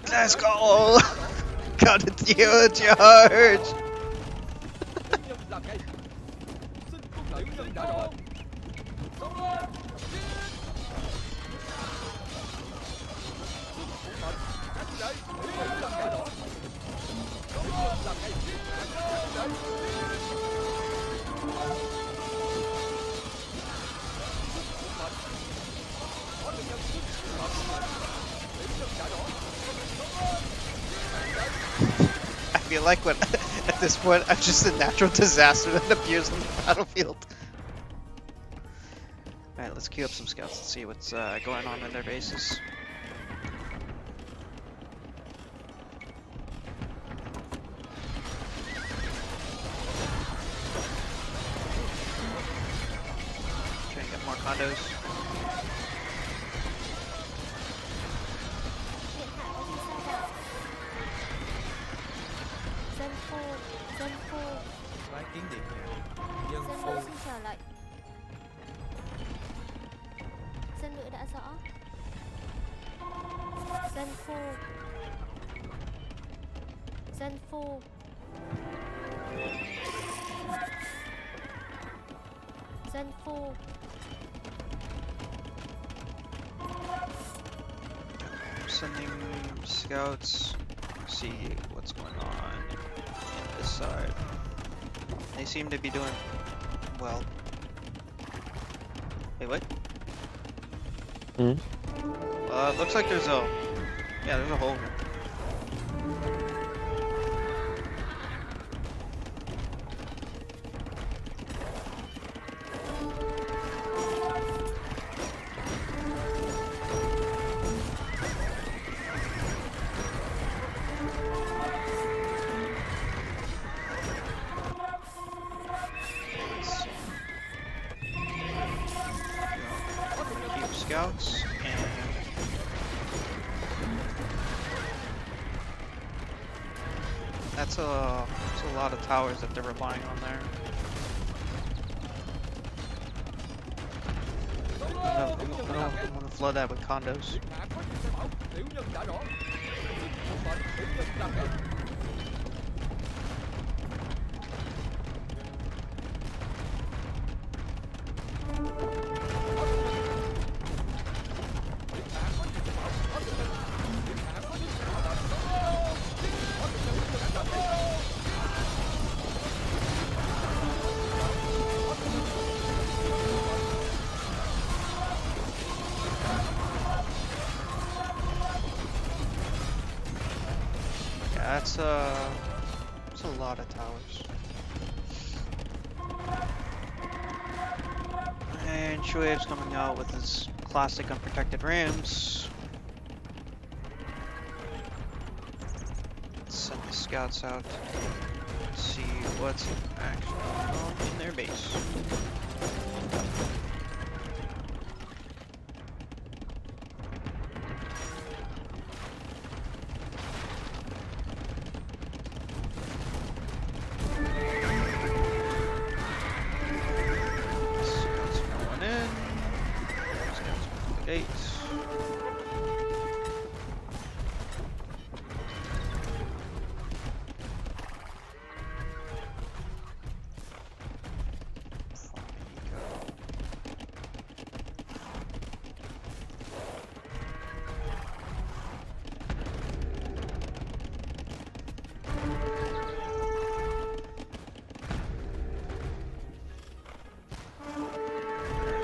Let's go! Got a deal charge! Tiểu nhân làm ngay. Xin tuân lệnh tiểu nhân đã rõ. Xông lên. Xin phục mệnh. Các đệ. Tiểu nhân làm ngay rõ. Xông lên làm ngay. Các đệ. I feel like when at this point I'm just a natural disaster that appears on the battlefield. Alright, let's queue up some scouts and see what's going on in their bases. Try and get more condos. Điện hạ có gì sai bảo. Dân phu. Bái kiến điện hạ. Dân Dân phu. nữ xin chờ lệnh. Dân nữ đã rõ. Dân phu. Dân phu. Dân phu. Sending scouts, see what's going on this side. They seem to be doing well. Hey, what? Looks like there's a, yeah, there's a hole here. Keep scouts and that's a lot of towers that they're relying on there. I'm gonna flood that with condos. Điện hạ có gì sai bảo. Tiểu nhân đã rõ. Xin phục mệnh. Tiểu nhân làm ngay. Yeah, that's a lot of towers. And Shoaib's coming out with his classic unprotected rams. Let's send the scouts out. See what's actually going on in their base. Scouts going in. Scouts going to the gates.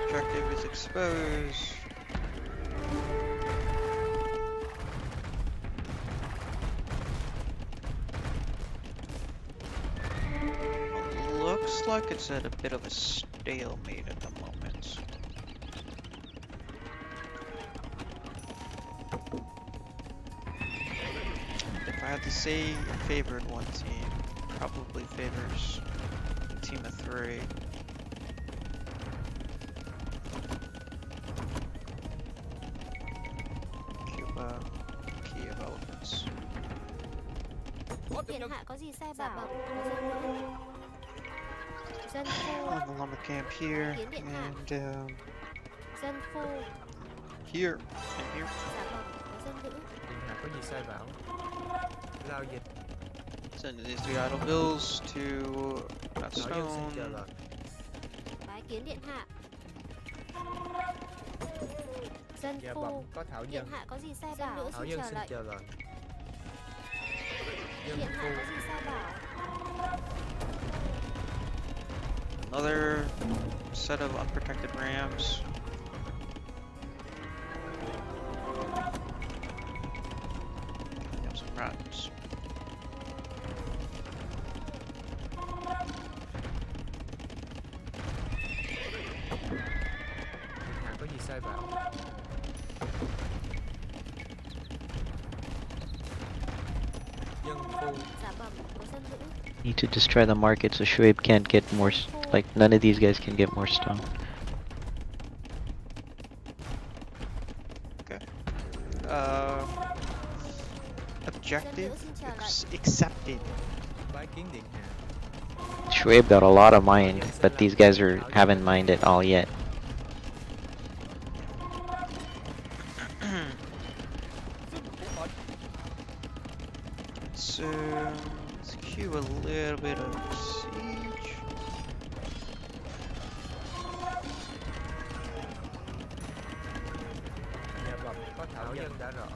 Objective is exposed. Looks like it's at a bit of a stalemate at the moment. If I had to say in favor of one team, probably favors a team of 3. Cuba, Kiev Elephants. Điện hạ có gì sai bảo? Dân phu. On the lumber camp here Kiến điện hạ. and Dân phu. here and here. Dạ bẩm, có dân nữ. Điện hạ có gì sai bảo? Lao dịch. Sending these 3 idle bills to that Thảo dân xin chờ stone. lệnh. Bái kiến điện hạ. Dân Dạ phu. bẩm, có Thảo Điện dân. hạ có gì sai bảo? Thảo dân xin chờ lệnh. Dân Điện phu. hạ có gì sai bảo? Another set of unprotected rams. We have some rams. Điện hạ có gì sai bảo? Dân phu. Dạ bẩm, có dân nữ. Need to destroy the market so Shoaib can't get more. Like none of these guys can get more stone. Objective accepted. Bái kiến điện hạ. Shoaib got a lot of mine, but these guys haven't mined it all yet. So let's cue a little bit of siege. Dạ bẩm, có Thảo dân đã rõ.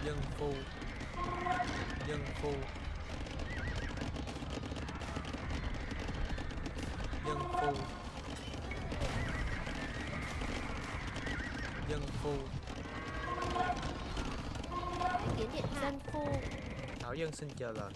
Dân phu. Dân phu. Dân phu. Dân phu. Kiến điện hạ. Dân phu. Thảo dân xin chờ lệnh.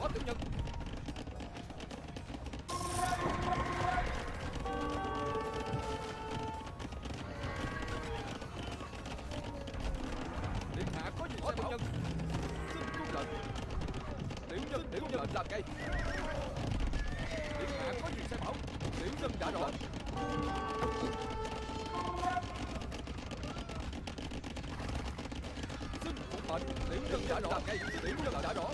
Có tiểu nhân. Điện hạ có gì sai bảo? Xin tuân lệnh. Tiểu nhân làm ngay. Điện hạ có gì sai bảo? Tiểu nhân đã rõ. Xin phục mệnh. Tiểu nhân đã rõ. Tiểu nhân đã rõ.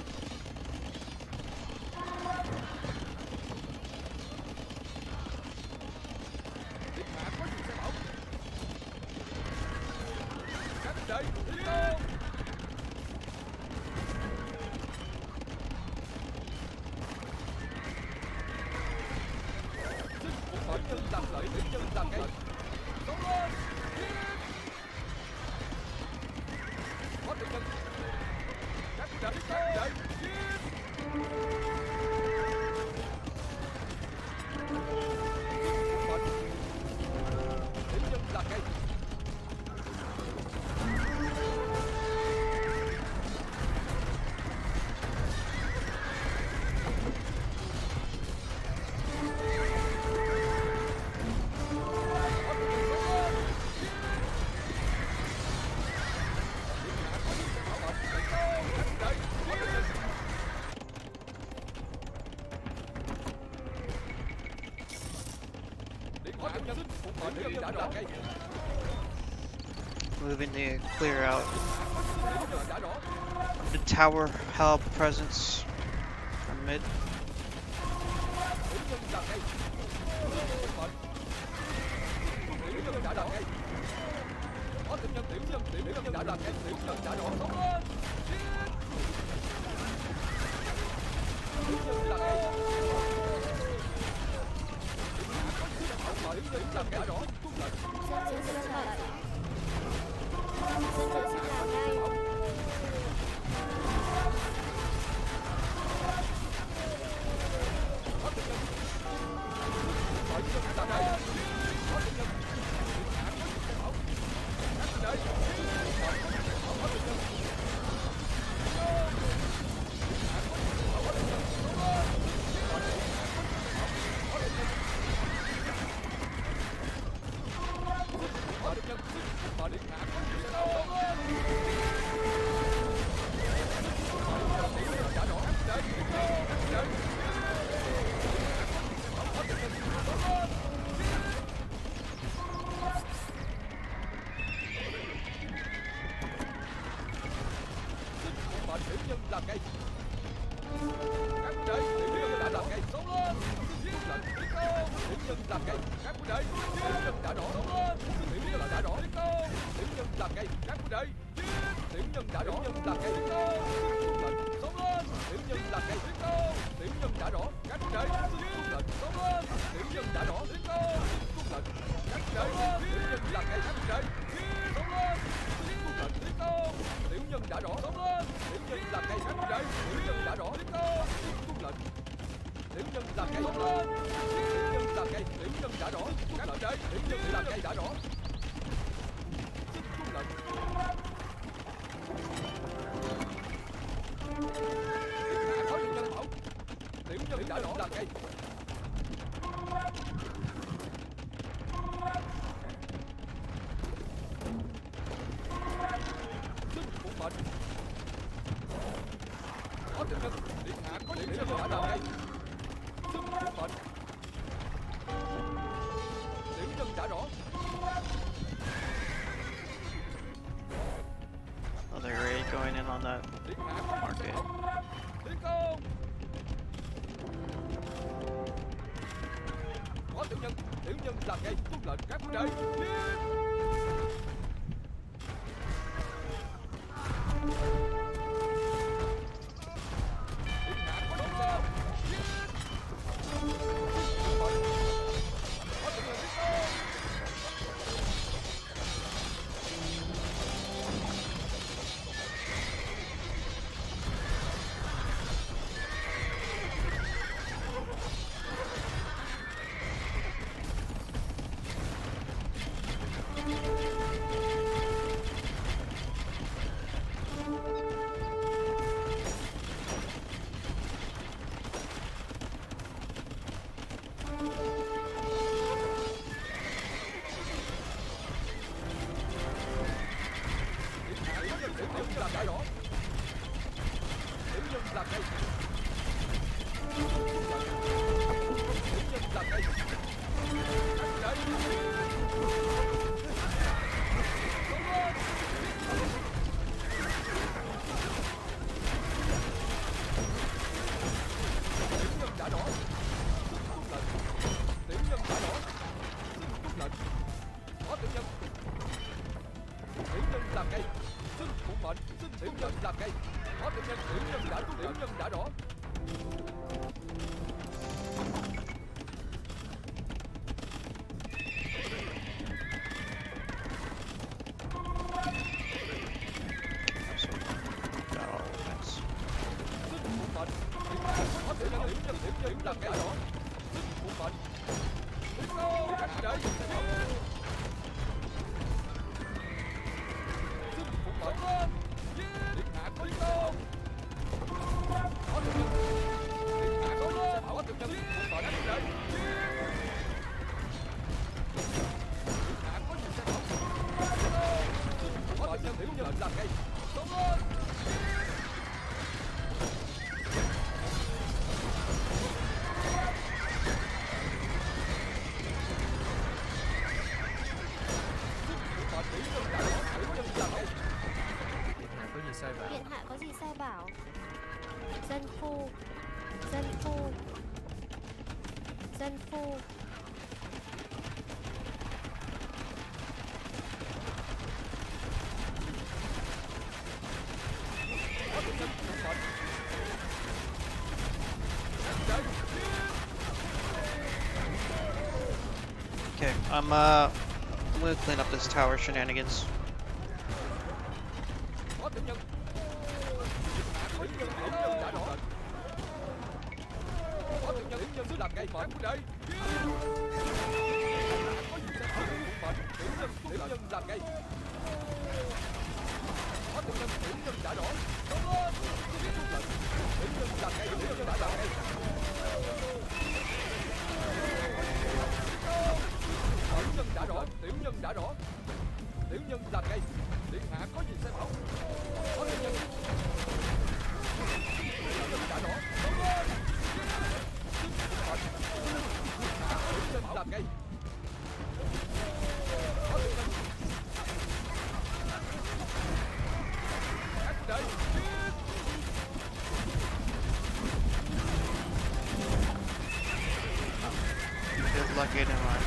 Điện hạ có gì sai bảo? Các đệ đi đâu? Xin phục mệnh nhân làm lợi. Tiểu nhân làm ngay. Xông lên. Có tiểu nhân phục mệnh tiểu nhân đã rõ. Moving to clear out Tiểu nhân đã rõ. the tower help presence from mid. Tiểu nhân là ngay. Phục mệnh. Tiểu nhân đã rõ. Có tiểu nhân đã rõ. Tiểu nhân đã rõ. Sống lên. Tiểu nhân là ngay. Tiểu nhân đã rõ. Tuân lệnh. Dân nữ xin vào lại. Dân nữ xin vào ngay. Tiểu nhân làm ngay. Các huynh đệ, tiểu nhân đã làm ngay. Sống lên. Tuân lệnh. Tiến công. Tiểu nhân làm ngay. Các huynh đệ, tiểu nhân đã rõ. Sống lên. Tiểu nhân đã rõ. Tiến công. Tiểu nhân làm ngay. Các huynh đệ, tiểu nhân đã rõ. Tiểu nhân làm ngay. Tiến công. Tuân lệnh. Sống lên. Tiểu nhân làm ngay. Tiến công. Tiểu nhân đã rõ. Các huynh đệ, tuân lệnh. Sống lên. Tiểu nhân đã rõ. Tiến công. Tuân lệnh. Các huynh đệ, tiểu nhân làm ngay. Các huynh đệ, sống lên. Tuân lệnh. Tiến công. Tiểu nhân đã rõ. Sống lên. Tiểu nhân làm ngay. Các huynh đệ, tiểu nhân đã rõ. Tiến công. Tuân lệnh. Tiểu nhân làm ngay. Sống lên. Tiểu nhân làm ngay. Tiểu nhân đã rõ. Các huynh đệ, tiểu nhân làm ngay đã rõ. Xin tuân lệnh. Hạ có tiểu nhân bảo. Tiểu nhân đã rõ. Làm ngay. Xin phục mệnh. Có tiểu nhân. Điện hạ có tiểu nhân đã làm ngay. Xin phục mệnh. Tiểu nhân đã rõ. Another raid going in on that Điện hạ có market. tiến công. Có tiểu nhân làm ngay. Tuân lệnh các huynh đệ. Điện hạ có đóng lên. Có tiểu nhân tiến công. Tiểu nhân làm rõ. Tiểu nhân làm ngay. Tiểu nhân làm ngay. Các huynh đệ. Sống lên. Tiểu nhân đã rõ. Xin tuân lệnh. Tiểu nhân đã rõ. Xin tuân lệnh. Có tiểu nhân. Tiểu nhân làm ngay. Xin phục mệnh. Xin tiểu nhân làm ngay. Có tiểu nhân. Tiểu nhân đã tuân lệnh. Tiểu nhân đã rõ. Got all defense. Xin phục mệnh. Có tiểu nhân. Tiểu nhân làm ngay rõ. Xin phục mệnh. Tiến công. Các huynh đệ. Xin phục mệnh lên. Điện hạ có tiến công. Có tiểu nhân. Điện hạ có lên. Có tiểu nhân. Phục mệnh các huynh đệ. Điện hạ có nhiều xe bọc. Có tiểu nhân. Tiểu nhân làm ngay. Sống lên. thảo. Dân phu. Dân phu. Dân phu. Okay, I'm gonna clean up this tower shenanigans. Có tiểu nhân. Tiểu nhân đã rõ. Có tiểu nhân cứ làm ngay mệnh của đây. Có gì sẽ thảo phụ mệnh. Tiểu nhân làm ngay. Có tiểu nhân đã rõ. Xông lên. Tiểu nhân làm ngay. Tiểu nhân đã làm ngay. Tiểu nhân đã rõ. Tiểu nhân đã rõ. Tiểu nhân làm ngay. Điện hạ có gì sẽ bảo. Có tiểu nhân. Tiểu nhân đã rõ. Xông lên. Tiểu nhân làm ngay. Có tiểu nhân. Các đây. Good luck getting mine.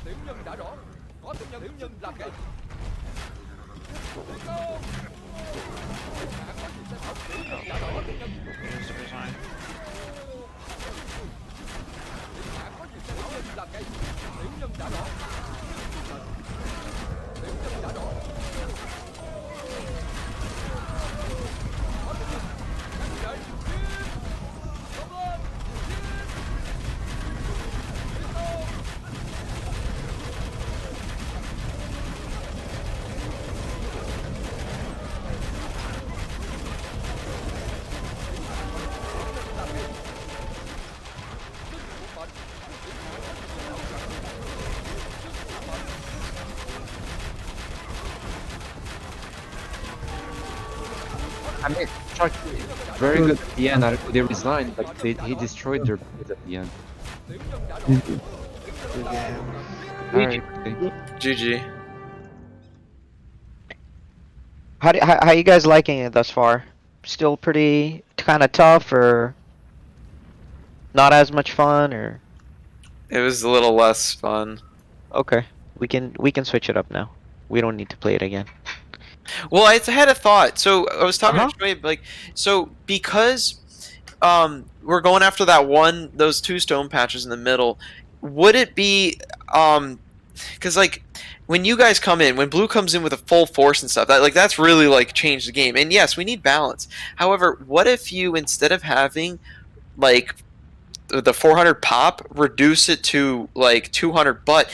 Tiểu nhân đã rõ. Có tiểu nhân làm ngay. Here's the resign. Làm ngay. Tiểu nhân đã rõ. Tiểu nhân đã rõ. Có tiểu nhân. Các chạy. Xông lên. I mean, Shark very good at the end. They resigned, but he destroyed their base at the end. Good game. Alright, okay. GG. How you guys liking it thus far? Still pretty kind of tough, or not as much fun, or It was a little less fun. okay? We can switch it up now. We don't need to play it again. Well, I had a thought. So I was talking Uh-huh. to Shoaib, like, so because we're going after those two stone patches in the middle, would it be because like when you guys come in, when blue comes in with a full force and stuff, that's really like changed the game. And yes, we need balance. However, what if you, instead of having like the 400 pop, reduce it to like 200, but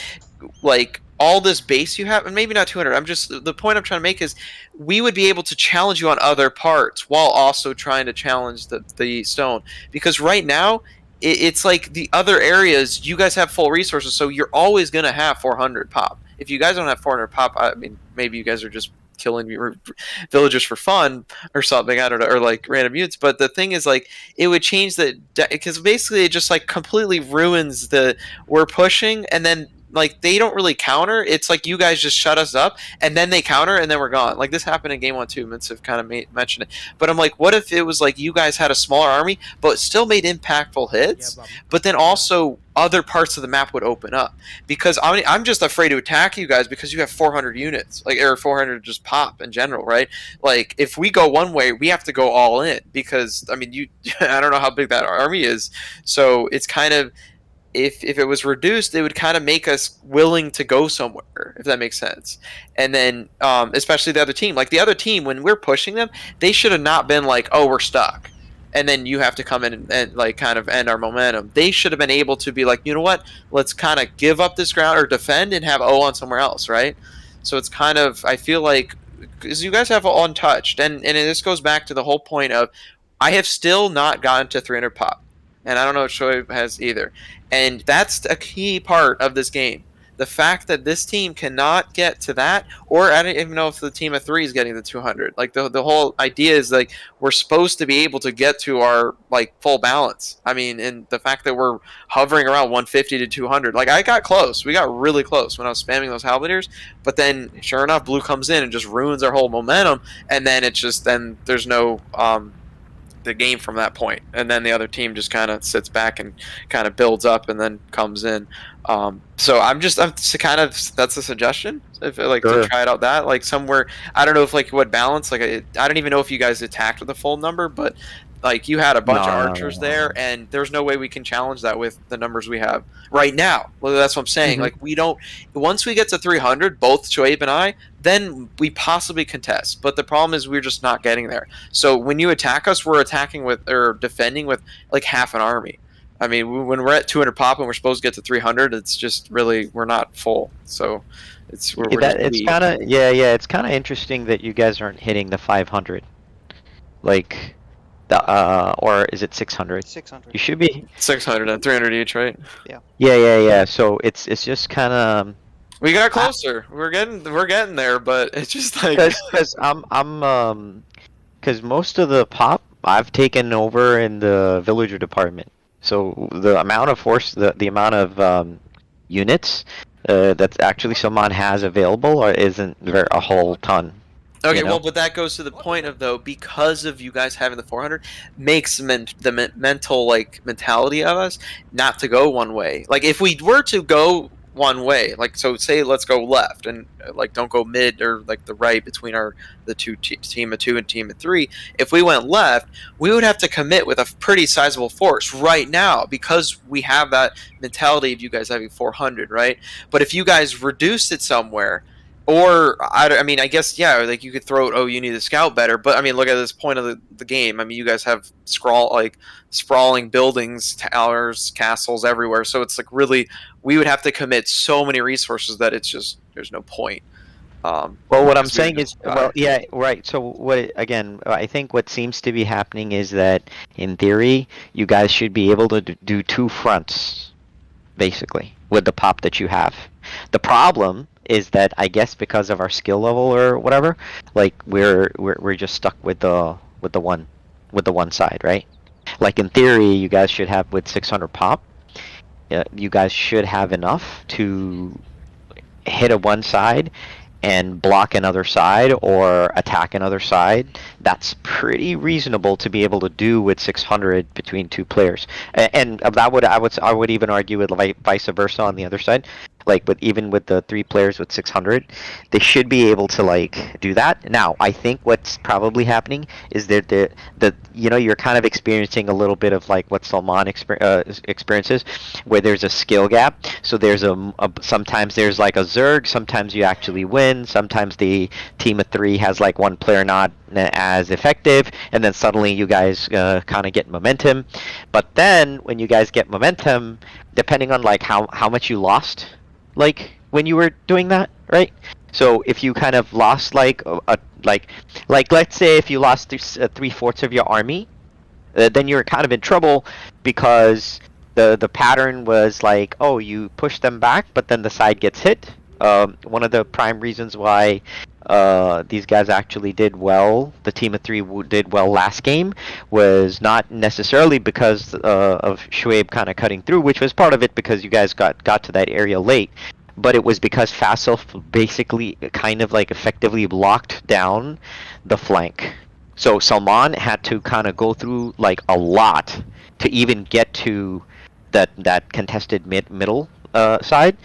like all this base you have, and maybe not 200. The point I'm trying to make is we would be able to challenge you on other parts while also trying to challenge the stone. Because right now, it's like the other areas, you guys have full resources, so you're always going to have 400 pop. If you guys don't have 400 pop, I mean, maybe you guys are just killing villagers for fun or something, I don't know, or like random units. But the thing is, like, it would change because basically it just like completely ruins we're pushing, and then like they don't really counter. It's like you guys just shut us up, and then they counter, and then we're gone. Like this happened in game 1 too. Mintz kind of mentioned it, but I'm like, what if it was like you guys had a smaller army, but still made impactful hits, but then also other parts of the map would open up? Because I'm just afraid to attack you guys because you have 400 units, like, or 400 just pop in general, right? Like if we go one way, we have to go all in because I mean I don't know how big that army is, so it's kind of. if it was reduced, it would kind of make us willing to go somewhere, if that makes sense. And then especially the other team, like the other team, when we're pushing them, they should have not been like, oh, we're stuck, and then you have to come in and like kind of end our momentum. They should have been able to be like, you know what, let's kind of give up this ground or defend and have O on somewhere else, right? So it's kind of, I feel like, because you guys have untouched, and this goes back to the whole point of, I have still not gotten to 300 pop, and I don't know if Shoaib has either, and that's a key part of this game. The fact that this team cannot get to that, or I don't even know if the team of 3 is getting the 200. Like the whole idea is like we're supposed to be able to get to our like full balance. I mean, and the fact that we're hovering around 150 to 200, like I got close. We got really close when I was spamming those halberdiers, but then sure enough, blue comes in and just ruins our whole momentum, and then it's just then there's no the game from that point, and then the other team just kind of sits back and kind of builds up and then comes in. So I'm kind of, that's a suggestion, if like Sure. to try it out, that like somewhere, I don't know if like what balance, like I don't even know if you guys attacked with a full number, but like you had a bunch of archers there, and there's no way we can challenge that with the numbers we have right now. Well, that's what I'm saying. Like we don't, once we get to 300, both Shoaib and I, then we possibly contest. But the problem is we're just not getting there. So when you attack us, we're attacking with, or defending with like half an army. I mean, when we're at 200 pop and we're supposed to get to 300, it's just really, we're not full. So it's It's kind of it's kind of interesting that you guys aren't hitting the 500, like the or is it 600? 600. You should be 600 and 300 each, right? yeah. So it's just kind of We got closer. We're getting there, but it's just like because because most of the pop I've taken over in the villager department. So the amount of force, the amount of units that actually someone has available isn't a whole ton. okay, you know? well, but that goes to the point of, though, because of you guys having the 400, makes the mental like mentality of us not to go one way. Like if we were to go one way, like so say let's go left and like don't go mid or like the right between the two team of 2 and team of 3. If we went left, we would have to commit with a pretty sizable force right now because we have that mentality of you guys having 400, right? But if you guys reduced it somewhere, or I mean, I guess like you could throw it. Oh, you need to scout better. But I mean, look at this point of the game. I mean, you guys have sprawling buildings, towers, castles everywhere. So it's like really, we would have to commit so many resources that it's just there's no point. Well, what I'm saying is, well, yeah, right. So I think what seems to be happening is that in theory, you guys should be able to do 2 fronts, basically, with the pop that you have. The problem is that I guess because of our skill level or whatever, like we're just stuck with the one side, right? Like in theory, you guys should have with 600 pop. You guys should have enough to hit a one side and block another side or attack another side. That's pretty reasonable to be able to do with 600 between 2 players. And that I would even argue with vice versa on the other side. Like even with the 3 players with 600, they should be able to like do that. Now, I think what's probably happening is that you're kind of experiencing a little bit of like what Salman experiences, where there's a skill gap. So there's sometimes there's like a Zerg, sometimes you actually win, sometimes the team of 3 has like one player not as effective, and then suddenly you guys kind of get momentum. But then when you guys get momentum, depending on like how much you lost, like when you were doing that, right? So if you kind of lost like let's say if you lost 3/4 of your army, then you're kind of in trouble because the pattern was like, oh, you push them back, but then the side gets hit. One of the prime reasons why these guys actually did well, the team of 3 did well last game, was not necessarily because of Shoaib kind of cutting through, which was part of it because you guys got to that area late, but it was because Fasil basically kind of like effectively blocked down the flank. So Salman had to kind of go through like a lot to even get to that contested middle side,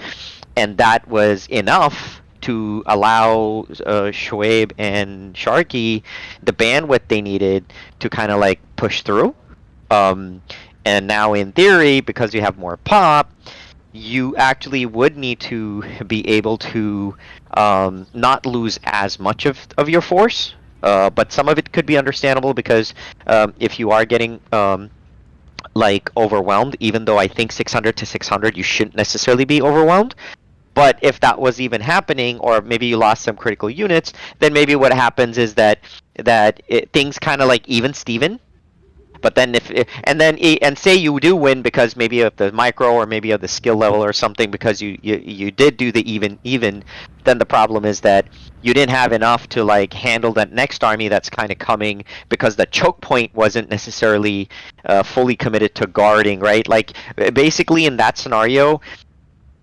and that was enough to allow Shoaib and Sharky the bandwidth they needed to kind of like push through. And now, in theory, because you have more pop, you actually would need to be able to not lose as much of your force. But some of it could be understandable because if you are getting like overwhelmed, even though I think 600 to 600 you shouldn't necessarily be overwhelmed. But if that was even happening, or maybe you lost some critical units, then maybe what happens is that things kind of like even Steven. But then and say you do win because maybe of the micro or maybe of the skill level or something, because you did do the even, then the problem is that you didn't have enough to like handle that next army that's kind of coming, because the choke point wasn't necessarily fully committed to guarding, right? Like basically in that scenario,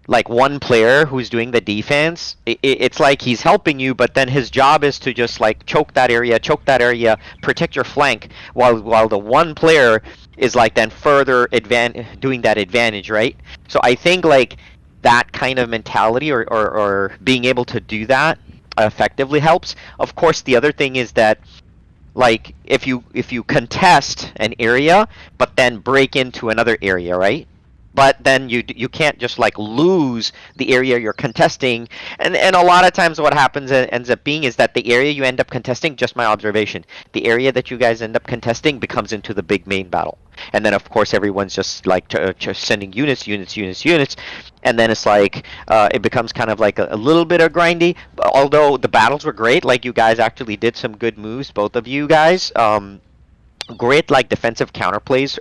like one player who's doing the defense, it's like he's helping you, but then his job is to just like choke that area, protect your flank, while the one player is like then further doing that advantage, right? So I think like that kind of mentality or being able to do that effectively helps. Of course, the other thing is that like if you contest an area but then break into another area, right? But then you can't just like lose the area you're contesting, and a lot of times what happens ends up being is that the area you end up contesting, just my observation, the area that you guys end up contesting becomes into the big main battle, and then of course everyone's just like just sending units, and then it's like it becomes kind of like a little bit of grindy. Although the battles were great, like you guys actually did some good moves, both of you guys. Great like defensive counterplays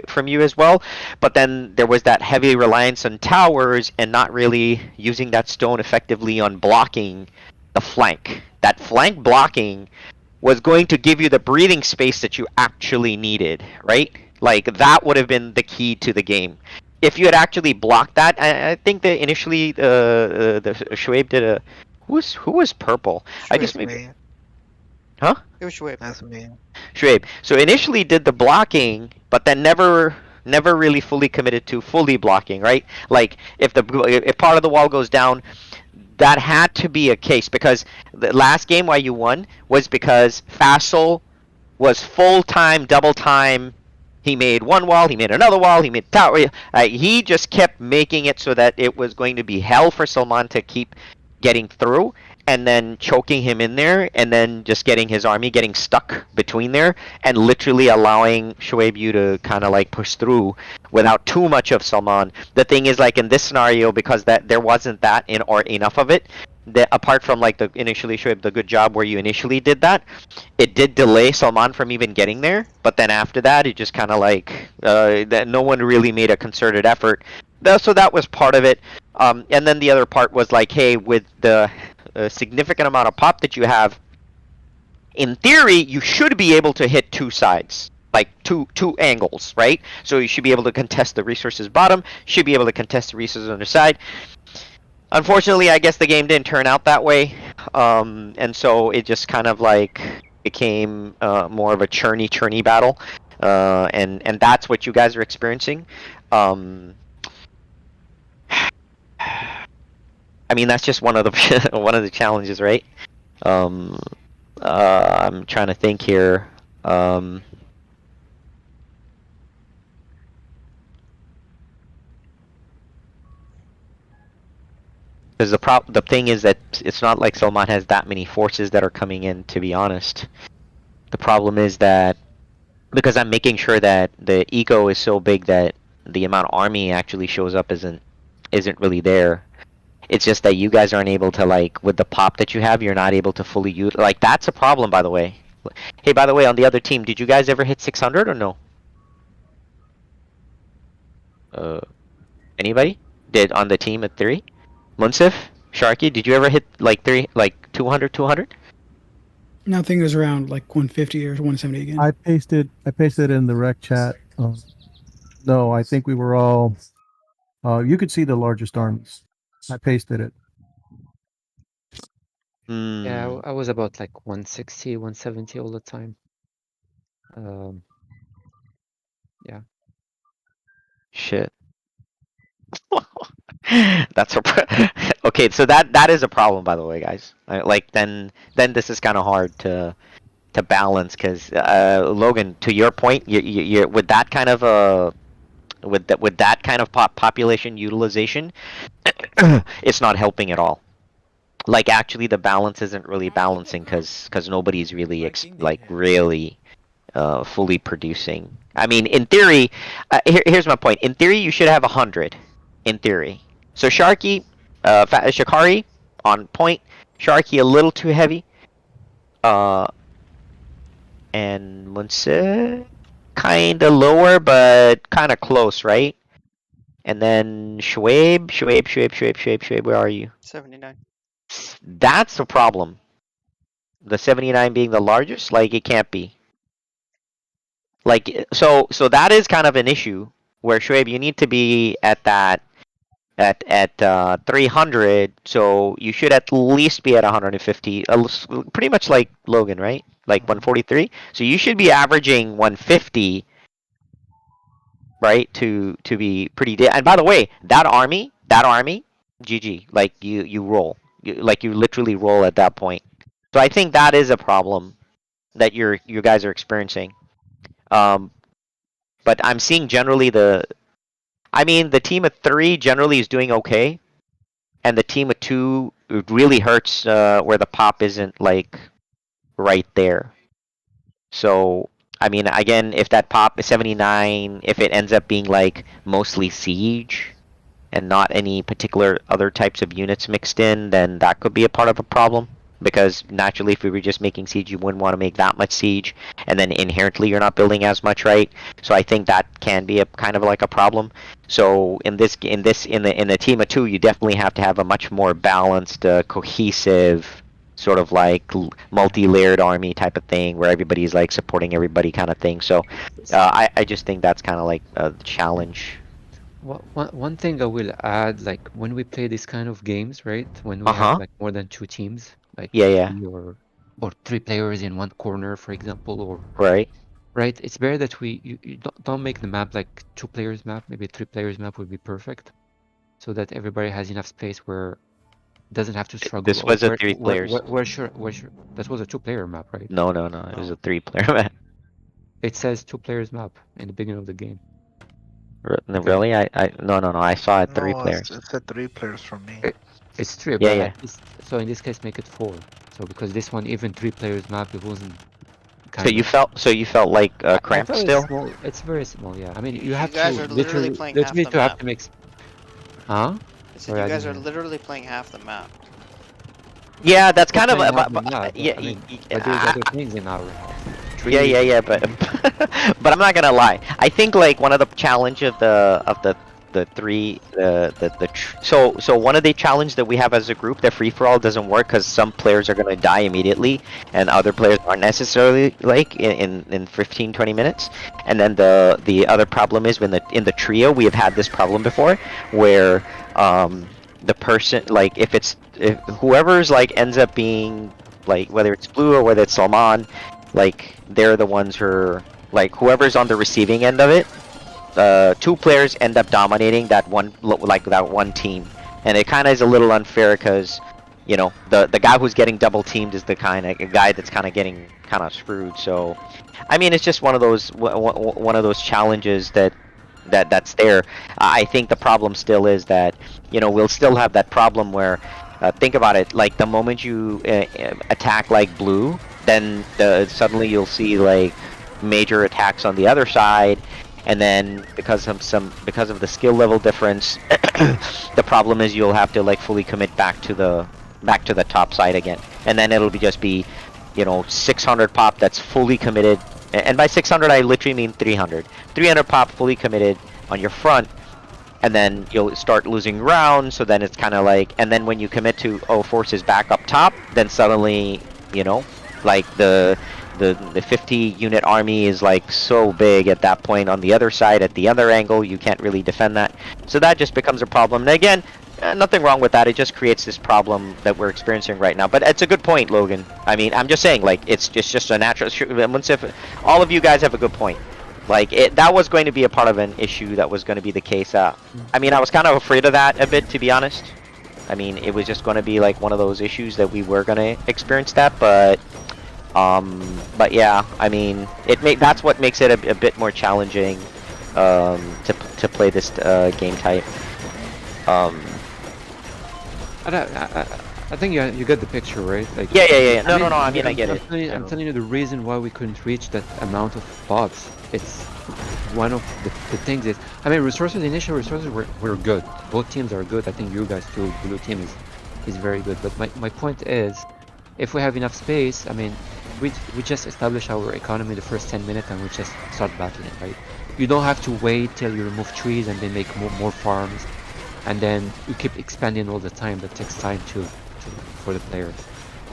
from you as well, but then there was that heavy reliance on towers and not really using that stone effectively on blocking the flank. That flank blocking was going to give you the breathing space that you actually needed, right? Like that would have been the key to the game. If you had actually blocked that, I think that initially the Shoaib did a who was purple? I guess maybe. Huh? It was Shoaib. That's me. Shoaib. So initially did the blocking, but then never really fully committed to fully blocking, right? Like if part of the wall goes down, that had to be a case, because the last game why you won was because Fassel was full time, double time. He made one wall, he made another wall, he made tower. He just kept making it so that it was going to be hell for Salman to keep getting through, and then choking him in there, and then just getting his army getting stuck between there, and literally allowing Shoaib you to kind of like push through without too much of Salman. The thing is, like in this scenario, because that there wasn't that or enough of it, that apart from like the initially Shoaib, the good job where you initially did that, it did delay Salman from even getting there. But then after that, it just kind of like that no one really made a concerted effort. So that was part of it. And then the other part was like, hey, with the significant amount of pop that you have, in theory you should be able to hit two sides, like two angles, right? So you should be able to contest the resources bottom, should be able to contest the resources on the side. Unfortunately, I guess the game didn't turn out that way, and so it just kind of like became more of a churny battle, and that's what you guys are experiencing. I mean, that's just one of the one of the challenges, right? I'm trying to think here. Because the thing is that it's not like Salman has that many forces that are coming in, to be honest. The problem is that because I'm making sure that the eco is so big that the amount of army actually shows up isn't really there. It's just that you guys aren't able to, like, with the pop that you have, you're not able to fully use. Like, that's a problem, by the way. Hey, by the way, on the other team, did you guys ever hit 600 or no? Anybody? Did on the team at 3? Munsif? Sharky, did you ever hit, like, 200? Nothing was around, like, 150 or 170 again. I pasted in the rec chat. No, I think we were all... you could see the largest armies. I pasted it. Yeah, I was about like 160, 170 all the time. Yeah. Shit. That's okay. So that is a problem, by the way, guys. Like then this is kind of hard to balance, because Logan, to your point, you with that kind of with that kind of population utilization, it's not helping at all. Like actually, the balance isn't really balancing because nobody's really really fully producing. I mean, in theory, here's my point. In theory, you should have 100. In theory, so Sharky, Shikari on point. Sharky a little too heavy. And Munse kinda lower, but kinda close, right? And then Shoaib, where are you? 79. That's the problem. The 79 being the largest, like it can't be. Like so that is kind of an issue where Shoaib, you need to be at that at 300, so you should at least be at 150, pretty much like Logan, right? Like 143. So you should be averaging 150, right? To be pretty. And by the way, that army, GG. Like you roll, you literally roll at that point. So I think that is a problem that you guys are experiencing. But I'm seeing generally the team of 3 generally is doing okay, and the team of 2 it really hurts where the pop isn't like right there. So I mean, again, if that pop is 79, if it ends up being like mostly siege and not any particular other types of units mixed in, then that could be a part of a problem. Because naturally, if we were just making siege, you wouldn't want to make that much siege, and then inherently you're not building as much, right? So I think that can be a kind of like a problem. So in the team of 2, you definitely have to have a much more balanced, cohesive, sort of like multi-layered army type of thing, where everybody's like supporting everybody kind of thing. So I just think that's kind of like a challenge. One thing I will add, like when we play these kind of games, right? When we have like more than 2 teams, like or 3 players in one corner, for example, or right, it's better that you don't make the map like 2 players map. Maybe 3 players map would be perfect, so that everybody has enough space where it doesn't have to struggle. This was a 3 players. Where sure that was a 2-player map, right? No, it was a 3-player map. It says 2 players map in the beginning of the game. Really? No. I saw it 3 players. It said 3 players from me. It's 3, yeah. So in this case, make it 4. So because this one, even 3 players map, it wasn't. So you felt like cramped still? It's very small, yeah. I mean, you have guys to are literally playing half the have map. to make. Huh? I said you guys are literally playing half the map. Yeah, that's kind of yeah. There's other things in our. Yeah, but I'm not gonna lie. I think like one of the challenge of the so one of the challenge that we have as a group, the free for all doesn't work because some players are gonna die immediately and other players aren't necessarily like in 15-20 minutes. And then the other problem is when in the trio we have had this problem before where the person like if whoever's like ends up being like whether it's Blue or whether it's Salman, like they're the ones who are like whoever's on the receiving end of it. 2 players end up dominating that one team, and it kind of is a little unfair because you know the guy who's getting double teamed is the kind of guy that's kind of getting kind of screwed. So I mean it's just one of those challenges that's there. I think the problem still is that you know we'll still have that problem where think about it, like the moment you attack like Blue, then suddenly you'll see like major attacks on the other side. And then because of the skill level difference, the problem is you'll have to like fully commit back to the top side again, and then it'll just be, you know, 600 pop that's fully committed, and by 600 I literally mean 300 pop fully committed on your front, and then you'll start losing rounds. So then it's kind of like, and then when you commit to forces back up top, then suddenly you know like the 50 unit army is like so big at that point on the other side at the other angle you can't really defend that, so that just becomes a problem. And again, nothing wrong with that, it just creates this problem that we're experiencing right now. But it's a good point, Logan. I mean, I'm just saying like it's just a natural all of you guys have a good point. Like that was going to be a part of an issue that was going to be the case. I mean, I was kind of afraid of that a bit, to be honest. I mean, it was just going to be like one of those issues that we were going to experience that, but yeah, I mean, that's what makes it a bit more challenging. to play this game type. I think you get the picture, right? Like, Yeah. No. I mean, I get it. I'm telling you the reason why we couldn't reach that amount of pops. It's one of the things is, I mean, initial resources were good. Both teams are good. I think you guys too, blue team is very good. But my point is, if we have enough space, I mean, we just establish our economy the first 10 minutes and we just start battling, right? You don't have to wait till you remove trees and then make more farms, and then you keep expanding all the time. That takes time for the players,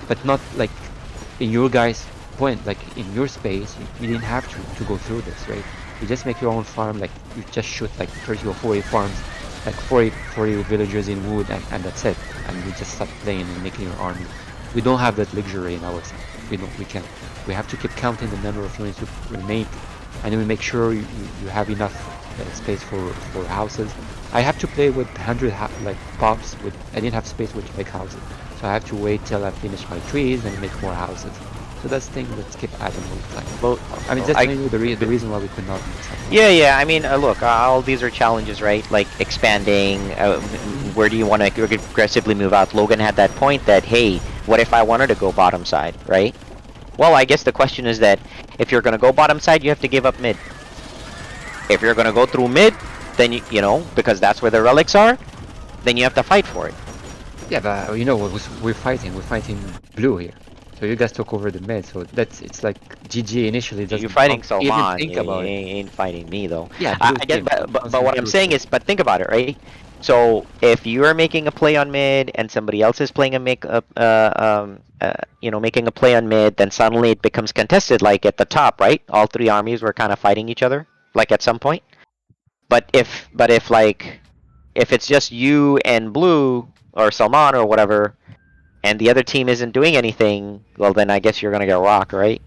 but not like in your guys' point, like in your space, you didn't have to go through this, right? You just make your own farm, like you just shoot like 30 or 40 farms, like 40 villagers in wood, and that's it. And you just start playing and making your army. We don't have that luxury in our side. We can't. We have to keep counting the number of units we make, and then we make sure you have enough space for houses. I have to play with 100 like pops. I didn't have space with big houses, so I have to wait till I finish my trees and make more houses. So that's the thing that keep adding all the time. Well, I mean, that's mainly the reason why we could not do something. Yeah. I mean, look, all these are challenges, right? Like expanding. Where do you want to aggressively move out? Logan had that point that, hey, what if I wanted to go bottom side, right? Well, I guess the question is that if you're going to go bottom side, you have to give up mid. If you're going to go through mid, then you know, because that's where the relics are, then you have to fight for it. Yeah, but you know, we're fighting blue here. So you guys took over the mid, so it's like GG initially doesn't You're fighting Salman, think about it. ain't fighting me though. Yeah, I get, but what I'm saying is, but think about it, right? So if you're making a play on mid and somebody else is playing making a play on mid, then suddenly it becomes contested, like at the top, right? All three armies were kind of fighting each other, like at some point. But if it's just you and blue or Salman or whatever, and the other team isn't doing anything, well then I guess you're gonna get rocked, right?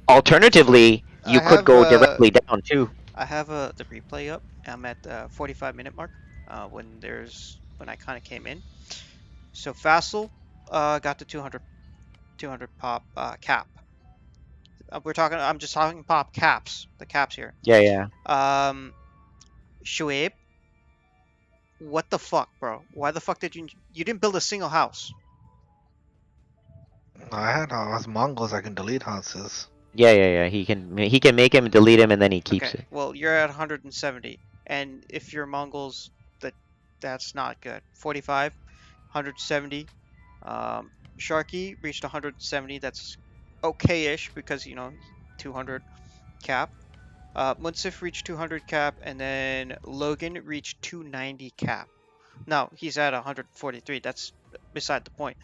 Alternatively, you could go directly down too. I have the replay up. I'm at the 45-minute mark when I kind of came in. So Vassal got the 200 pop cap. I'm just talking pop caps. The caps here. Yeah. Shoaib, what the fuck, bro? Why the fuck did you didn't build a single house? I had Mongols. I can delete houses. Yeah. He can make him, delete him, and then he keeps it. Well, you're at 170, and if you're Mongols, that's not good. 45, 170. Sharky reached 170. That's okay-ish because 200 cap. Munsif reached 200 cap, and then Logan reached 290 cap. Now he's at 143. That's beside the point.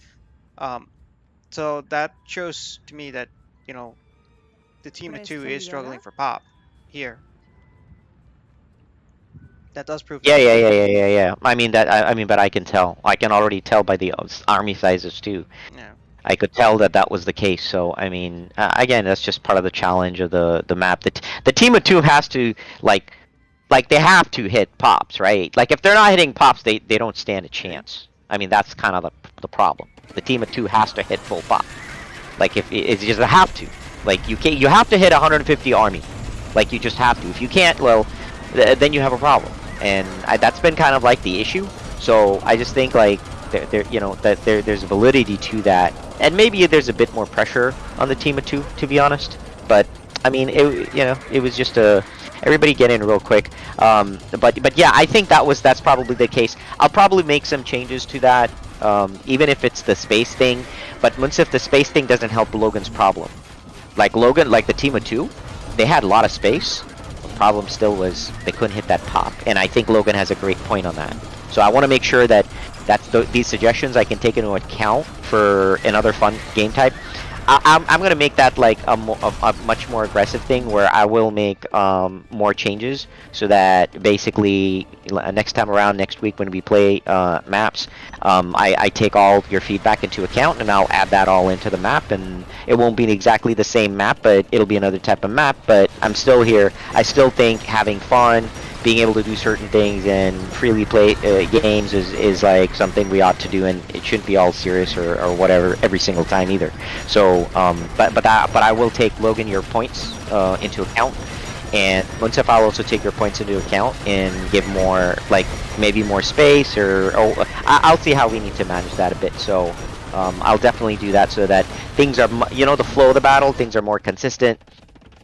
So that shows to me that the team of two is struggling for pop here. That does prove. Yeah. I mean, but I can tell. I can already tell by the army sizes too. Yeah. I could tell that was the case. So I mean, again, that's just part of the challenge of the map. The team of two has to like they have to hit pops, right? Like if they're not hitting pops, they don't stand a chance. I mean, that's kind of the problem. The team of two has to hit full pop. Like if it's just a have to. Like you have to hit 150 army. Like you just have to. If you can't, well, then you have a problem. And that's been kind of like the issue. So I just think like there's validity to that, and maybe there's a bit more pressure on the team of two, to be honest. But I mean, it was just everybody get in real quick. But yeah, I think that's probably the case. I'll probably make some changes to that, even if it's the space thing. But once if the space thing doesn't help Logan's problem, like the team of two, they had a lot of space. The problem still was they couldn't hit that pop, and I think Logan has a great point on that. So I want to make sure that these suggestions I can take into account for another fun game type. I'm gonna make that like a much more aggressive thing where I will make more changes so that basically next time around, next week when we play maps, I take all your feedback into account and I'll add that all into the map, and it won't be exactly the same map, but it'll be another type of map. But I'm still here. I still think having fun, being able to do certain things and freely play games is like something we ought to do, and it shouldn't be all serious or whatever every single time either. So but I will take, Logan, your points into account, And Munsif, I'll also take your points into account and give more, like, maybe more space, or I'll see how we need to manage that a bit. So I'll definitely do that so that things are, the flow of the battle, things are more consistent.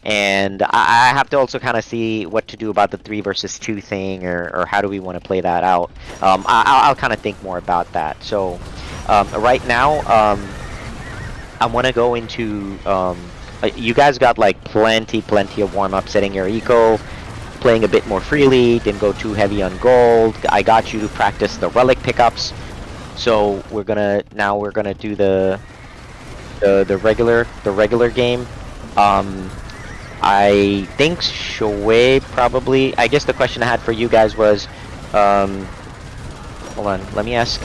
And I have to also kind of see what to do about the 3 versus 2 thing, or how do we want to play that out. I'll kind of think more about that. So right now, I want to go into... you guys got like plenty of warm-up, setting your eco, playing a bit more freely, didn't go too heavy on gold. I got you to practice the relic pickups. So we're gonna do the regular game. I think Shoei probably. I guess the question I had for you guys was, hold on, let me ask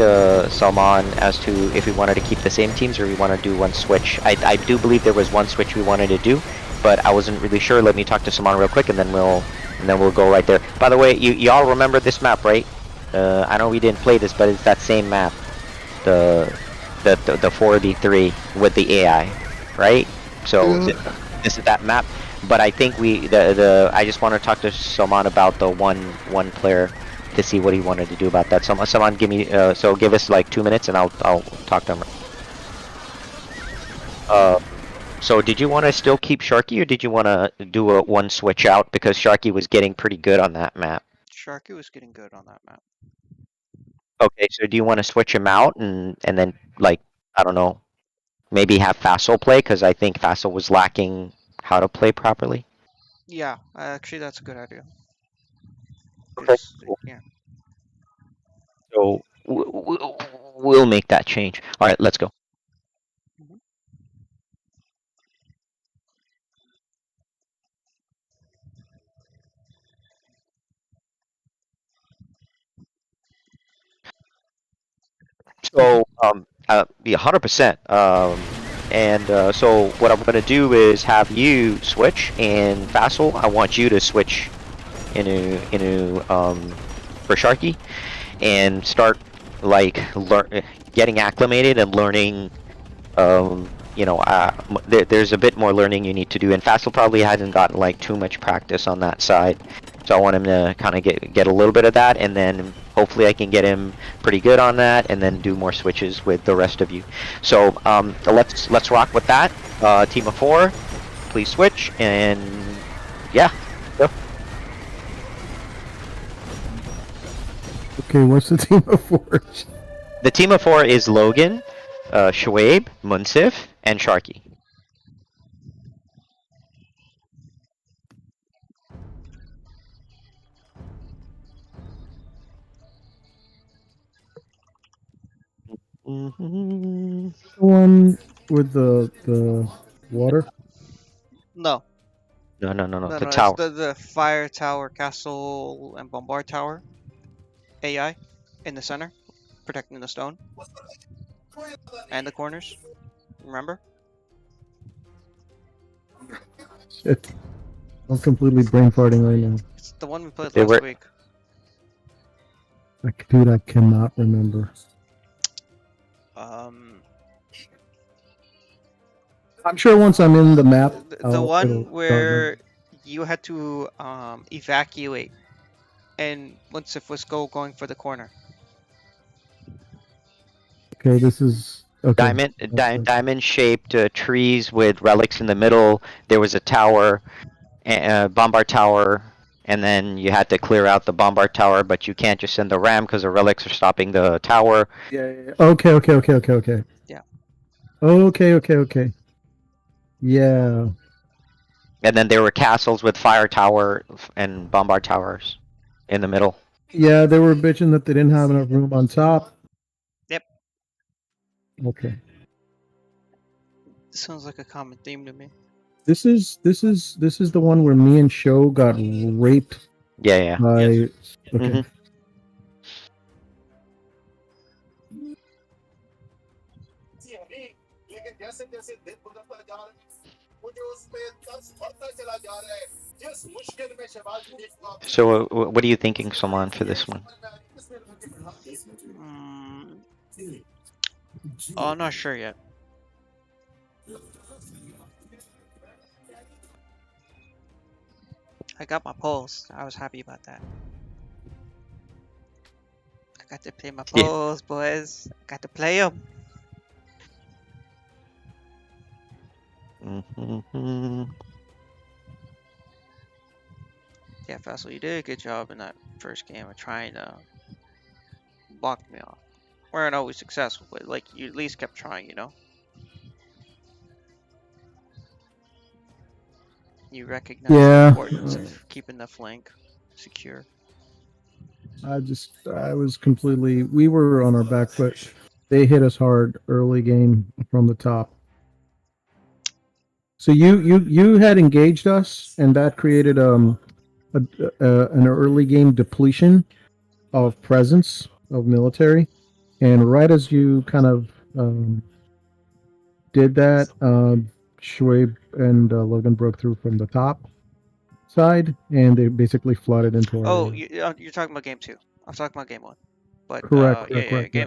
Salman as to if we wanted to keep the same teams or we want to do one switch. I do believe there was one switch we wanted to do, but I wasn't really sure. Let me talk to Salman real quick, and then we'll go right there. By the way, y'all remember this map, right? I know we didn't play this, but it's that same map, the 4v3 with the AI, right? So this is that map. But I think I just want to talk to Salman about the one player to see what he wanted to do about that. Salman, give us like 2 minutes and I'll talk to him. So did you want to still keep Sharky, or did you want to do a one switch out, because Sharky was getting pretty good on that map? Sharky was getting good on that map. Okay, so do you want to switch him out and then, like, I don't know, maybe have Fassel play, because I think Fassel was lacking how to play properly? Yeah, actually that's a good idea. Okay, cool. Yeah. So we'll make that change. All right, let's go. So be 100%. So what I'm gonna do is have you switch, and Fassel, I want you to switch into for Sharky, and start like getting acclimated and learning. There's a bit more learning you need to do, and Fassel probably hasn't gotten like too much practice on that side. So I want him to kind of get a little bit of that, and then hopefully I can get him pretty good on that, and then do more switches with the rest of you. So let's rock with that. Team of 4, please switch, and yeah, go. Okay, what's the team of 4? The team of 4 is Logan, Shoaib, Munsif, and Sharky. The one with the water? No. No. The It's tower. the fire tower, castle, and bombard tower. AI in the center, protecting the stone and the corners. Remember? Shit. I'm completely brain farting right now. It's the one we played last week. Dude, I cannot remember. I'm sure once I'm in the map. The one where you had to evacuate, and Munsif was going for the corner. Okay, this is okay. Diamond-shaped trees with relics in the middle. There was a tower, bombard tower, and then you had to clear out the bombard tower, but you can't just send the ram because the relics are stopping the tower. Yeah. Okay. Yeah. Okay. Yeah. And then there were castles with fire tower and bombard towers in the middle. Yeah, they were bitching that they didn't have enough room on top. Yep. Okay. Sounds like a common theme to me. This is the one where me and Sho got raped. Yeah. By... Yes. Okay. Mm-hmm. So what are you thinking, Salman, for this one? I'm not sure yet. I I got my poles. I was happy about that. I got to play my Yeah. poles, boys. Got to play them. Mm-hmm. Yeah, Fassel, you did a good job in that first game of trying to block me off. Weren't always successful, but like you at least kept trying, you know? You recognize the Yeah. importance of keeping the flank secure. I was completely, we were on our back foot. They hit us hard early game from the top. So you had engaged us, and that created an early game depletion of presence of military, and right as you kind of did that, Shoaib and Logan broke through from the top side, and they basically flooded into our. Oh, you're talking about game 2. I'm talking about game 1. But Correct.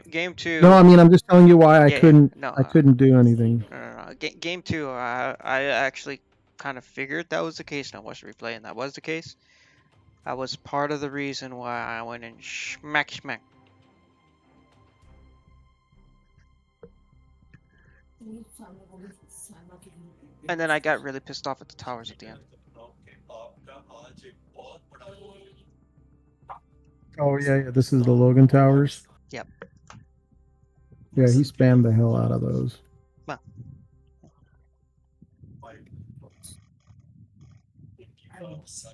Game 2. No, I mean I'm just telling you why I Yeah, couldn't. no, I couldn't do anything. No. Game 2, I actually kind of figured that was the case, and I watched the replay, and that was the case. That was part of the reason why I went and smack. And then I got really pissed off at the towers at the end. Oh yeah. This is the Logan Towers. Yep. Yeah, he spammed the hell out of those. Well.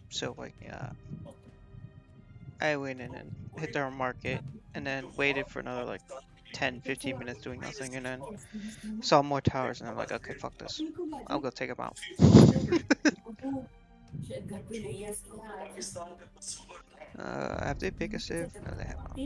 So like, I went in and hit their market, and then waited for another like 10-15 minutes doing nothing, and then saw more towers, and I'm like, okay, fuck this. I'll go take them out. Have they picked a civ? No, they have not.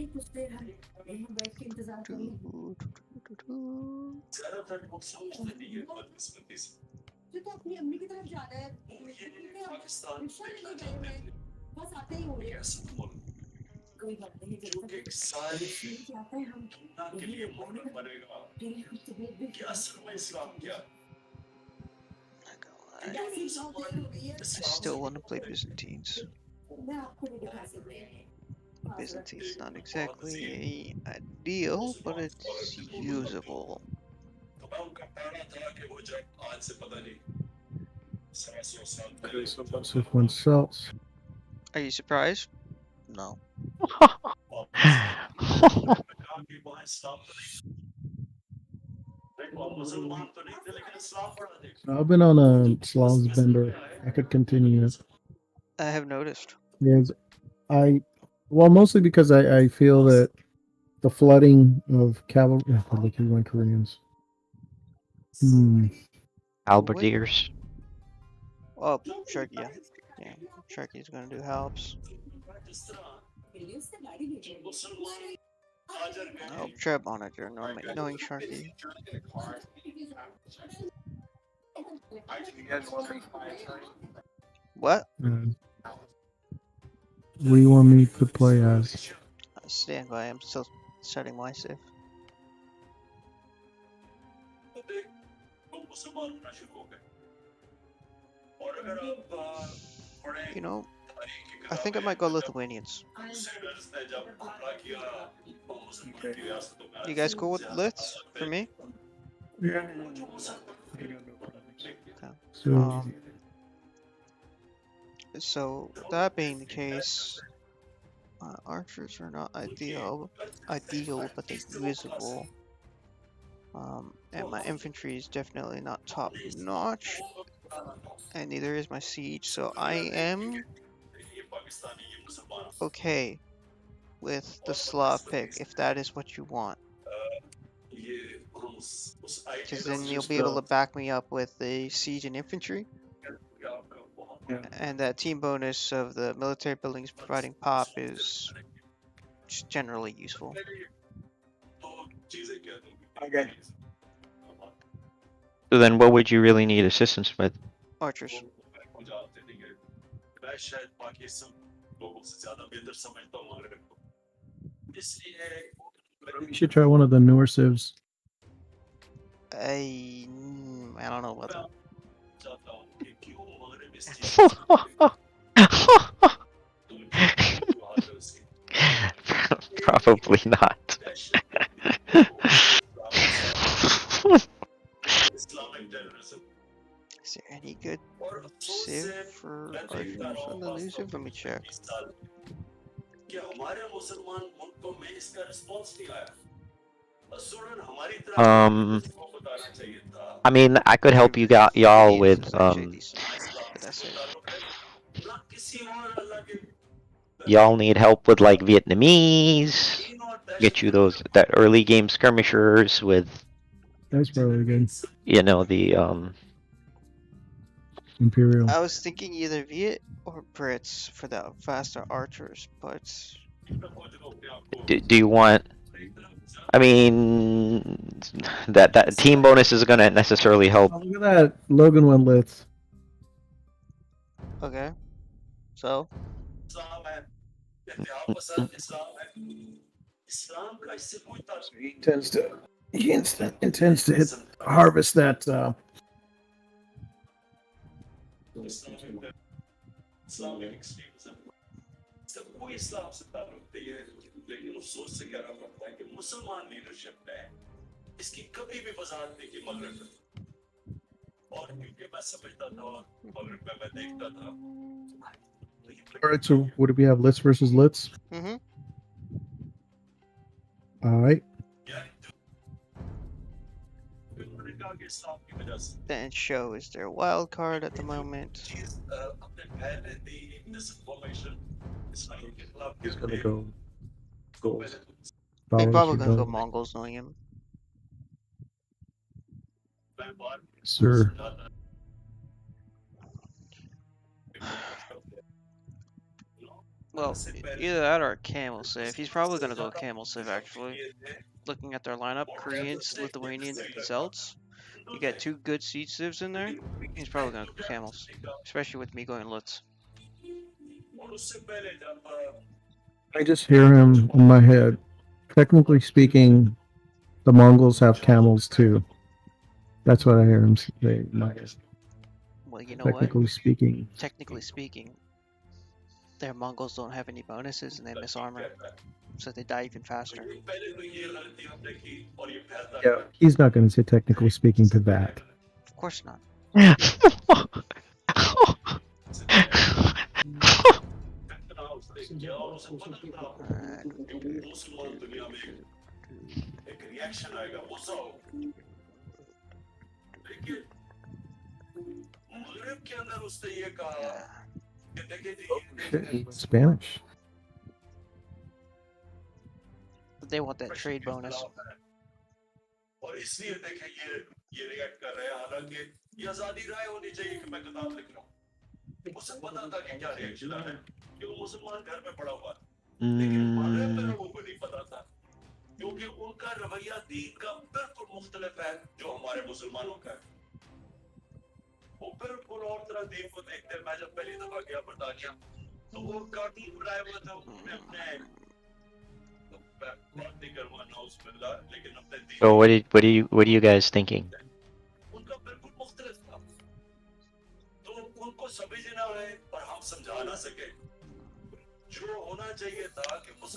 I still want to play Byzantines. Byzantine's not exactly ideal, but it's usable. If one sells. Are you surprised? No. I've been on a Slav's bender. I could continue it. I have noticed. Yes, well, mostly because I feel that the flooding of cavalry. Look, you went Koreans. Halberdiers. Oh, Sharky, yeah. Sharky's gonna do helps. Oh, Treb Onager, knowing Sharky. What? What do you want me to play as? Stand by, I'm still setting my civ. You know, I think I might go Lithuanians. You guys cool with Liths for me? Yeah. Okay. So that being the case, archers are not ideal, but they're usable. And my infantry is definitely not top notch, and neither is my siege. So I am okay with the Slav pick if that is what you want. Because then you'll be able to back me up with the siege and infantry. And that team bonus of the military buildings providing pop is just generally useful. Okay. So then what would you really need assistance with? Archers. You should try one of the newer civs. I don't know about that. Probably not. Is there any good civ for archers on the new civ? Let me check. I mean, I could help you y'all Vietnamese with is actually decent, but that's it. y'all need help with like Vietnamese. Get you that early game skirmishers with, That's probably good. you know, the Imperial. I was thinking either Viet or Brits for the faster archers, but do you want? I mean, that team bonus is gonna necessarily help. Oh, look at that. Logan went Litz. okay. So He intends to hit harvest that Alright, so what do we have? Litz versus Litz? mm-hmm. Alright. Then show is their wild card at the moment. He's gonna go. They're probably gonna go Mongols knowing him. Sir. Well, either that or a camel civ. He's probably gonna go camel civ actually. Looking at their lineup, Koreans, Lithuanians, and Celts. You get two good siege civs in there. He's probably gonna go camels, especially with me going Lutz. I just hear him in my head. Technically speaking, the Mongols have camels too. That's what I hear him say in my head. Well, you know Technically what? speaking. Technically speaking, their Mongols don't have any bonuses and they miss armor, so they die even faster. Yeah, he's not going to say technically speaking to that. Of course not. Spanish. They want that trade bonus. So what are you guys thinking?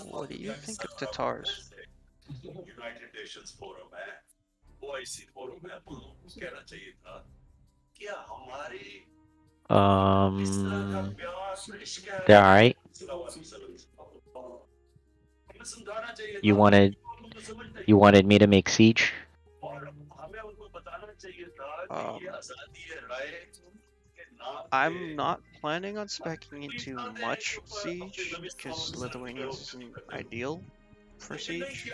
What do you think of Tatars? They're alright. You wanted me to make siege? I'm not planning on speccing into much siege because Lithuanians isn't ideal for siege.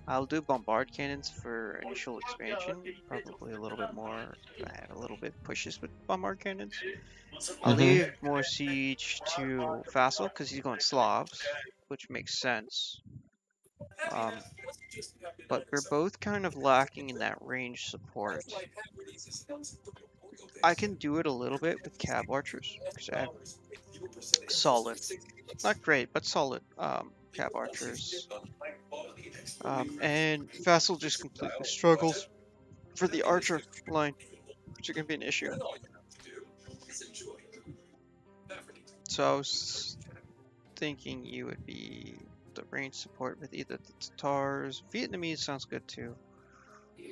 I'll do bombard cannons for initial expansion, probably a little bit more, a little bit pushes with bombard cannons. I'll leave more siege to Vassal because he's going Slavs, which makes sense. But we're both kind of lacking in that range support. I can do it a little bit with cab archers because I have solid, not great, but solid cab archers. And Vassal just completely struggles for the archer line, which is going to be an issue. So I was thinking you would be the range support with either the Tatars. Vietnamese sounds good too.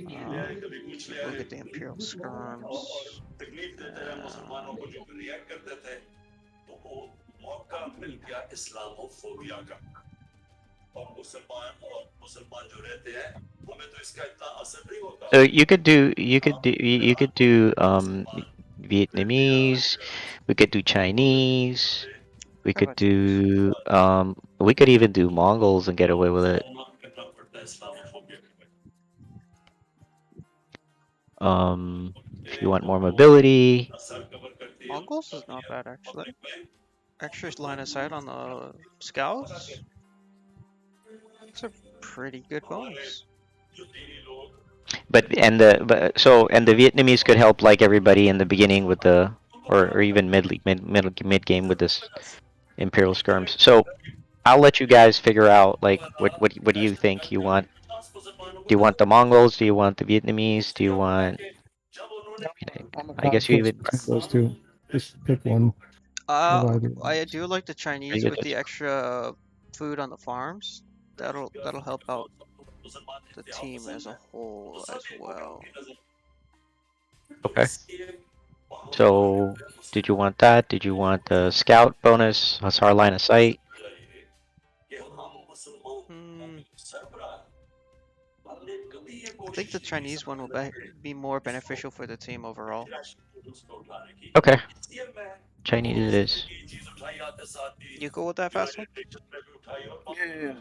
Look at the Imperial Skirms. So you could do Vietnamese, we could do Chinese, we could do we could even do Mongols and get away with it. If you want more mobility, Mongols is not bad actually. Extra line of sight on the scouts. It's a pretty good bonus. but the Vietnamese could help like everybody in the beginning with the or even mid game with this Imperial Skirms. So I'll let you guys figure out like what do you think you want? Do you want the Mongols? Do you want the Vietnamese? Do you want? I guess you even those two. Just pick one. I do like the Chinese good. with the extra food on the farms. That'll help out the team as a whole as well. Okay. So, did you want that? Did you want the scout bonus, Hussar line of sight? I think the Chinese one will be more beneficial for the team overall. Okay. Chinese it is. You go with that fast one? Yeah.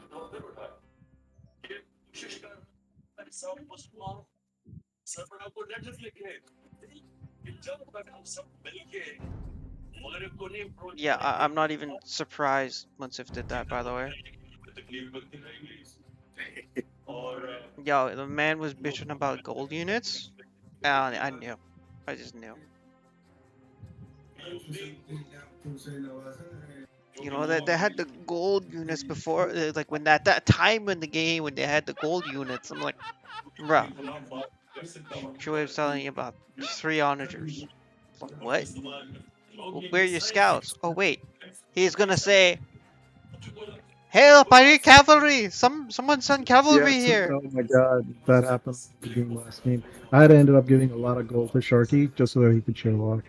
Yeah, I'm not even surprised Munsif did that, by the way. Yo, the man was bitching about gold units. I knew. I just knew. You know that they had the gold units before, like when that time in the game when they had the gold units. I'm like, bruh. Shoaib was telling you about 3 onagers. What? Where are your scouts? Oh wait, he's gonna say, "Hail, pirate cavalry! Someone send cavalry here!" Oh my god, that happened in the game last game. I had to ended up giving a lot of gold to Sharky just so that he could show off.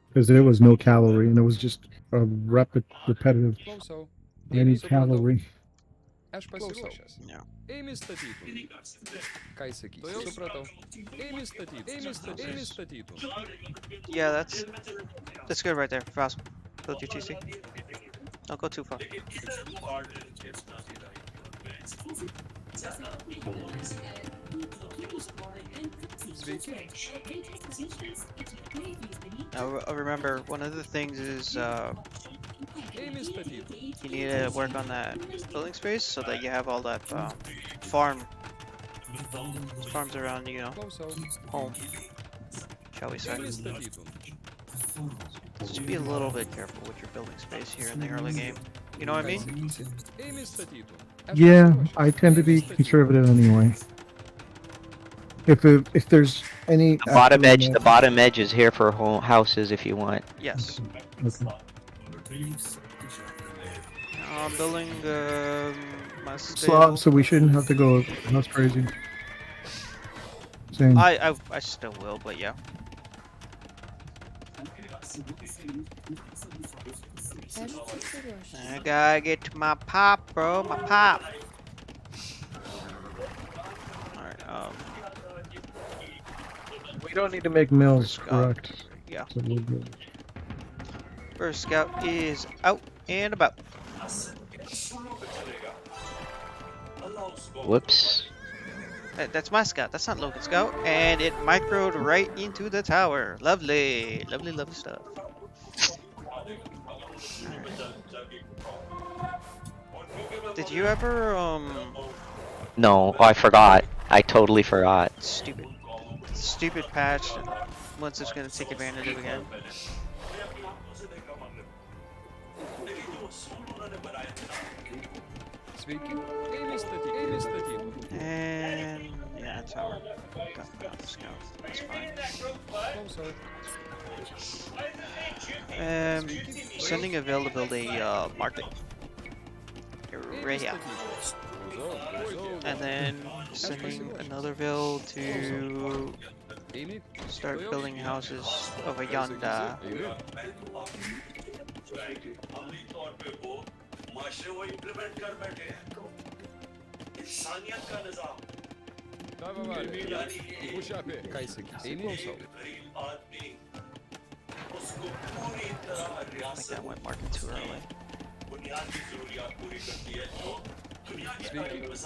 Because there was no cavalry, and it was just a repetitive. Any cavalry. Yeah, that's good right there. Fast. Build your TC. Don't go too far. Now remember, one of the things is you need to work on that building space so that you have all that farms around, you know, home, shall we say. Just be a little bit careful with your building space here in the early game. You know what I mean? Yeah, I tend to be conservative anyway. If there's any The bottom edge is here for houses if you want. Yes. Okay. I'm building my Slav, so we shouldn't have to go house crazy. Same. I still will, but yeah. I gotta get to my pop, bro. My pop. Alright, We don't need to make mills, correct? Yeah. So we're good. First scout is out and about. Whoops. That's my scout. That's not Logan's scout. And it microed right into the tower. Lovely. Lovely, lovely stuff. Did you ever, No, I forgot. I totally forgot. Stupid patch. Once it's gonna take advantage of again. And yeah, tower. Got the scout. That's fine. Sending a Veil to build a market. right here. And then sending another Vil to start building houses over yonder. I think that went market too early. Definitely went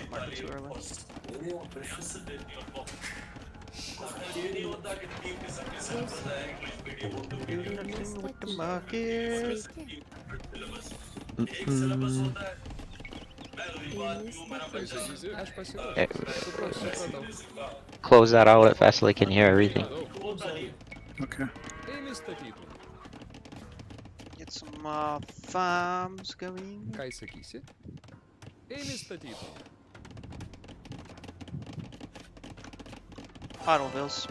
market too early. Nothing with the market. Close that out if Ashley can hear everything. Okay. Get some farms going. Autovilles.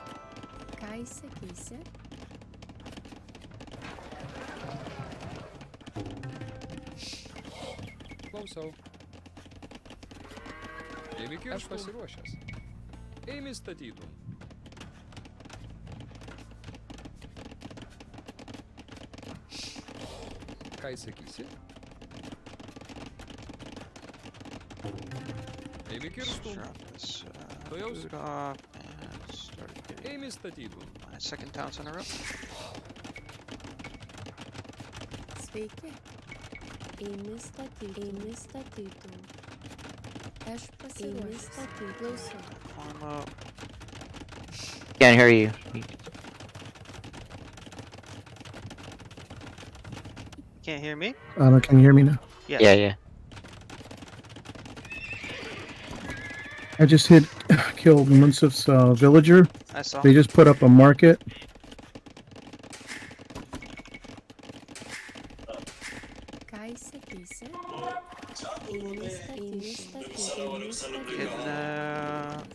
Klausau. Aš pasiruošęs. Eimi statytum. Ką įsakysi? Eimi kirstum. Tuojaus. Eimi statytum. Second town's in a row. Sveiki. Eimi statytum. Aš pasiruošęs. Klausau. Farm up. Can't hear you. Can't hear me? Can you hear me now? Yes. Yeah. I just killed Munsif's villager. I saw. They just put up a market.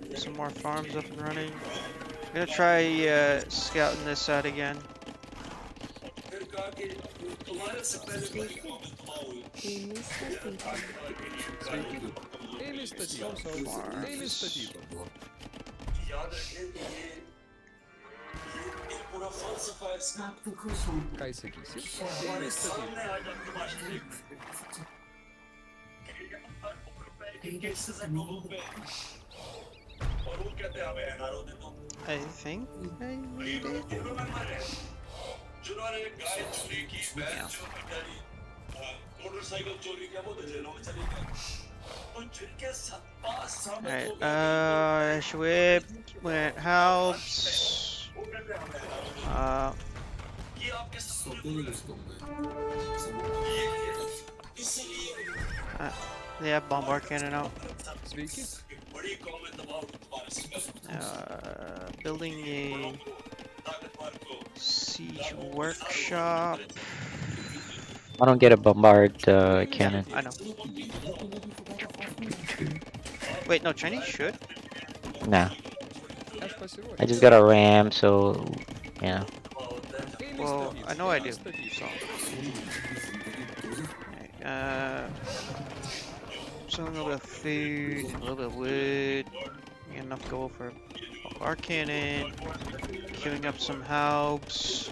Getting some more farms up and running. I'm gonna try scouting this side again. Ką įsakysi? I think I made it. Yeah. Alright, Schwib went helps. They have bombard cannon out. Building a siege workshop. I don't get a bombard cannon. I know. Wait, no, Chinese should. Nah. I just got a ram, so yeah. Well, I know I do. So. So a little bit of food, a little bit of wood. Enough go for our cannon. Queuing up some halbs.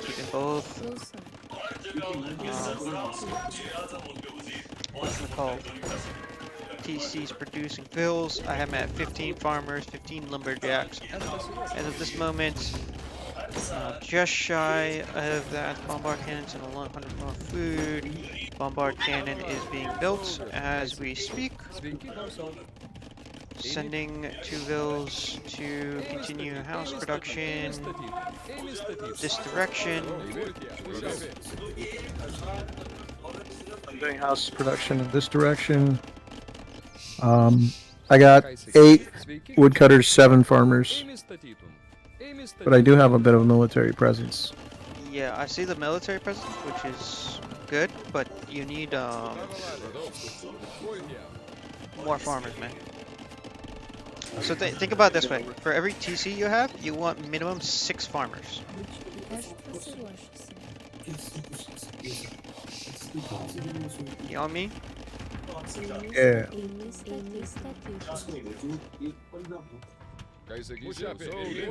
Keeping both. What's it called? TC's producing fills. I have at 15 farmers, 15 lumberjacks. As of this moment, just shy of that bombard cannons and 100 more food. Bombard cannon is being built as we speak. Sending 2 vills to continue house production this direction. I'm doing house production in this direction. I got 8 woodcutters, 7 farmers. But I do have a bit of a military presence. Yeah, I see the military presence, which is good, but you need more farmers, man. So think about it this way: for every TC you have, you want minimum 6 farmers. You know what I mean? Yeah. Kai sakysi, saugiai,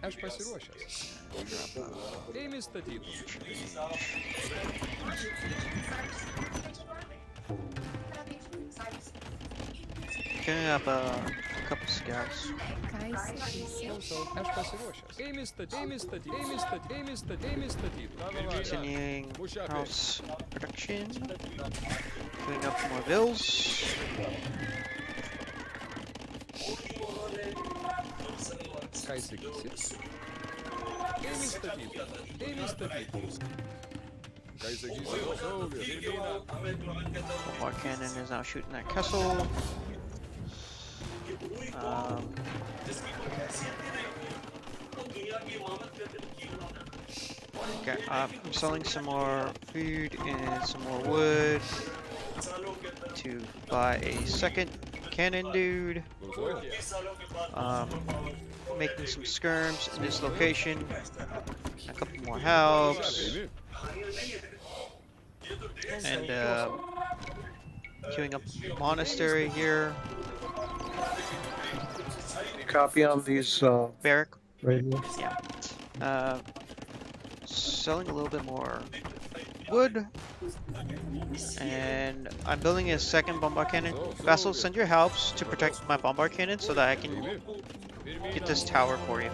aš pasiruošęs. Ėmė statyti. Getting up a couple scouts. Aš pasiruošęs. Ėmė statyti. Continuing house production. Doing up more bills. Kai sakysi. Ėmė statyti. Kai sakysi, saugiai. More cannon is now shooting that castle. Okay, I'm selling some more food and some more wood to buy a second cannon dude. Making some skirms in this location. A couple more helps. And queuing up monastery here. Copy on these Barrack. right here. Yeah. Selling a little bit more wood. And I'm building a second bombard cannon. Vassal, send your helps to protect my bombard cannon so that I can get this tower for you.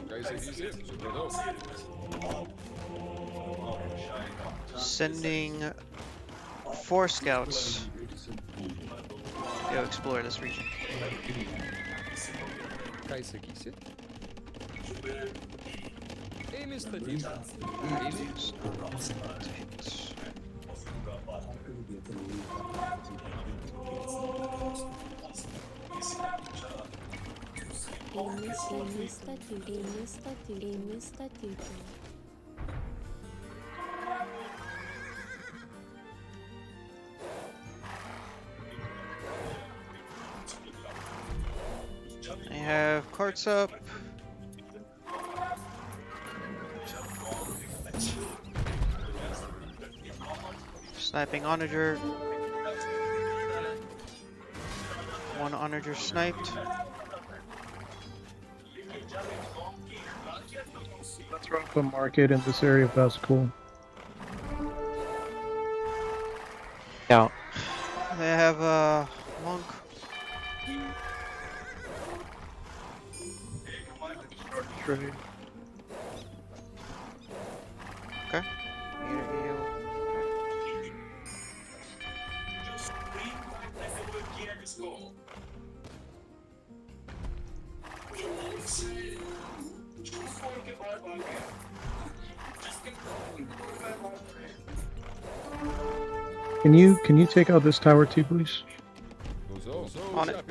Kai sakysi, supratau. Sending 4 scouts to go explore this region. Kai sakysi. Ėmė statyti. I have carts up. Sniping onager. 1 onager sniped. Let's run up a market in this area if that's cool. Yeah. They have a monk. Trade. Okay. Need a heal. Can you take out this tower too, please? On it.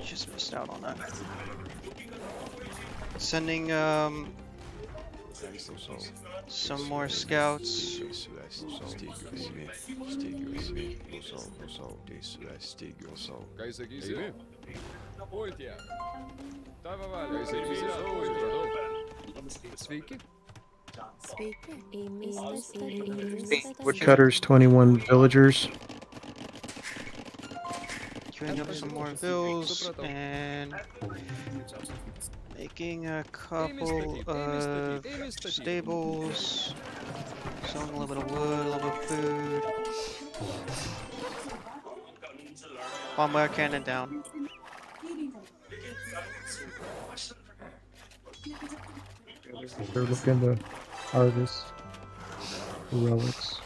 Just missed out on that. Sending some more scouts. Kai sakysi. Pulti. Tavo valia. Kai sakysi, supratau. Sveiki. Woodcutters, 21 villagers. Queuing up some more bills and making a couple of stables. Selling a little bit of wood, a little bit of food. Bombard cannon down. They're looking to harvest relics.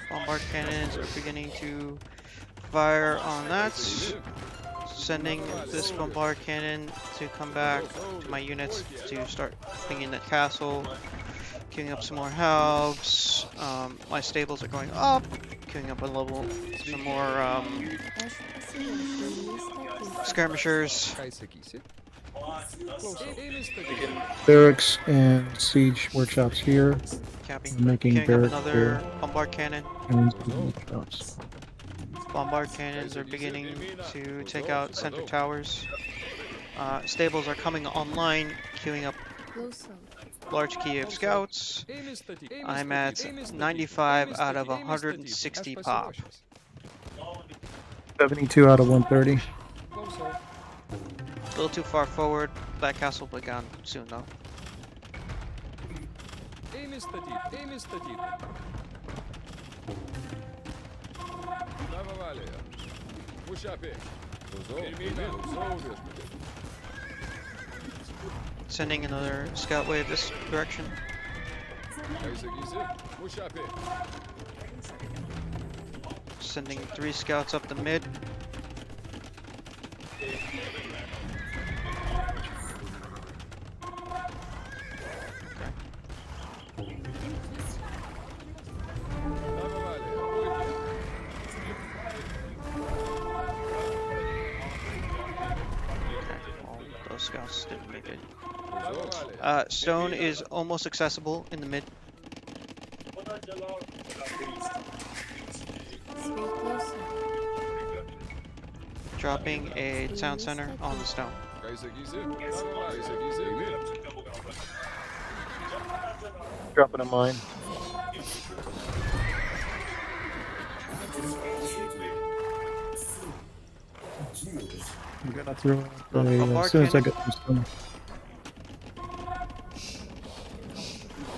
Bombard cannons are beginning to fire on that. Sending this bombard cannon to come back to my units to start pinging the castle. Queuing up some more halves. My stables are going up. Queuing up a level, some more skirmishers. Barracks and siege workshops here. Capping. I'm making Queuing up barracks another here. bombard cannon. And workshops. Bombard cannons are beginning to take out center towers. Stables are coming online, queuing up large Kiev scouts. I'm at 95 out of 160 pop. 72 out of 130. A little too far forward. That castle will be gone soon though. Sending another scout wave this direction. Sending 3 scouts up the mid. Scouts didn't make it. Stone is almost accessible in the mid. Dropping a town center on the stone. Dropping a mine. I'm gonna throw as soon as I get this done.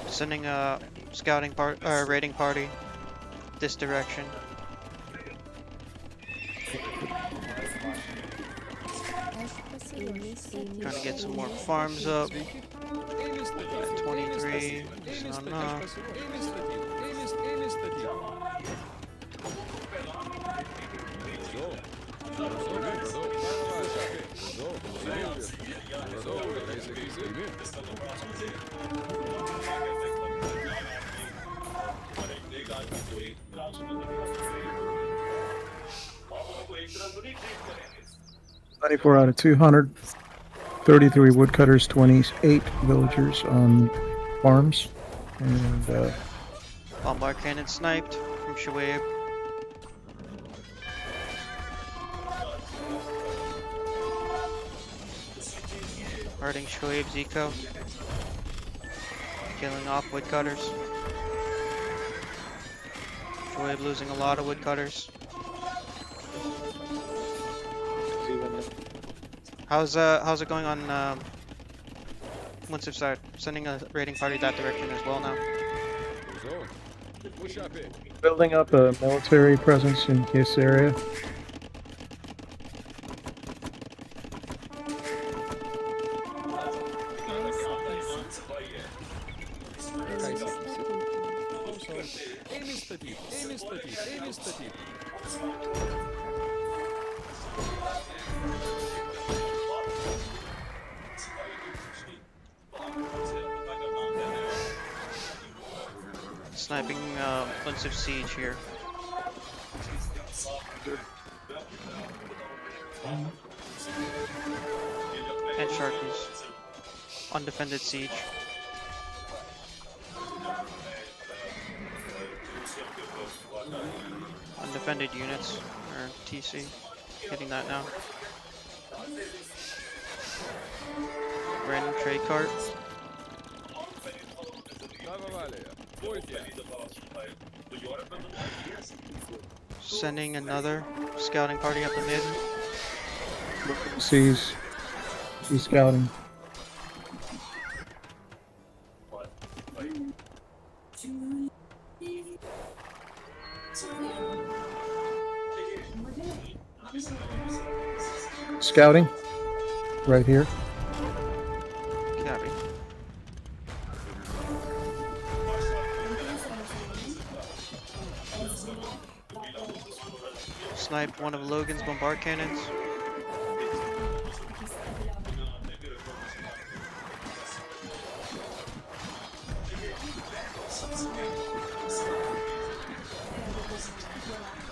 Sending a scouting raiding party this direction. Trying to get some more farms up. At 23, it's not enough. Ninety-four out of 200. 33 woodcutters, 28 villagers on farms, and Bombard cannon sniped from Shoaib. Hurting Shoaib's eco. Killing off woodcutters. Shoaib losing a lot of woodcutters. How's it going on Munsif side? Sending a raiding party that direction as well now. building up a military presence in this area. Sniping Munsif siege here. And Sharkies. Undefended siege. Undefended units, or TC. Getting that now. Random trade cart. Sending another scouting party up the mid. He's scouting. Scouting, right here. Copy. Sniped one of Logan's bombard cannons.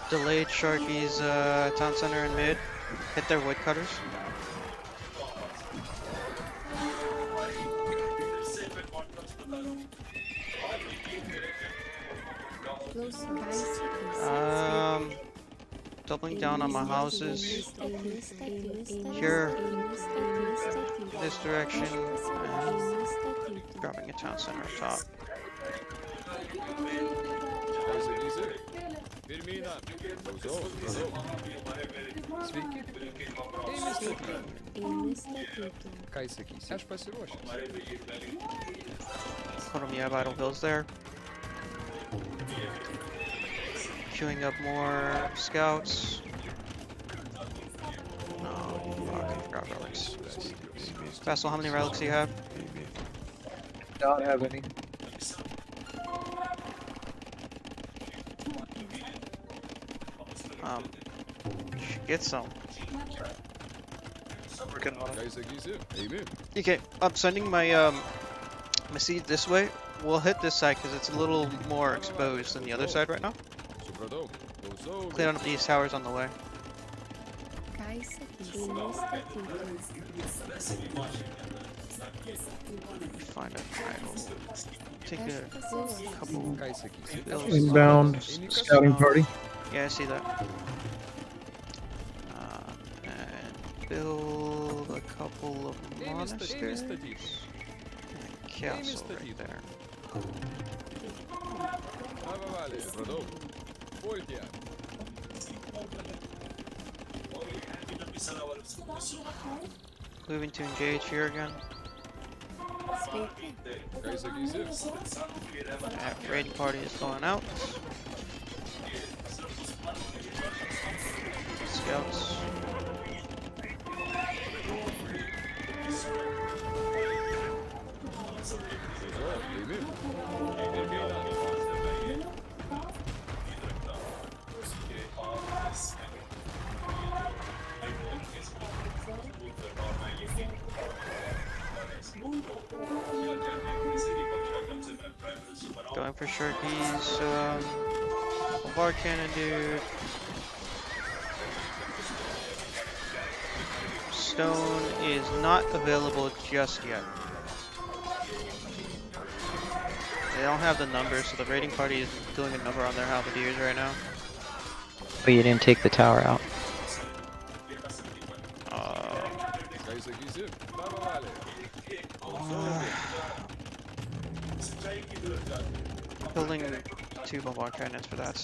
Delayed Sharky's town center and mid. Hit their woodcutters. Doubling down on my houses. Here, this direction, and grabbing a town center up top. Sveiki. Ką jis sakys? Aš pasiruošęs. Hold on, you have idle bills there. Queuing up more scouts. No, fuck, I forgot relics. Vassal, how many relics do you have? Don't have any. You should get some. Working on Ką jis sakysi? Eimi. Okay, I'm sending my my seed this way. We'll hit this side because it's a little more exposed than the other side right now. Supratau. Klausau. Clear up these towers on the way. Find an idol. Take a couple Ką jis sakysi? bills. Inbound scouting party. Yeah, I see that. And build a couple of monasteries. And a castle right there. Avavali. Supratau. Pulti. Moving to engage here again. Ką jis sakysi? Raiding party is going out. Scouts. Going for Sharky's bar cannon, dude. Stone is not available just yet. They don't have the numbers, so the raiding party is doing a number on their halberdiers right now. But you didn't take the tower out. Ką jis sakysi? Avavali. Building 2 bombard cannons for that.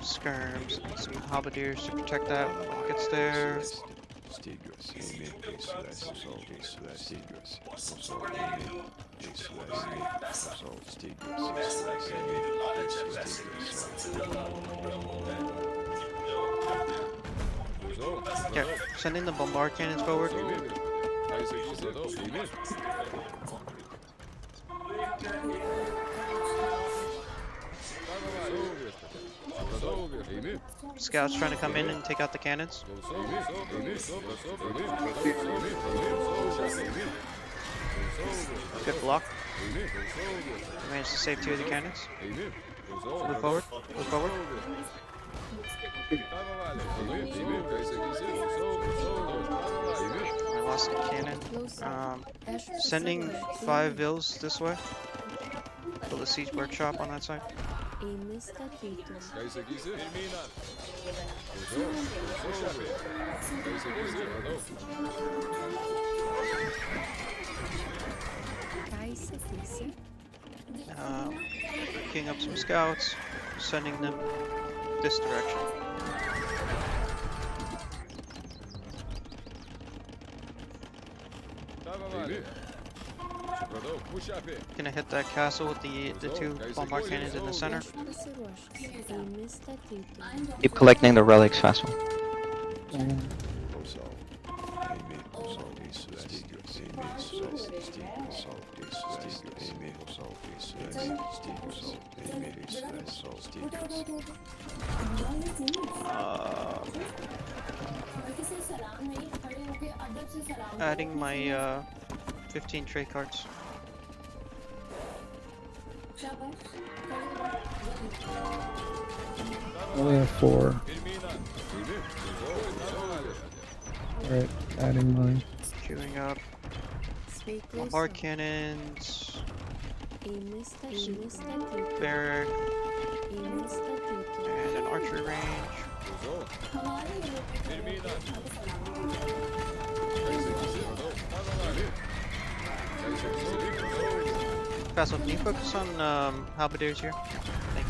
Skirms, some halberdiers to protect that when it gets there. Yeah, sending the bombard cannons forward. Ką jis sakysi? Eimi. Scouts trying to come in and take out the cannons. Good block. Managed to save 2 of the cannons. Move forward. Move forward. I lost a cannon. Sending 5 vills this way. Build a siege workshop on that side. Ką jis sakysi? Ką jis sakysi? Picking up some scouts, sending them this direction. Avavali. Supratau. Pušapi. Gonna hit that castle with the 2 bombard cannons in the center. Keep collecting the relics, Vassal. Adding my 15 trade cards. Only have 4. Alright, adding mine. Queuing up. Bombard cannons. Barrack. And an archery range. Vassal, can you focus on halberdiers here? Thank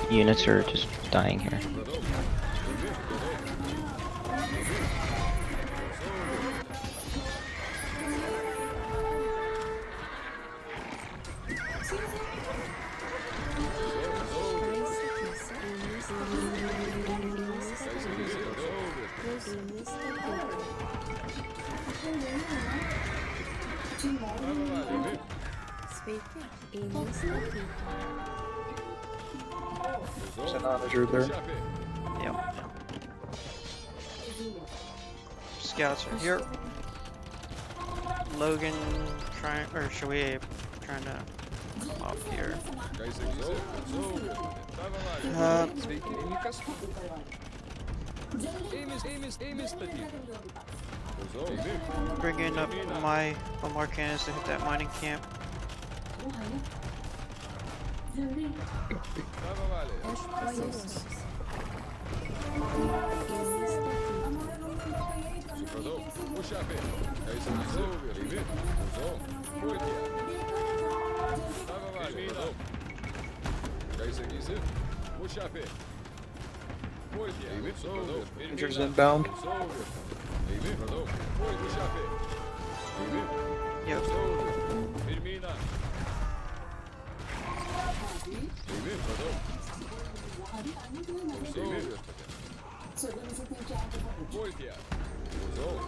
you. Units are just dying here. There's an onager there. Yep. Scouts are here. Logan trying, or should we trying to off here? Bringing up my bombard cannons to hit that mining camp. Rangers inbound. Yep.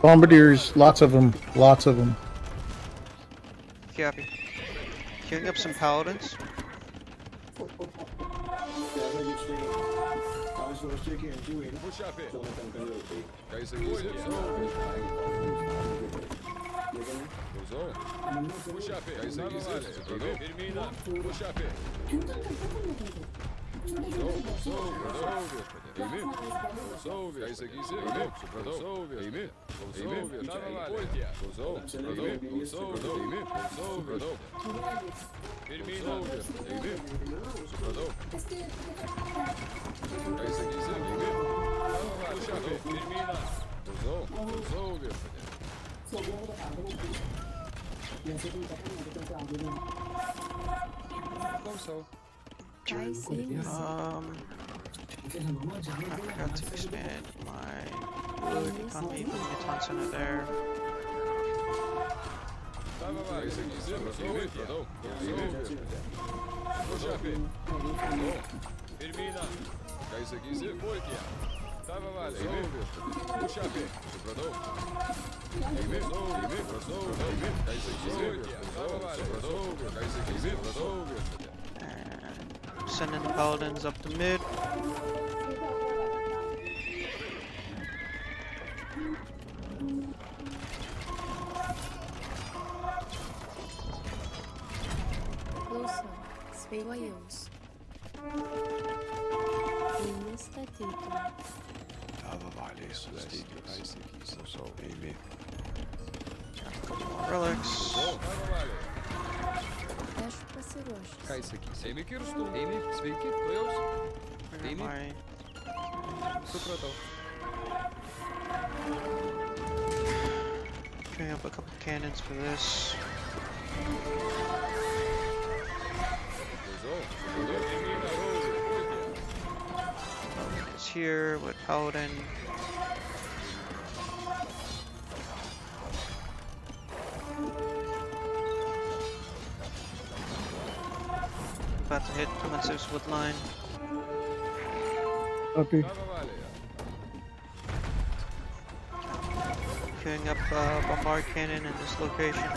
Bombardiers, lots of them. Lots of them. Copy. Queuing up some paladins. I forgot to expand my wood economy, putting a ton center there. And sending the paladins up the mid. Relics. Putting up a couple cannons for this. It's here with Paladin. About to hit Commensur's wood line. Copy. Queuing up bombard cannon in this location.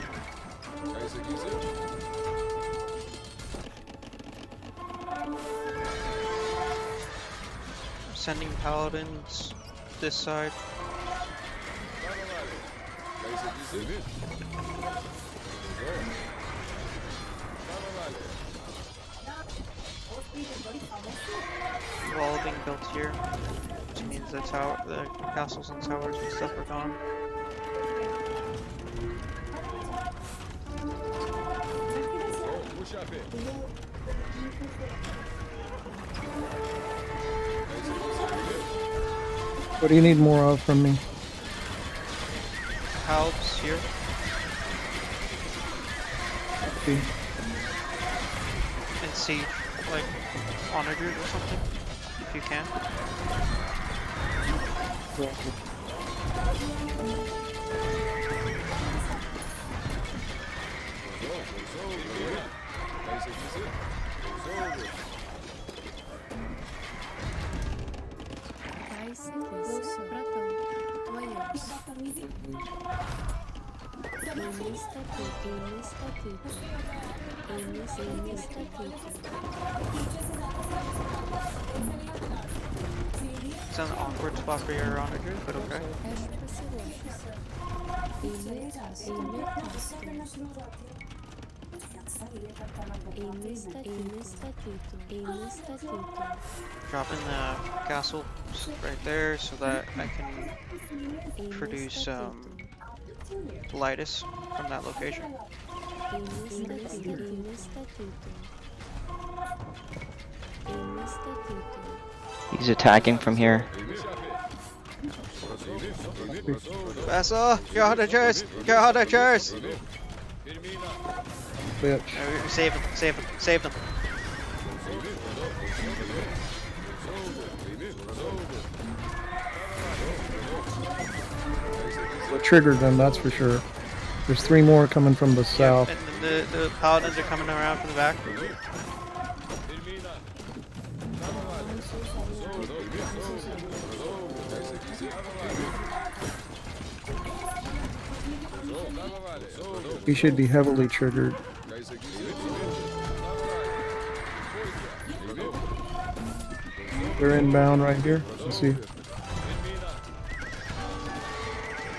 Sending paladins this side. Wall being built here, which means the castles and towers and stuff are gone. Puxa a ver. What do you need more of from me? Halbs here. See? And siege, like, onagers or something, if you can. It's an awkward spot for your onagers, but okay. Dropping the castle right there so that I can produce Lightus from that location. He's attacking from here. Vessel, your onagers! Your onagers! Bitch. Save them, save them, save them. We triggered them, that's for sure. There's 3 more coming from the south. And the paladins are coming around from the back. He should be heavily triggered. They're inbound right here. Let's see.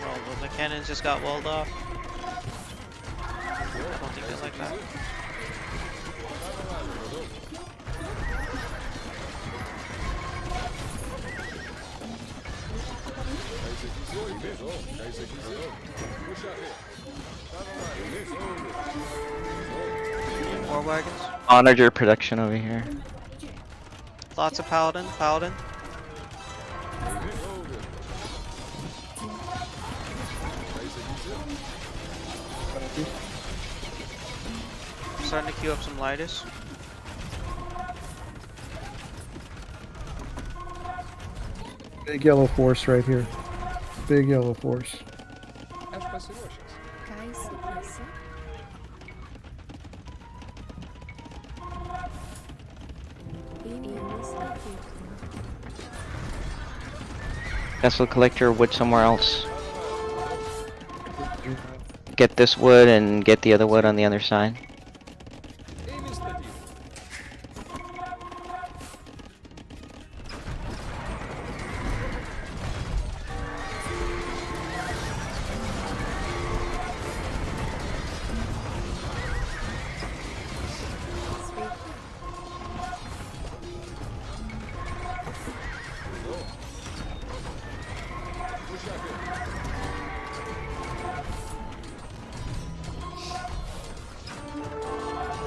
Well, the cannons just got walled off. I don't think they like that. More wagons. Onager production over here. Lots of paladin. Starting to queue up some Lightus. Big yellow force right here. Big yellow force. Vessel collector wood somewhere else. Get this wood and get the other wood on the other side.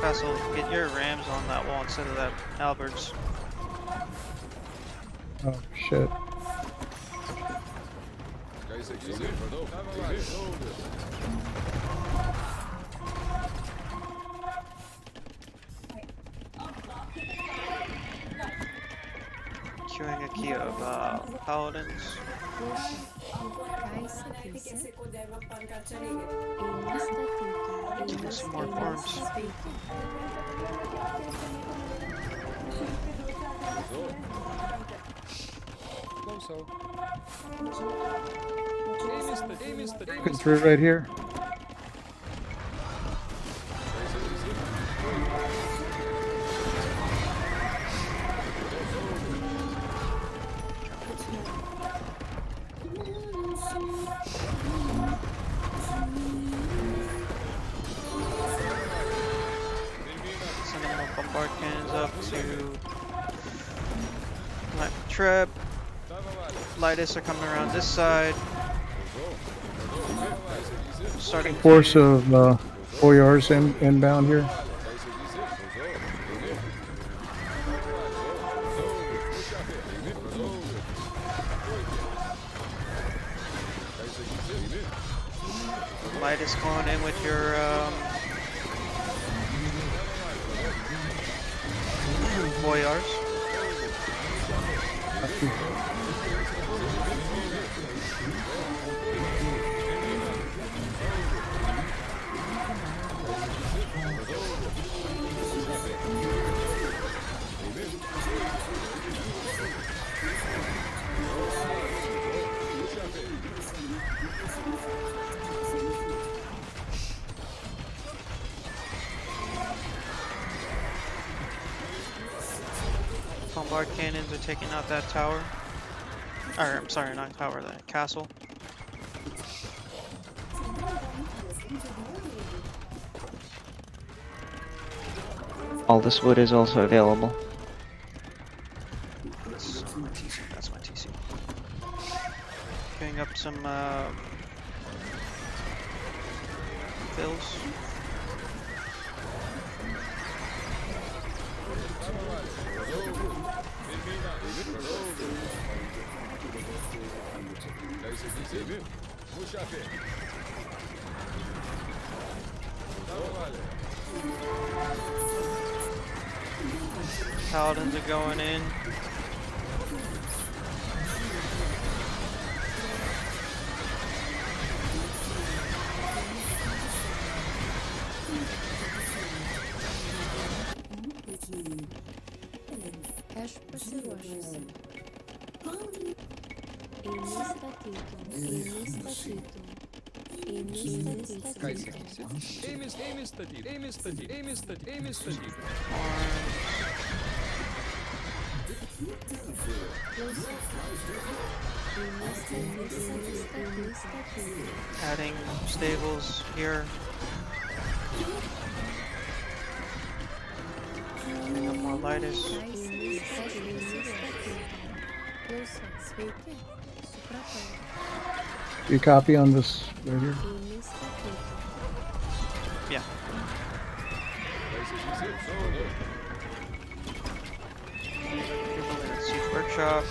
Castle, get your rams on that wall instead of that halberds. Oh shit. Queuing a key of paladins. Some more farms. Looking through right here. to Treb. Lightus are coming around this side. Starting Force to of Boyars inbound here. Lightus going in with your Boyars. Bombard cannons are taking out that tower. Or, I'm sorry, not tower, that castle. All this wood is also available. That's my TC. That's my TC. Picking up some fills. Paladins are going in. Adding stables here. Adding up more Lightus. You copy on this right here? Yeah. Siege workshop.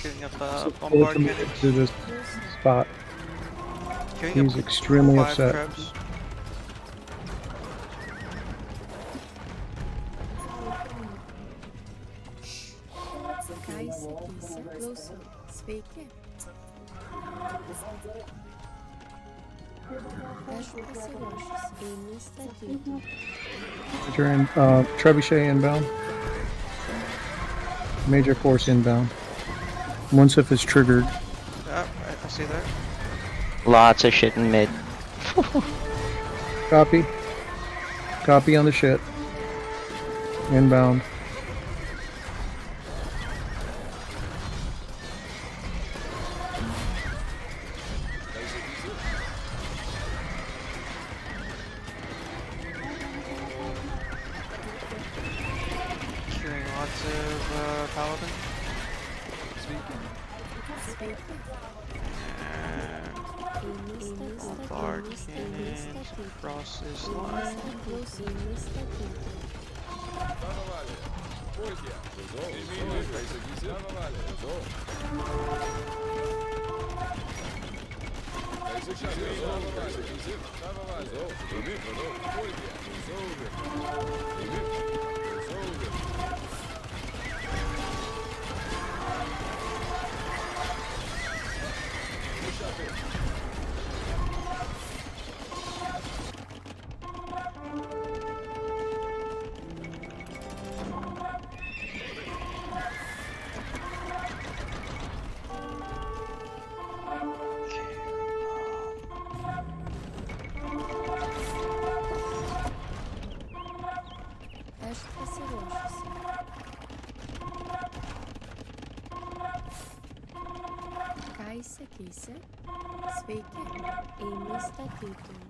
Getting up bombard Ultimate cannons. to this spot. Getting He's up extremely 5 upset. Trebs. Major Trebuchet inbound. Major force inbound. Once if it's triggered. Yeah, I see that. Lots of shit in mid. Copy. Copy on the shit. Inbound. Curing lots of paladin. And bombard cannons across this line. pasiruošusi. Ką įsakysi? Sveiki, einu statytojų.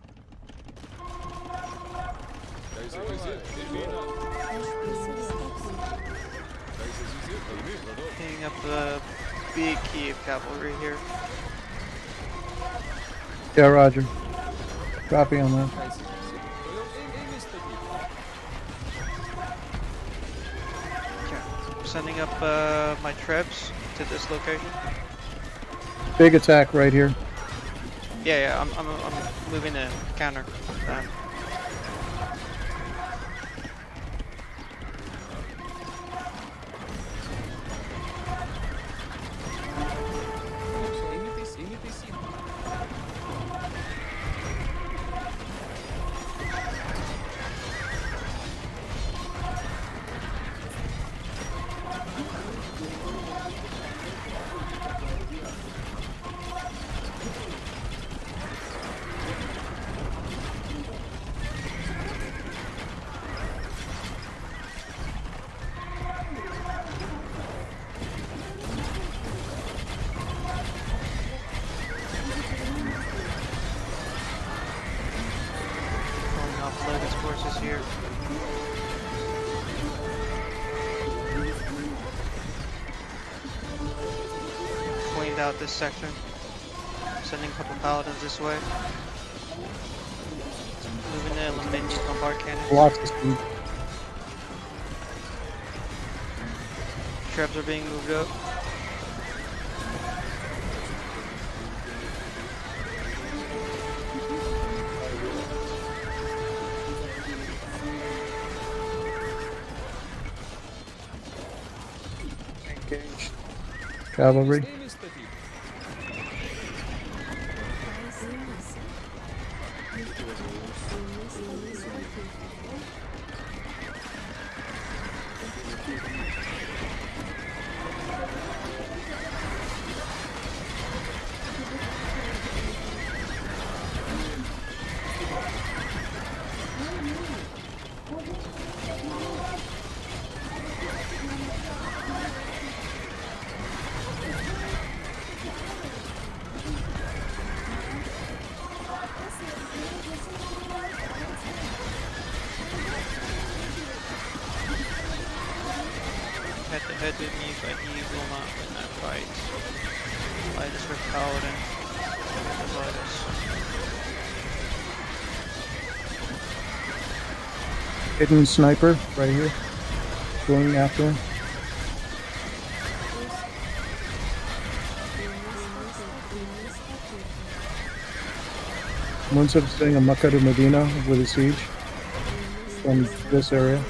Aš pasistatysiu. Picking up the big Kiev cavalry here. Yeah, Roger. Copy on that. Okay. Sending up my trebs to this location. Big attack right here. Yeah, I'm moving to counter that. Offload his forces here. Cleaned out this section. Sending a couple paladins this way. Moving to eliminate these bombard cannons. Lots of speed. Trebs are being moved up. Engaged. Cavalry. Head to head with me, but he will not win that fight. Midas for Paladin. Midas. Hidden sniper right here. Going after him. Munsif's doing a Makadu Medina with a siege from this area.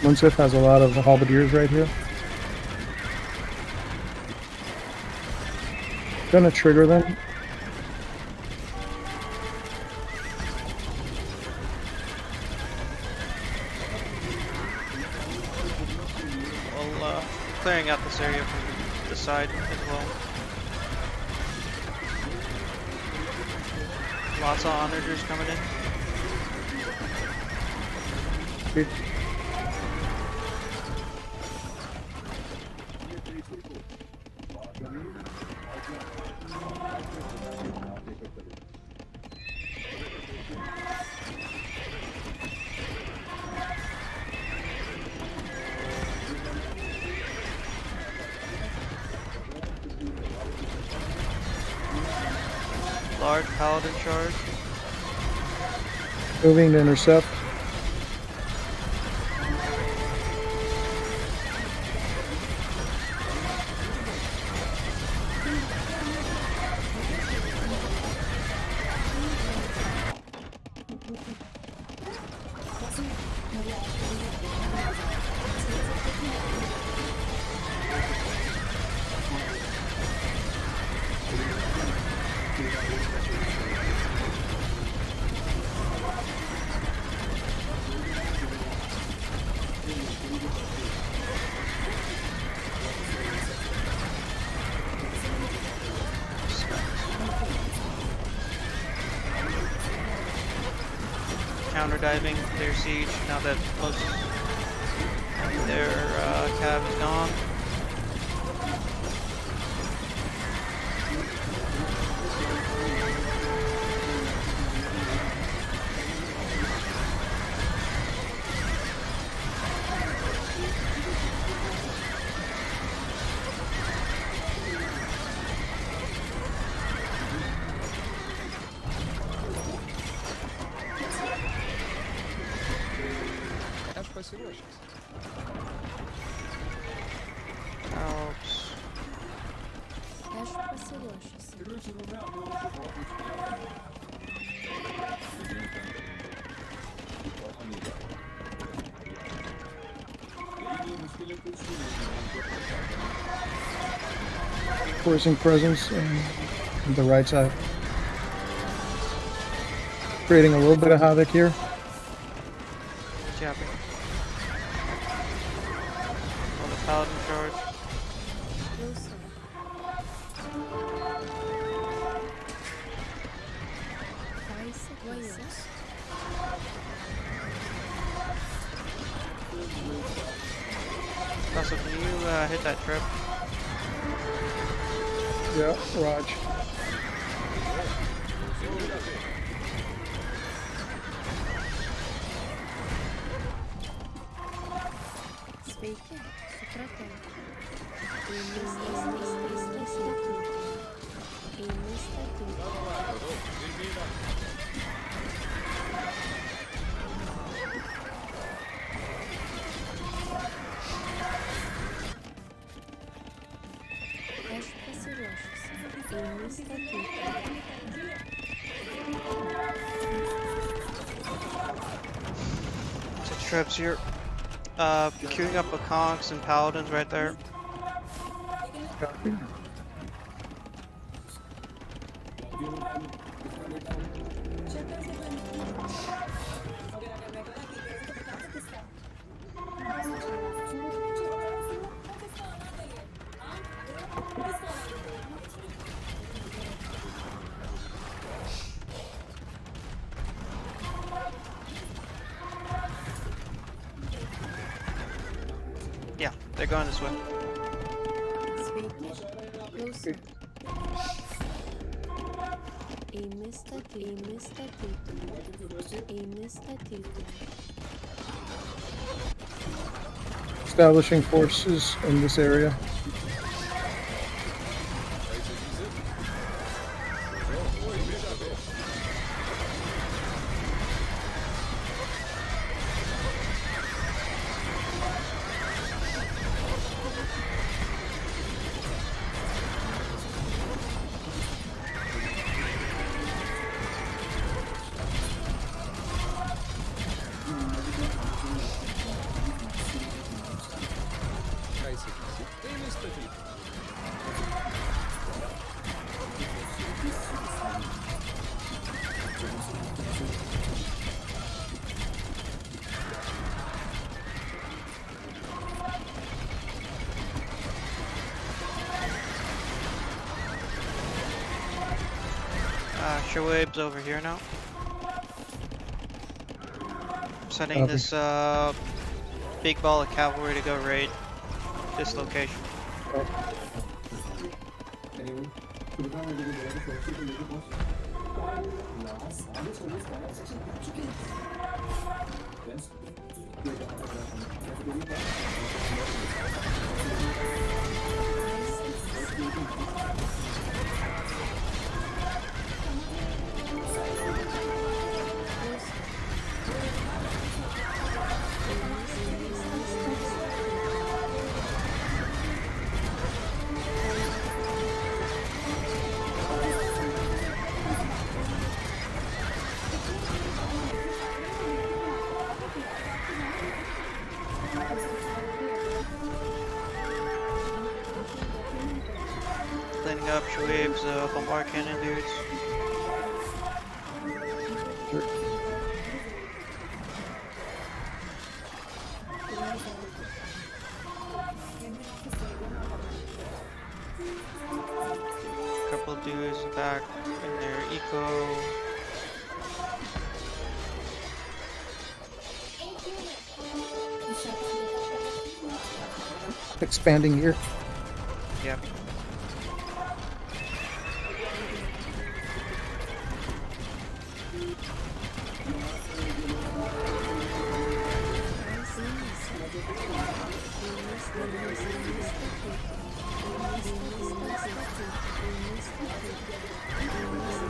Munsif has a lot of halberdiers right here. Gonna trigger them. Well, clearing out this area from the side as well. Lots of onagers coming in. Large paladin charge. Moving to intercept. counter diving their siege now that most of their cav is gone. Helps. Forcing presence on the right side. Creating a little bit of havoc here. Good job. On the paladin charge. Also, can you hit that trip? Yeah, Raj. So Trebs, you're queuing up a conks and paladins right there. Copy. Yeah, they're going this way. Establishing forces in this area. Shoaib's over here now. Sending Copy. this big ball of cavalry to go raid this location. Cleaning up Shoaib's bombard cannon dudes. Couple of dudes back in their eco. expanding here. Yeah.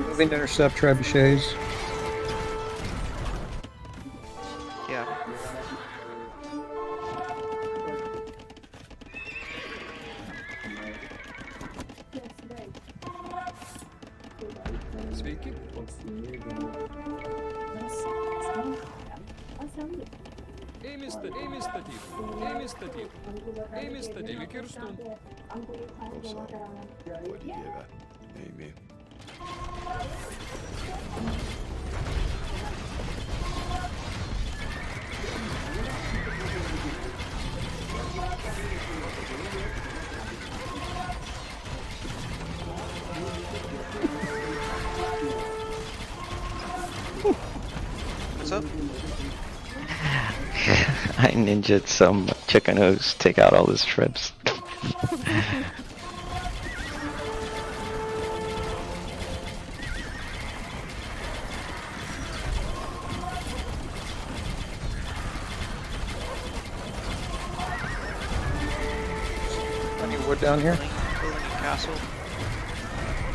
Moving to intercept trebuchets. Yeah. Sveiki. Ėmė statyti. Kirstum. Duodi Dieve. Eimi. What's up? I ninja'd some chicken hooves, take out all his trips. Any wood down here? Building a castle.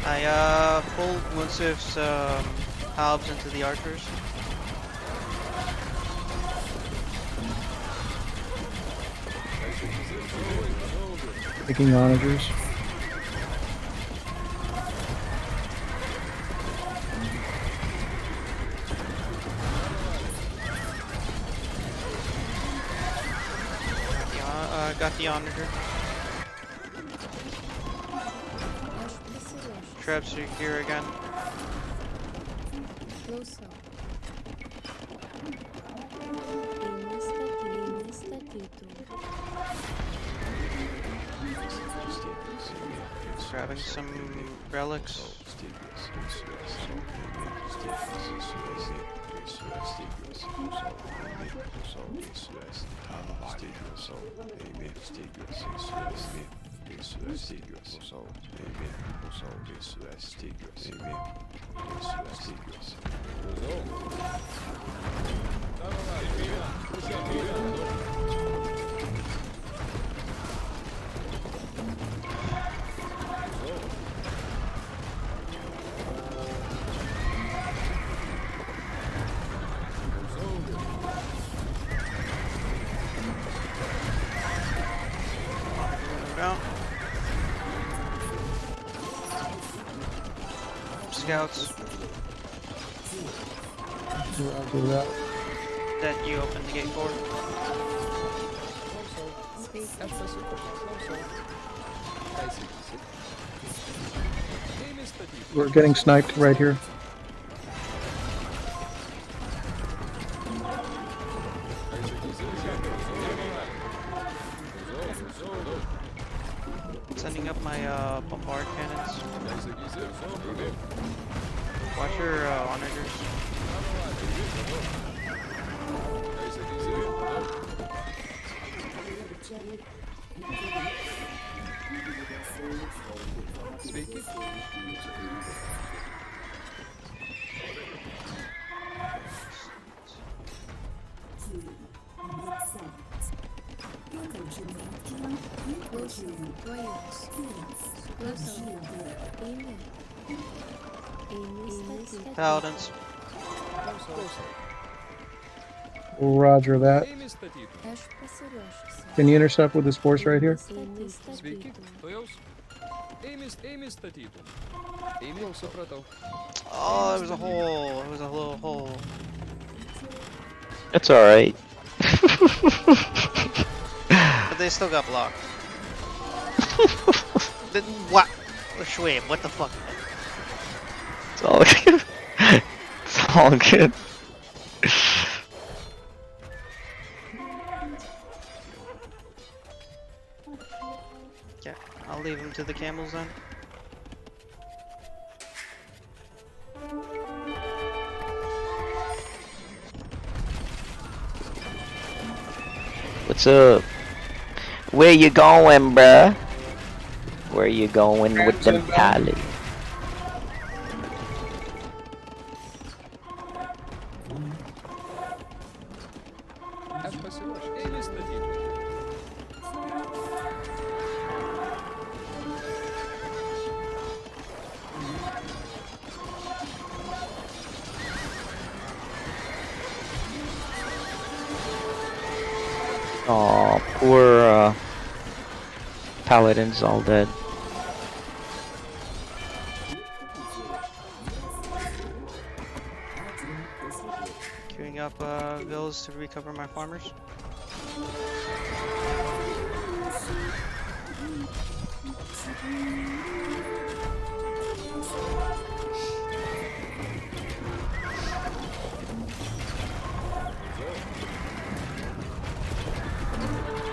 I pulled Munsif's halves into the archers. Taking onagers. Got the onager. Trebs are here again. Grabbing some relics. Out. Scouts. Roger that. That you open the gate for. We're getting sniped right here. Sending up my bombard cannons. Watch your onagers. Paladins. Roger that. Can you intercept with this force right here? Oh, it was a hole. It was a little hole. It's alright. But they still got blocked. What? Schwab, what the fuck? It's all good. It's all good. Yeah, I'll leave him to the camels then. What's up? Where you going, bruh? Where you going with them pallets? Спасибо. Eles legítimos. Aw, poor paladins all dead. Queuing up vills to recover my farmers.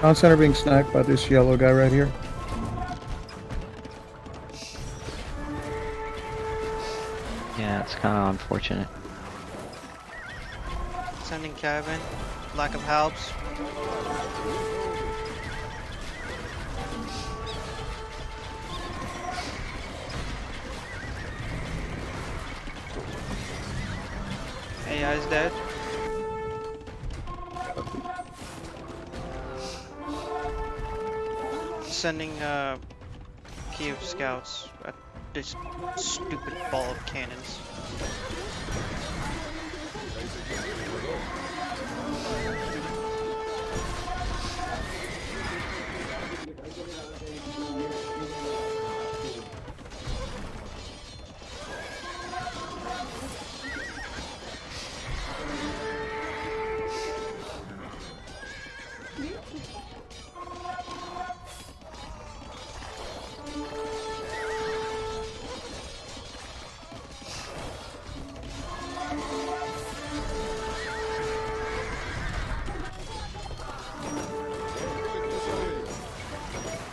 Town center being sniped by this yellow guy right here. Yeah, it's kind of unfortunate. Sending cabin. Lack of helps. AI is dead. Sending Kiev scouts at this stupid ball of cannons.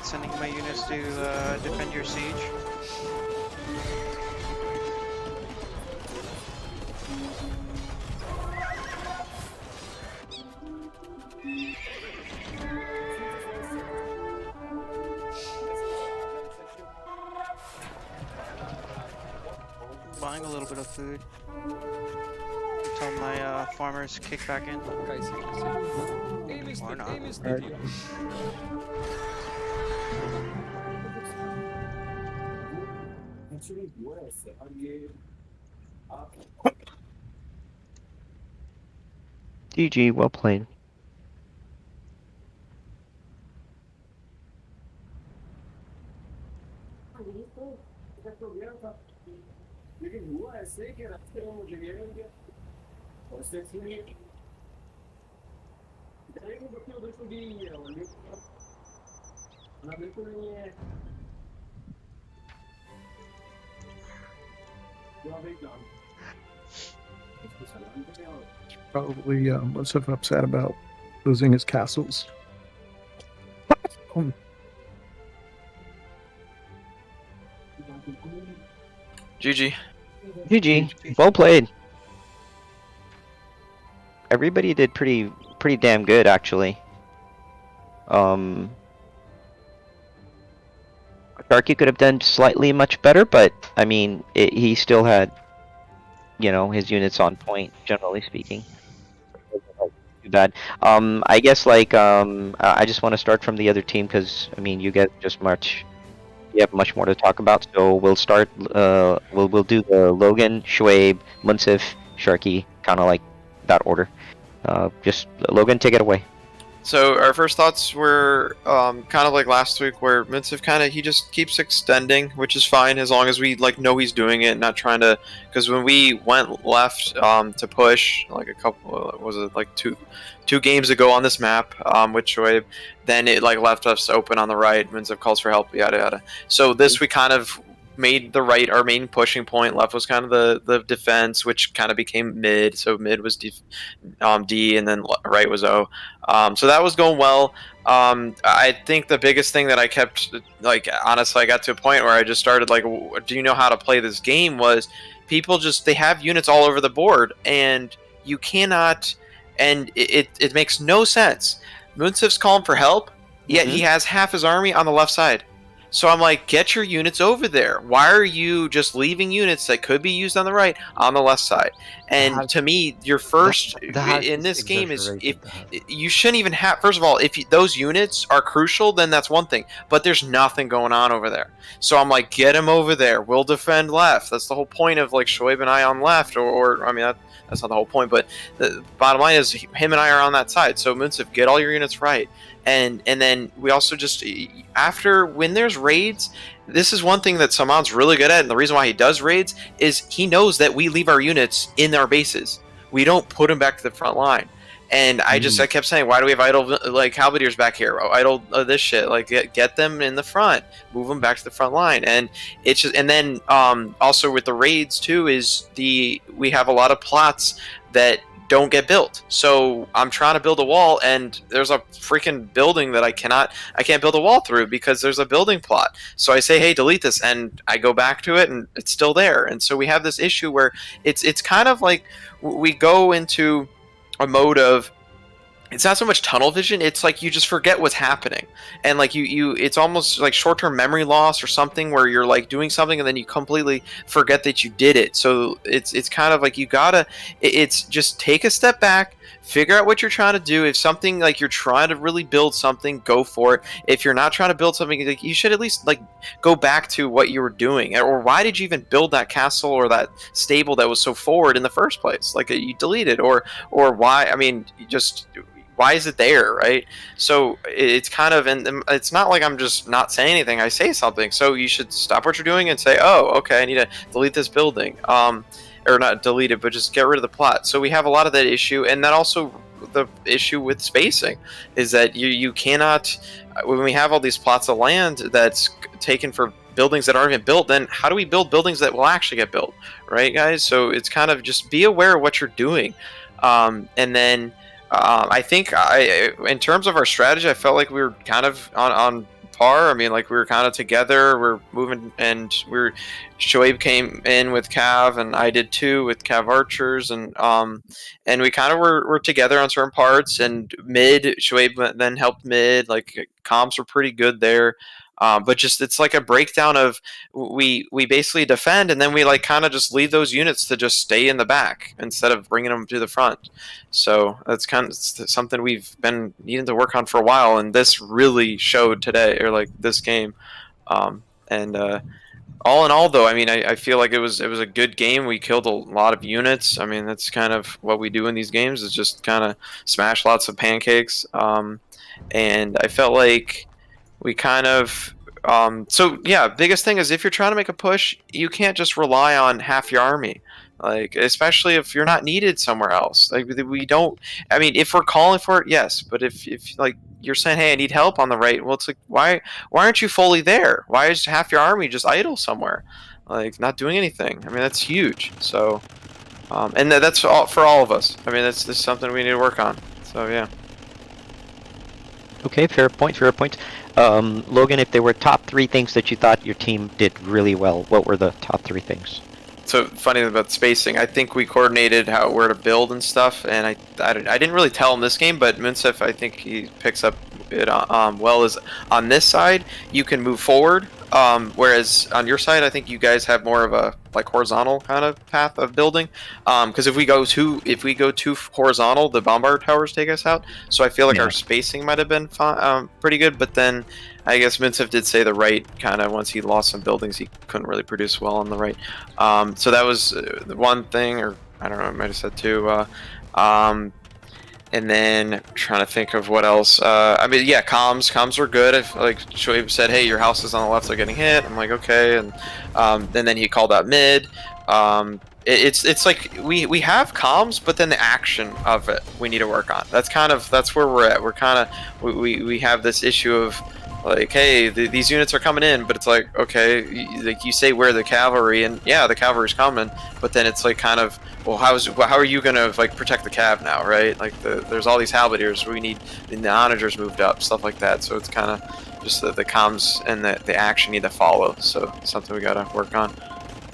Sending my units to defend your siege. Buying a little bit of food until my farmers kick back in. Eles Or not. eles legítimos. GG, well played. Probably was upset about losing his castles. GG. GG, well played. Everybody did pretty damn good actually. Sharky could have done slightly much better, but I mean, he still had, you know, his units on point, generally speaking. Too bad. I guess like I just want to start from the other team because I mean, you guys you have much more to talk about. So we'll start. We'll do the Logan, Schwabe, Munsif, Sharky, kind of like that order. Just Logan, take it away. So our first thoughts were kind of like last week, where Munsif he just keeps extending, which is fine as long as we like know he's doing it, not trying to. Because when we went left to push, like a couple, was it like two games ago on this map with Shoaib, then it like left us open on the right. Munsif calls for help, yada yada. So this we kind of made the right our main pushing point. Left was kind of the defense, which kind of became mid. So mid was D, and then right was O. So that was going well. I think the biggest thing that I kept, like, honestly, I got to a point where I just started like, do you know how to play this game? Was people they have units all over the board, and you cannot, and it makes no sense. Munsif's calling for help, Yet he has half his army on the left side. So I'm like, get your units over there. Why are you just leaving units that could be used on the right on the left side? And to me, your first in this game is if you shouldn't even have. First of all, if those units are crucial, then that's one thing. But there's nothing going on over there. So I'm like, get him over there. We'll defend left. That's the whole point of like Shoaib and I on left. Or I mean, that's not the whole point. But the bottom line is him and I are on that side. So Munsif, get all your units right. And then we also just, after, when there's raids, this is one thing that Samad's really good at, and the reason why he does raids is he knows that we leave our units in our bases. We don't put them back to the front line. And I kept saying, why do we have idle, like, halberdiers back here? Oh, idle this shit. Like, get them in the front. Move them back to the front line. And it's just, and then also with the raids, too, is we have a lot of plots that don't get built. So I'm trying to build a wall and there's a freaking building that I can't build a wall through because there's a building plot. So I say, hey, delete this, and I go back to it and it's still there. And so we have this issue where it's kind of like we go into a mode of, it's not so much tunnel vision, it's like you just forget what's happening. And like you it's almost like short-term memory loss or something where you're like doing something and then you completely forget that you did it. So it's kind of like you gotta, it's just take a step back, figure out what you're trying to do. If something like you're trying to really build something, go for it. If you're not trying to build something, like you should at least like go back to what you were doing, or why did you even build that castle or that stable that was so forward in the first place? Like you deleted, or why? I mean, why is it there, right? So it's kind of, and it's not like I'm just not saying anything. I say something. So you should stop what you're doing and say, oh, okay, I need to delete this building. Or not delete it, but just get rid of the plot. So we have a lot of that issue. And then also the issue with spacing is that you cannot, when we have all these plots of land that's taken for buildings that aren't even built, then how do we build buildings that will actually get built, right, guys? So it's kind of just be aware of what you're doing. And then I think in terms of our strategy, I felt like we were kind of on par. I mean, like we were kind of together. We're moving, and Shoaib came in with Cav, and I did too with Cav archers, and we kind of were together on certain parts. And mid, Shoaib then helped mid. Like comms were pretty good there. But just it's like a breakdown of we basically defend, and then we like kind of just leave those units to just stay in the back instead of bringing them to the front. So that's kind of something we've been needing to work on for a while, and this really showed today, or like this game. All in all, though, I mean, I feel like it was a good game. We killed a lot of units. I mean, that's kind of what we do in these games, is just kind of smash lots of pancakes. And I felt like we kind of so yeah, biggest thing is if you're trying to make a push, you can't just rely on half your army, like especially if you're not needed somewhere else. Like we don't, I mean, if we're calling for it, yes, but if like you're saying, hey, I need help on the right, well, it's like why aren't you fully there? Why is half your army just idle somewhere, like not doing anything? I mean, that's huge. So and that's all for all of us. I mean, that's something we need to work on. So yeah. Okay, fair point. Logan, if there were top 3 things that you thought your team did really well, what were the top 3 things? So funny about spacing, I think we coordinated where to build and stuff, and I didn't really tell him this game, but Munsif, I think he picks up it well. Is on this side you can move forward, whereas on your side I think you guys have more of a like horizontal kind of path of building, because if we go too horizontal, the bombard towers take us out. So I feel like our spacing might have been pretty good, but then I guess Munsif did say the right kind of, once he lost some buildings, he couldn't really produce well on the right. So that was the one thing, or I don't know, I might have said 2. And then trying to think of what else. I mean, yeah, comms were good. If like Shoaib said, hey, your houses on the left are getting hit, I'm like, okay. And then he called out mid. It's like we have comms, but then the action of it we need to work on. That's where we're at. We're kind of we have this issue of like, hey, these units are coming in, but it's like, okay, like you say, where the cavalry, and yeah, the cavalry's coming, but then it's like kind of, well, how are you gonna like protect the cav now, right? Like there's all these halberdiers, we need the onagers moved up, stuff like that. So it's kind of just the comms and the action need to follow. So it's something we gotta work on.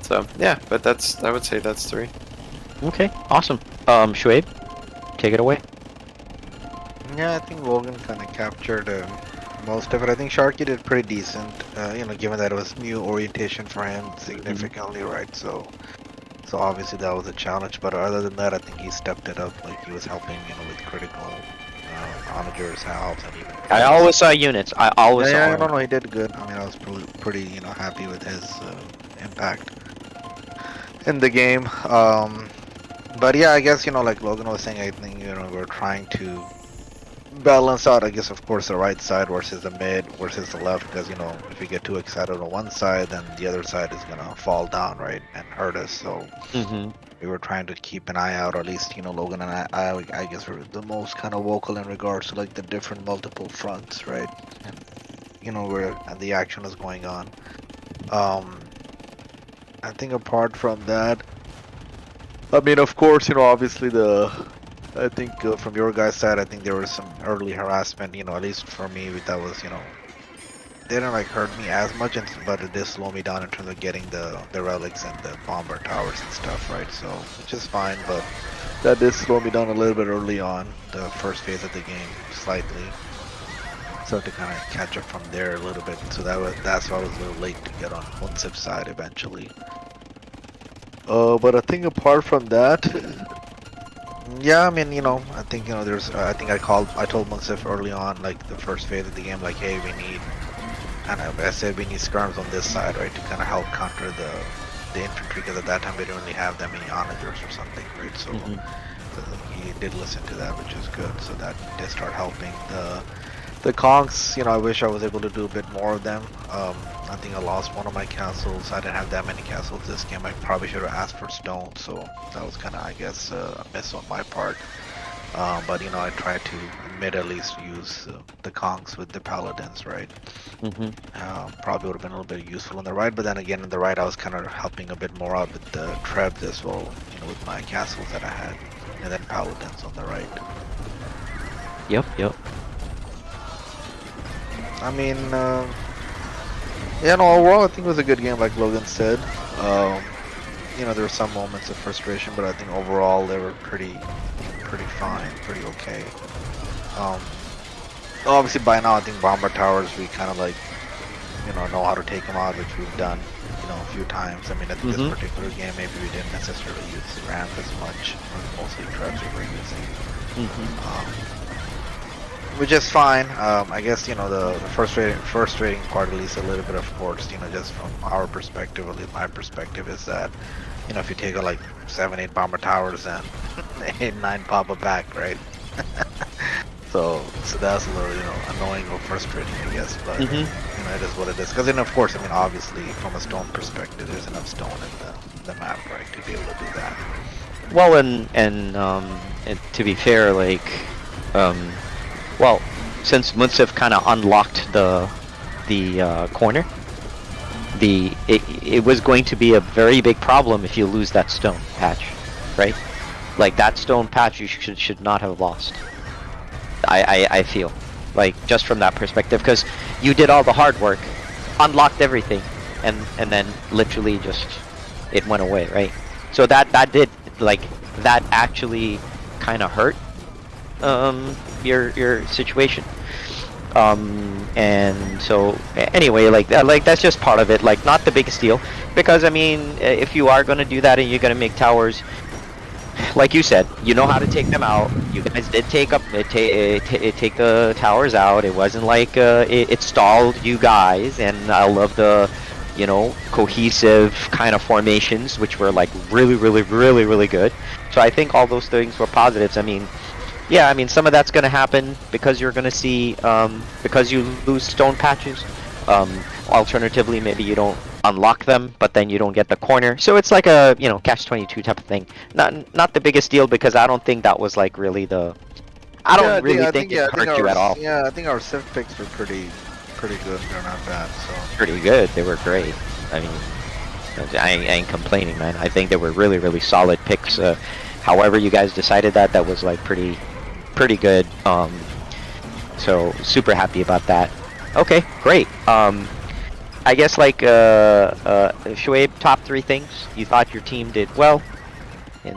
So yeah, but I would say that's 3. Okay, awesome. Shoaib, take it away. Yeah, I think Logan kind of captured most of it. I think Sharky did pretty decent. Given that it was new orientation for him significantly, right? So obviously that was a challenge. But other than that, I think he stepped it up. Like he was helping, with critical onagers, halves, and even. I always saw units. I always saw. Yeah, no, he did good. I mean, I was pretty happy with his impact in the game. But yeah, I guess like Logan was saying, I think we're trying to balance out, I guess, of course, the right side versus the mid versus the left, because if we get too excited on one side, then the other side is gonna fall down, right, and hurt us. So we were trying to keep an eye out, or at least Logan and I guess were the most kind of vocal in regards to like the different multiple fronts, right, and where the action is going on. I think apart from that, I mean, of course, obviously I think from your guys' side, I think there was some early harassment, at least for me, that was, they didn't like hurt me as much, but it did slow me down in terms of getting the relics and the bomber towers and stuff, right? So, which is fine, but that did slow me down a little bit early on, the first phase of the game, slightly. So to kind of catch up from there a little bit, so that's why I was a little late to get on Munsif's side eventually. But I think apart from that, yeah, I mean, I think there's, I think I told Munsif early on, like the first phase of the game, like, hey, we need, and I said we need skirms on this side, right, to kind of help counter the infantry, because at that time we didn't really have that many onagers or something, right? So he did listen to that, which is good. So that did start helping. The conks, I wish I was able to do a bit more of them. I think I lost one of my castles. I didn't have that many castles this game. I probably should have asked for stone, so that was kind of, I guess, a miss on my part. But I tried to at least use the conks with the paladins, right? Probably would have been a little bit useful on the right, but then again, on the right, I was kind of helping a bit more out with the trebs as well, with my castles that I had, and then paladins on the right. Yep. I mean, overall, I think it was a good game, like Logan said. There were some moments of frustration, but I think overall they were pretty fine, pretty okay. Obviously by now, I think bomber towers, we kind of like, know how to take them out, which we've done, a few times. I mean, I think this particular game, maybe we didn't necessarily use ramp as much, mostly trebs we were using. Which is fine. I guess the frustrating part, at least a little bit, of course, just from our perspective, at least my perspective, is that if you take like 7-8 bomber towers and 8-9 pop a back, right? so that's a little annoying or frustrating, I guess. But it is what it is. Because then, of course, I mean, obviously from a stone perspective, there's enough stone in the map, right, to be able to do that. Well, and to be fair, like. Well, since Munsif kind of unlocked the corner, it was going to be a very big problem if you lose that stone patch, right? Like that stone patch you should not have lost. I feel like just from that perspective, because you did all the hard work, unlocked everything, and then literally just it went away, right? So that did like that actually kind of hurt your situation, and so anyway, like that's just part of it, like not the biggest deal, because I mean, if you are going to do that and you're going to make towers, like you said, you know how to take them out. You guys did take the towers out. It wasn't like it stalled you guys, and I love the cohesive kind of formations, which were like really good. So I think all those things were positives. I mean, yeah, I mean, some of that's going to happen because you're going to see, because you lose stone patches. Alternatively, maybe you don't unlock them, but then you don't get the corner. So it's like a, catch-22 type of thing. Not the biggest deal, because I don't think that was like really the... I don't really think it hurt you at all. Yeah, I think our Civ picks were pretty good. They're not bad, so... Pretty good. They were great. I mean, I ain't complaining, man. I think they were really solid picks. However you guys decided that was like pretty good. So super happy about that. Okay, great. I guess like Shoaib, top 3 things you thought your team did well in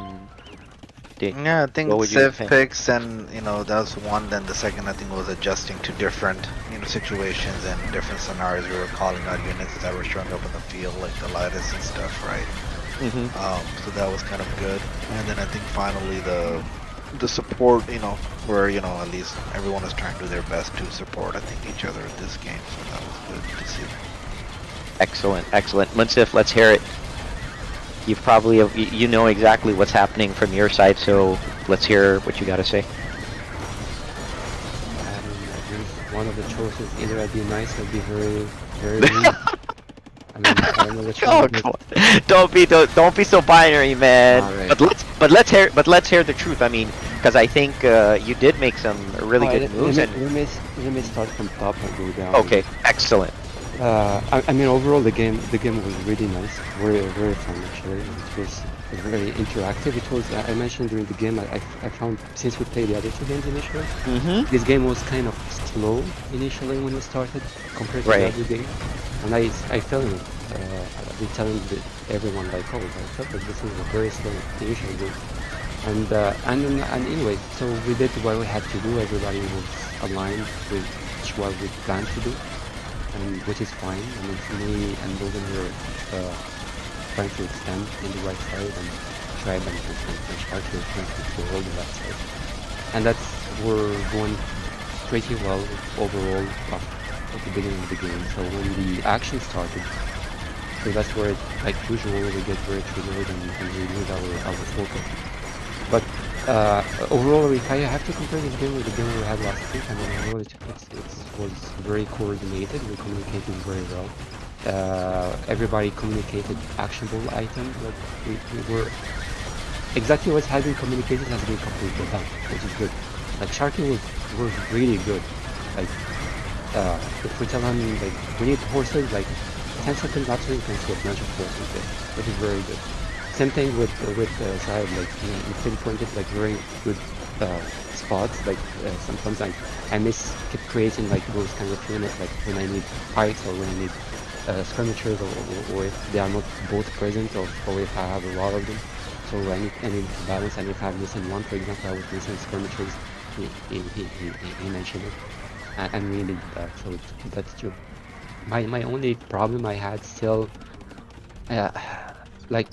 Yeah, I think What would you Civ think? picks, and that was one. Then the second, I think, was adjusting to different situations and different scenarios. We were calling out units that were showing up in the field, like the Lightus and stuff, right? Mm-hmm. So that was kind of good. And then I think finally the support, where at least everyone is trying to do their best to support, I think, each other in this game. So that was good to see. Excellent, excellent. Munsif, let's hear it. You've probably you know exactly what's happening from your side, so let's hear what you got to say. One of the choices, either I'd be nice or I'd be very, very mean. I don't know which one. Come on. Don't be so binary, man. Alright. But let's hear the truth. I mean, because I think you did make some really good moves. Let me start from top and go down. Okay, excellent. I mean, overall, the game was really nice, very, very fun actually. It was very interactive. It was, I mentioned during the game, I found, since we played the other two games initially, this game was kind of slow initially when we started compared to the other game, and I felt it. I've been telling everyone like, oh, I felt that this is a very slow initial game, and anyway, so we did what we had to do. Everybody was aligned with what we planned to do. And which is fine. I mean, for me and Logan were trying to extend in the right side, and Tribe and Shark were trying to hold the left side. And we're going pretty well overall at the beginning of the game. So when the action started, so that's where, like usual, we get very triggered and we lose our focus. But overall, if I have to compare this game with the game we had last week, I mean, overall it was very coordinated. We communicated very well. Everybody communicated actionable items. Like we were exactly what had been communicated has been completely done, which is good. Like Sharky was really good. Like if we tell him like we need horses, like 10 seconds after you can see a bunch of horses there, which is very good. Same thing with Sahib, like you pinpointed like very good spots. Like sometimes I keep creating like those kind of units, like when I need pikes or when I need skirmishers, or if they are not both present, or if I have a lot of them. So I need to balance, and if I'm missing one, for example, I was missing skirmishers. He mentioned it, and we needed that. So that's true. My only problem I had still, like.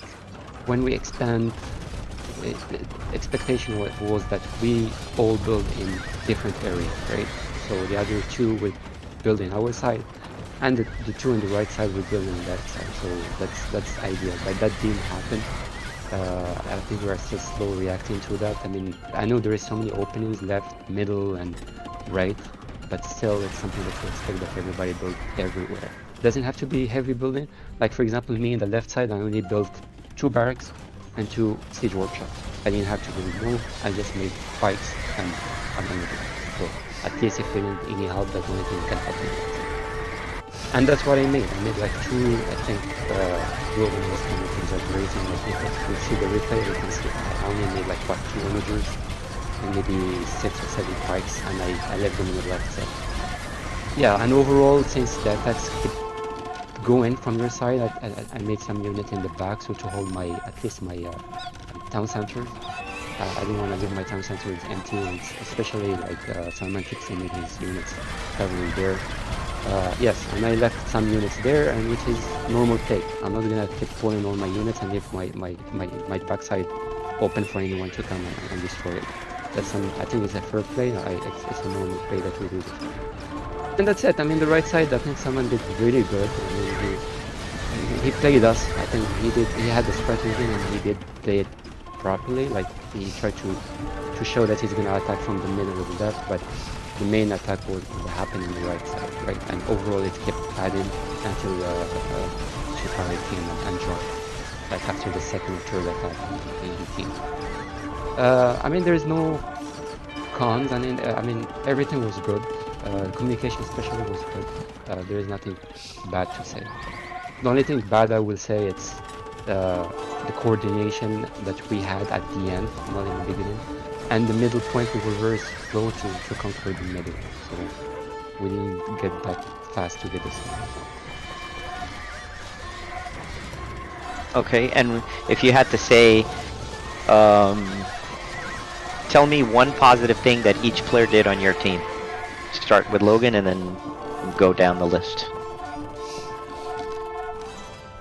When we expand, expectation was that we all build in different areas, right? So the other two would build in our side, and the two on the right side would build on that side. So that's ideal, but that didn't happen. I think we are still slow reacting to that. I mean, I know there is so many openings left, middle, and right, but still it's something that we expect that everybody build everywhere. It doesn't have to be heavy building. Like for example, me in the left side, I only built 2 barracks and 2 siege workshops. I didn't have to really move. I just made pikes and unlimited. So at least if we need any help, that's the only thing can help me. And that's what I made. I made like 2, I think, Logan was kind of exaggerating. Like if we see the replay, we can see I only made like what, 2 onagers and maybe 6 or 7 pikes, and I left them in the left side. Yeah, and overall, since the attacks keep going from your side, I made some unit in the back, so to hold at least my town center. I didn't want to leave my town center empty, especially like Salman keeps sending his units traveling there. Yes, and I left some units there, and which is normal play. I'm not gonna keep pulling all my units and leave my backside open for anyone to come and destroy it. I think it's a fair play. It's a normal play that we do. And that's it. I mean, the right side, I think someone did really good. I mean, he played us. I think he had the strategy, and he did play it properly. Like he tried to show that he's gonna attack from the middle of the left, but the main attack was happening on the right side, right? And overall, it kept adding until Shikari came and joined. Like after the second or third attack, he came. I mean, there's no cons. I mean, everything was good. Communication especially was good. There is nothing bad to say. The only thing bad I will say it's the coordination that we had at the end, not in the beginning. And the middle point, we were very slow to conquer the middle. So we didn't get that fast to get this. Okay, and if you had to say tell me one positive thing that each player did on your team. Start with Logan and then go down the list.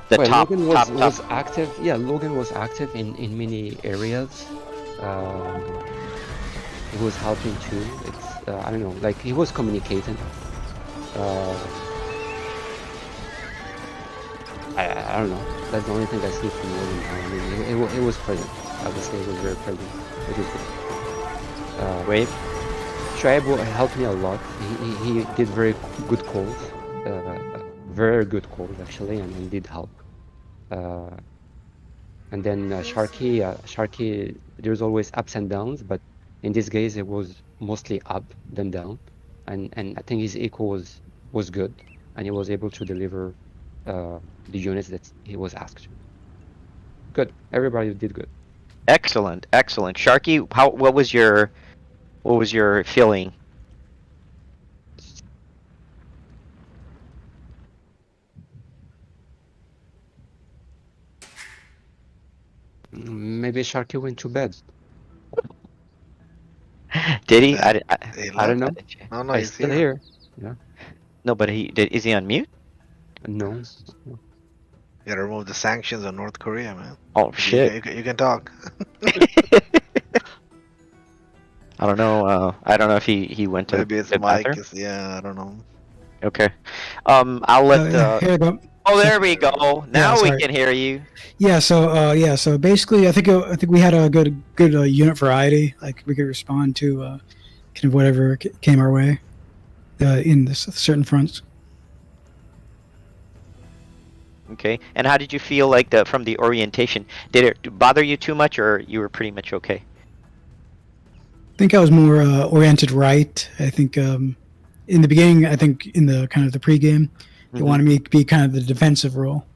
The Well, top, Logan top, was top. active. Yeah, Logan was active in many areas. He was helping too. It's I don't know, like he was communicating. I don't know. That's the only thing I see from Logan. I mean, it was present. I would say it was very present. It was good. Wave. Shoaib helped me a lot. He did very good calls. Very good calls actually, and did help. And then Sharky, there's always ups and downs, but in this case it was mostly up than down, and I think his eco was good, and he was able to deliver the units that he was asked to. Good, everybody did good. Excellent, excellent. Sharky, what was your feeling? Maybe Sharky went to bed. Did he? I don't know. No, He's he's still here. here. Yeah. No, but is he on mute? No. You gotta remove the sanctions on North Korea, man. Oh shit. You can talk. I don't know. I don't know if he went to Maybe it's the Mike. bathroom. Yeah, I don't know. Okay. I'll let. Here we go. Oh, there we go. Now we sorry. can hear you. Yeah. So basically, I think we had a good unit variety. Like we could respond to kind of whatever came our way in this certain fronts. Okay. And how did you feel like from the orientation? Did it bother you too much, or you were pretty much okay? I think I was more oriented right. I think in the beginning, I think in the kind of the pregame, they wanted me to be kind of the defensive role.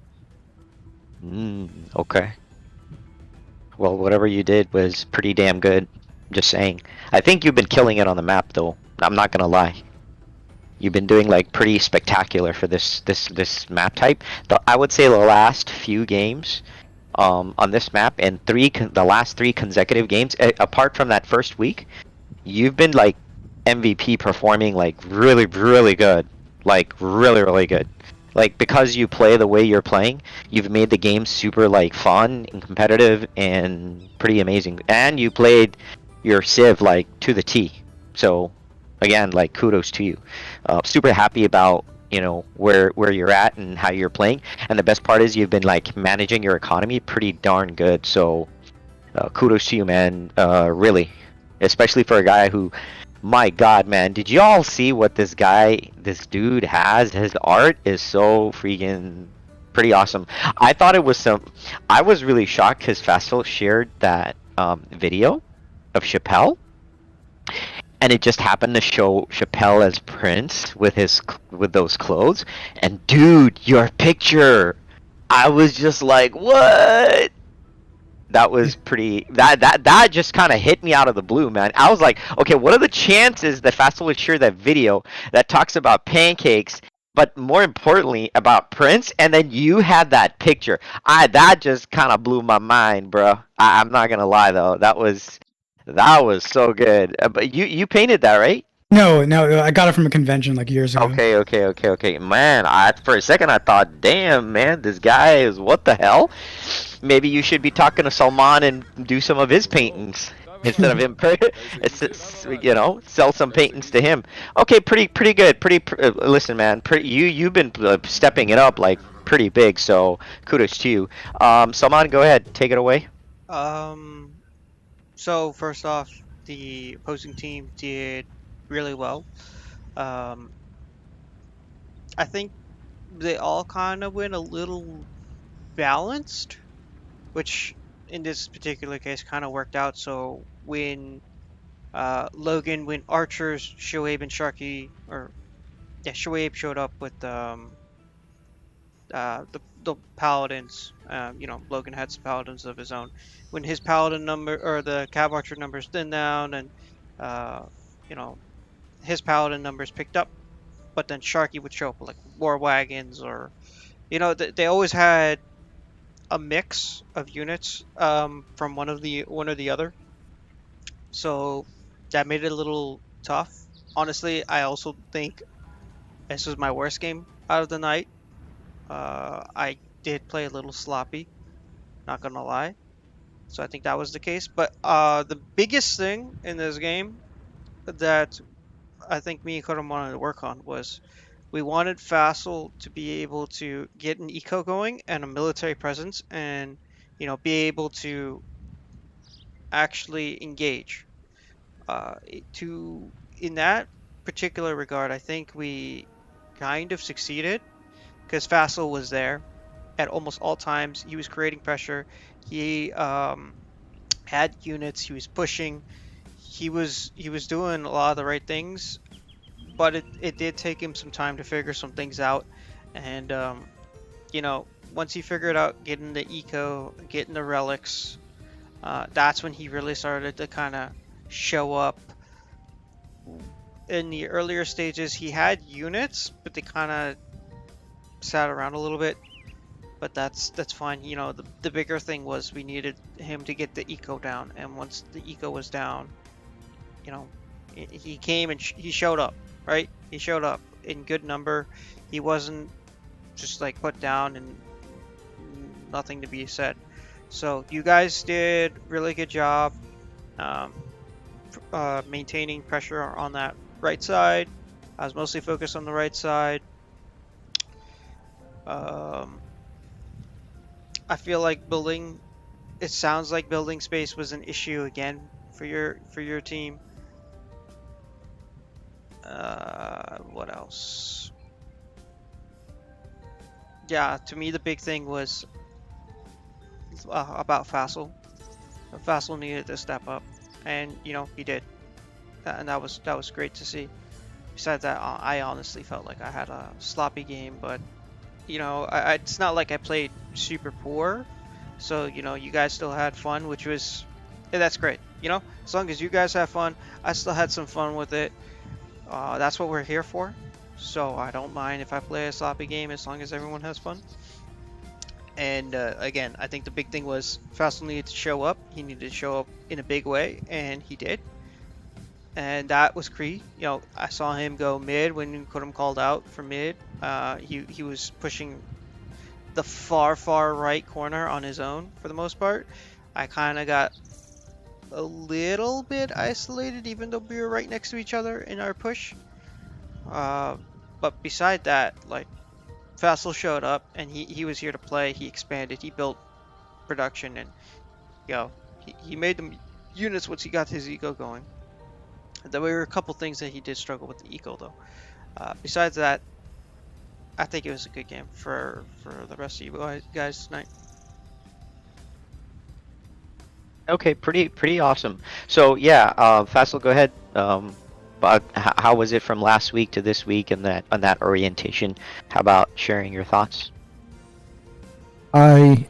Okay. Well, whatever you did was pretty damn good. Just saying. I think you've been killing it on the map, though. I'm not gonna lie. You've been doing like pretty spectacular for this map type. I would say the last few games on this map and the last 3 consecutive games, apart from that first week, you've been like MVP performing like really, really good. Like really, really good. Like because you play the way you're playing, you've made the game super like fun and competitive and pretty amazing. And you played your Civ like to the T. So again, like kudos to you. Super happy about where you're at and how you're playing. And the best part is you've been like managing your economy pretty darn good. So kudos to you, man. Really, especially for a guy who, my God, man, did you all see what this dude has? His art is so freaking pretty awesome. I thought it was I was really shocked because Fassel shared that video of Chappelle. And it just happened to show Chappelle as Prince with those clothes. And dude, your picture, I was just like, what? That was pretty. That just kind of hit me out of the blue, man. I was like, okay, what are the chances that Fassel would share that video that talks about pancakes, but more importantly about Prince, and then you had that picture? That just kind of blew my mind, bro. I'm not gonna lie though, that was so good. But you painted that, right? No, I got it from a convention like years ago. Okay. Man, for a second I thought, damn, man, this guy is what the hell? Maybe you should be talking to Salman and do some of his paintings instead of him. Sell some paintings to him. Okay, pretty good. Listen, man, you've been stepping it up like pretty big. So kudos to you. Salman, go ahead, take it away. So first off, the opposing team did really well. I think they all kind of went a little balanced, which in this particular case kind of worked out. So when Archers, Shoaib and Sharky, Shoaib showed up with the paladins. Logan had some paladins of his own. When his paladin number or the Cav Archer numbers thinned down, and his paladin numbers picked up, but then Sharky would show up with like war wagons, or they always had a mix of units from one or the other. So that made it a little tough. Honestly, I also think this was my worst game out of the night. I did play a little sloppy, not gonna lie. So I think that was the case. But the biggest thing in this game that I think me and Kodam wanted to work on was we wanted Fassel to be able to get an eco going and a military presence, and be able to actually engage. In that particular regard, I think we kind of succeeded because Fassel was there at almost all times. He was creating pressure. He had units. He was pushing. He was doing a lot of the right things, but it did take him some time to figure some things out. And once he figured out getting the eco, getting the relics, that's when he really started to kind of show up. In the earlier stages, he had units, but they kind of sat around a little bit. But that's fine. The bigger thing was we needed him to get the eco down, and once the eco was down, he came and he showed up, right? He showed up in good number. He wasn't just like put down and nothing to be said. So you guys did really good job maintaining pressure on that right side. I was mostly focused on the right side. I feel like it sounds like building space was an issue again for your team. What else? Yeah, to me the big thing was about Fassel. Fassel needed to step up, and he did, and that was great to see. Besides that, I honestly felt like I had a sloppy game, but it's not like I played super poor, so you guys still had fun, which was that's great. As long as you guys have fun, I still had some fun with it. That's what we're here for, so I don't mind if I play a sloppy game as long as everyone has fun. And again, I think the big thing was Fassel needed to show up. He needed to show up in a big way, and he did. And that was Kree. I saw him go mid when Kodam called out for mid. He was pushing the far right corner on his own for the most part. I kind of got a little bit isolated, even though we were right next to each other in our push. But beside that, like, Fassel showed up and he was here to play. He expanded. He built production, and he made them units once he got his eco going. There were a couple things that he did struggle with the eco though. Besides that, I think it was a good game for the rest of you guys tonight. Okay, pretty awesome. So yeah, Fassel, go ahead. But how was it from last week to this week, and on that orientation? How about sharing your thoughts? I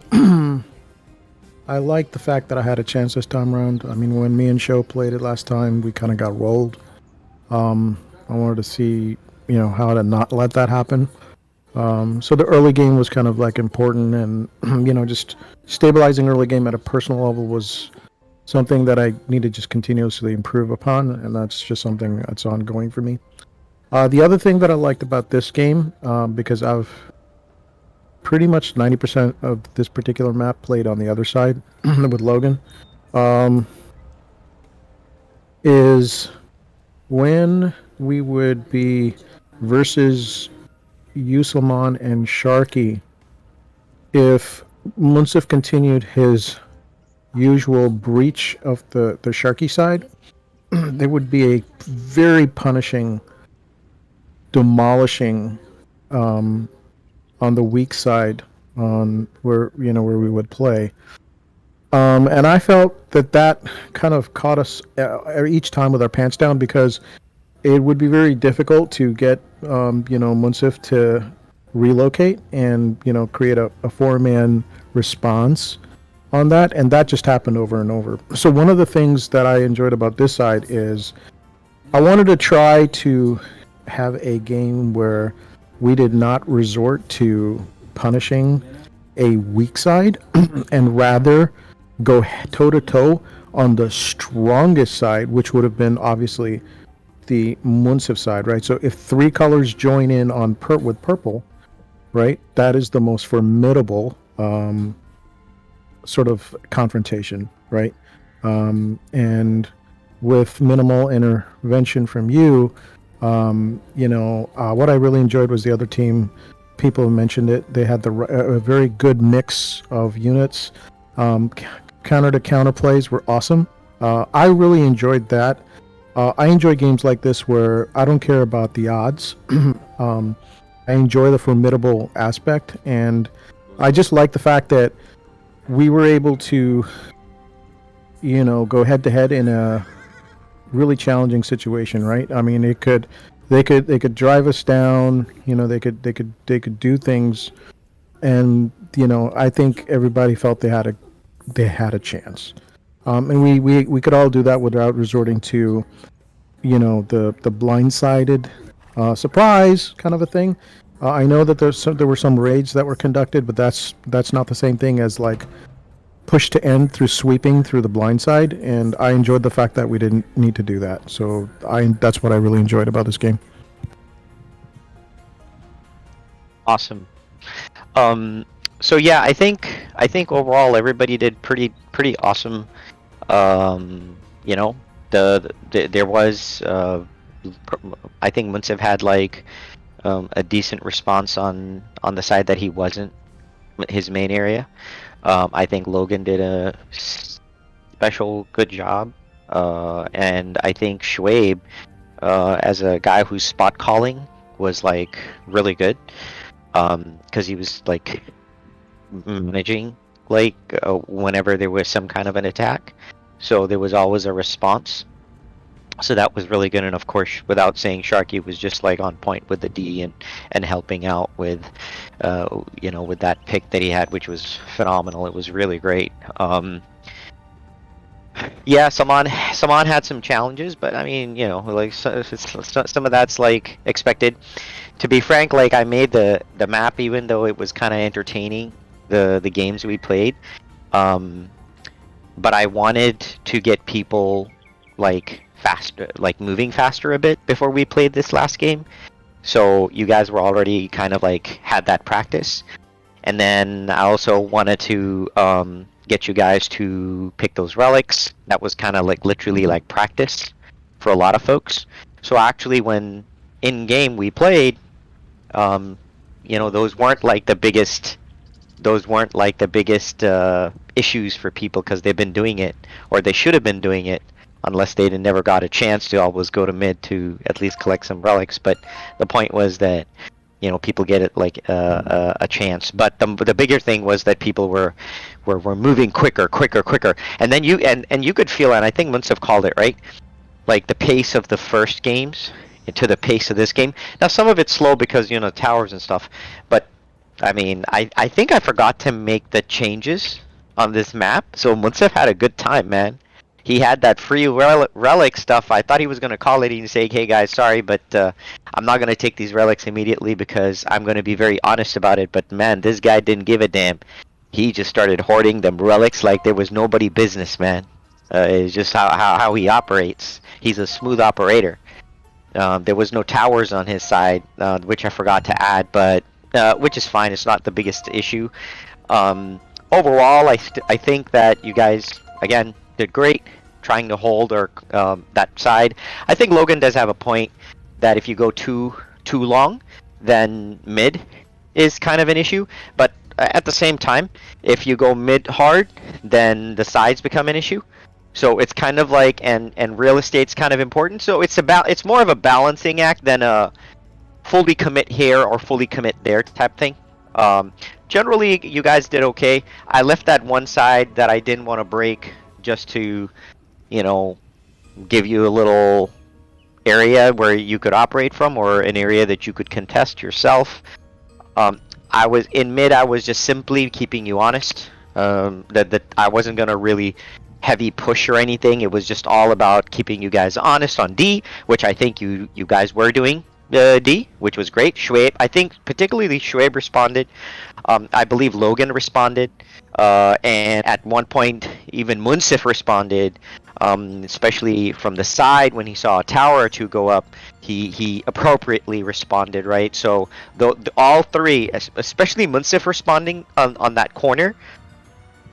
like the fact that I had a chance this time around. I mean, when me and Sho played it last time, we kind of got rolled. I wanted to see, how to not let that happen. So the early game was kind of like important, and just stabilizing early game at a personal level was something that I need to just continuously improve upon, and that's just something that's ongoing for me. The other thing that I liked about this game, because I've pretty much 90% of this particular map played on the other side with Logan, is when we would be versus Yusilman and Sharky, if Munsif continued his usual breach of the Sharky side, there would be a very punishing, demolishing on the weak side, on where we would play. And I felt that kind of caught us each time with our pants down, because it would be very difficult to get Munsif to relocate and create a 4-man response on that, and that just happened over and over. So one of the things that I enjoyed about this side is I wanted to try to have a game where we did not resort to punishing a weak side and rather go toe-to-toe on the strongest side, which would have been obviously the Munsif side, right? So if 3 colors join in on with purple, right, that is the most formidable sort of confrontation, right? And with minimal intervention from you, what I really enjoyed was the other team. People have mentioned it. They had a very good mix of units. Counter to counter plays were awesome. I really enjoyed that. I enjoy games like this where I don't care about the odds. I enjoy the formidable aspect, and I just like the fact that we were able to, go head to head in a really challenging situation, right? I mean, they could drive us down. They could do things, and I think everybody felt they had a chance. And we could all do that without resorting to, the blindsided surprise kind of a thing. I know that there were some raids that were conducted, but that's not the same thing as like push to end through sweeping through the blind side. And I enjoyed the fact that we didn't need to do that. So that's what I really enjoyed about this game. Awesome. So yeah, I think overall everybody did pretty awesome. There was I think Munsif had like a decent response on the side that he wasn't his main area. I think Logan did a special good job, and I think Schwabe, as a guy who's spot calling, was like really good, because he was like managing like whenever there was some kind of an attack, so there was always a response. So that was really good, and of course, without saying, Sharky was just like on point with the D and helping out with, with that pick that he had, which was phenomenal. It was really great. Yeah, Saman had some challenges, but I mean, like some of that's like expected. To be frank, like I made the map, even though it was kind of entertaining, the games we played, but I wanted to get people like faster, like moving faster a bit before we played this last game. So you guys were already kind of like had that practice, and then I also wanted to get you guys to pick those relics. That was kind of like literally like practice for a lot of folks. So actually, when in game we played, those weren't like the biggest. Those weren't like the biggest issues for people because they've been doing it, or they should have been doing it, unless they never got a chance to always go to mid to at least collect some relics. But the point was that people get it like a chance. But the bigger thing was that people were moving quicker, and then you could feel, and I think Munsif called it right, like the pace of the first games to the pace of this game. Now some of it's slow because towers and stuff, but I mean I think I forgot to make the changes on this map, so Munsif had a good time, man. He had that free relic stuff. I thought he was going to call it and say, hey guys, sorry, but I'm not going to take these relics immediately because I'm going to be very honest about it. But man, this guy didn't give a damn. He just started hoarding them relics like there was nobody business, man. It's just how he operates. He's a smooth operator. There was no towers on his side, which I forgot to add, but which is fine. It's not the biggest issue. Overall, I think that you guys, again, did great trying to hold or that side. I think Logan does have a point that if you go too long, then mid is kind of an issue. But at the same time, if you go mid hard, then the sides become an issue. So it's kind of like, and real estate's kind of important. So it's more of a balancing act than a fully commit here or fully commit there type thing. Generally, you guys did okay. I left that one side that I didn't want to break just to, give you a little area where you could operate from, or an area that you could contest yourself. I was in mid. I was just simply keeping you honest. That I wasn't gonna really heavy push or anything. It was just all about keeping you guys honest on D, which I think you guys were doing. D, which was great. Schwabe, I think particularly Schwabe responded. I believe Logan responded. And at one point, even Munsif responded, especially from the side when he saw a tower or two go up. He appropriately responded, right? So all three, especially Munsif responding on that corner,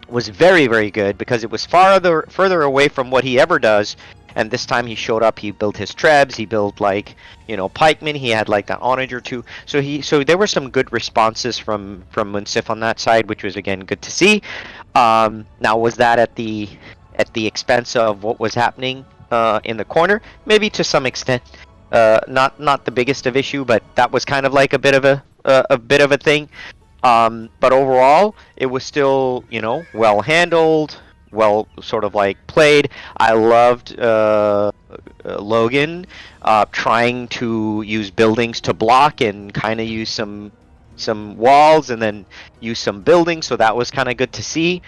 was very, very good because it was further away from what he ever does. And this time he showed up. He built his trebs. He built pikemen. He had like an onager too. So there were some good responses from Munsif on that side, which was again good to see. Now was that at the expense of what was happening in the corner? Maybe to some extent. Not the biggest of issue, but that was kind of like a bit of a thing. But overall, it was still well handled. Well, sort of like played. I loved Logan trying to use buildings to block and kind of use some walls and then use some buildings, so that was kind of good to see.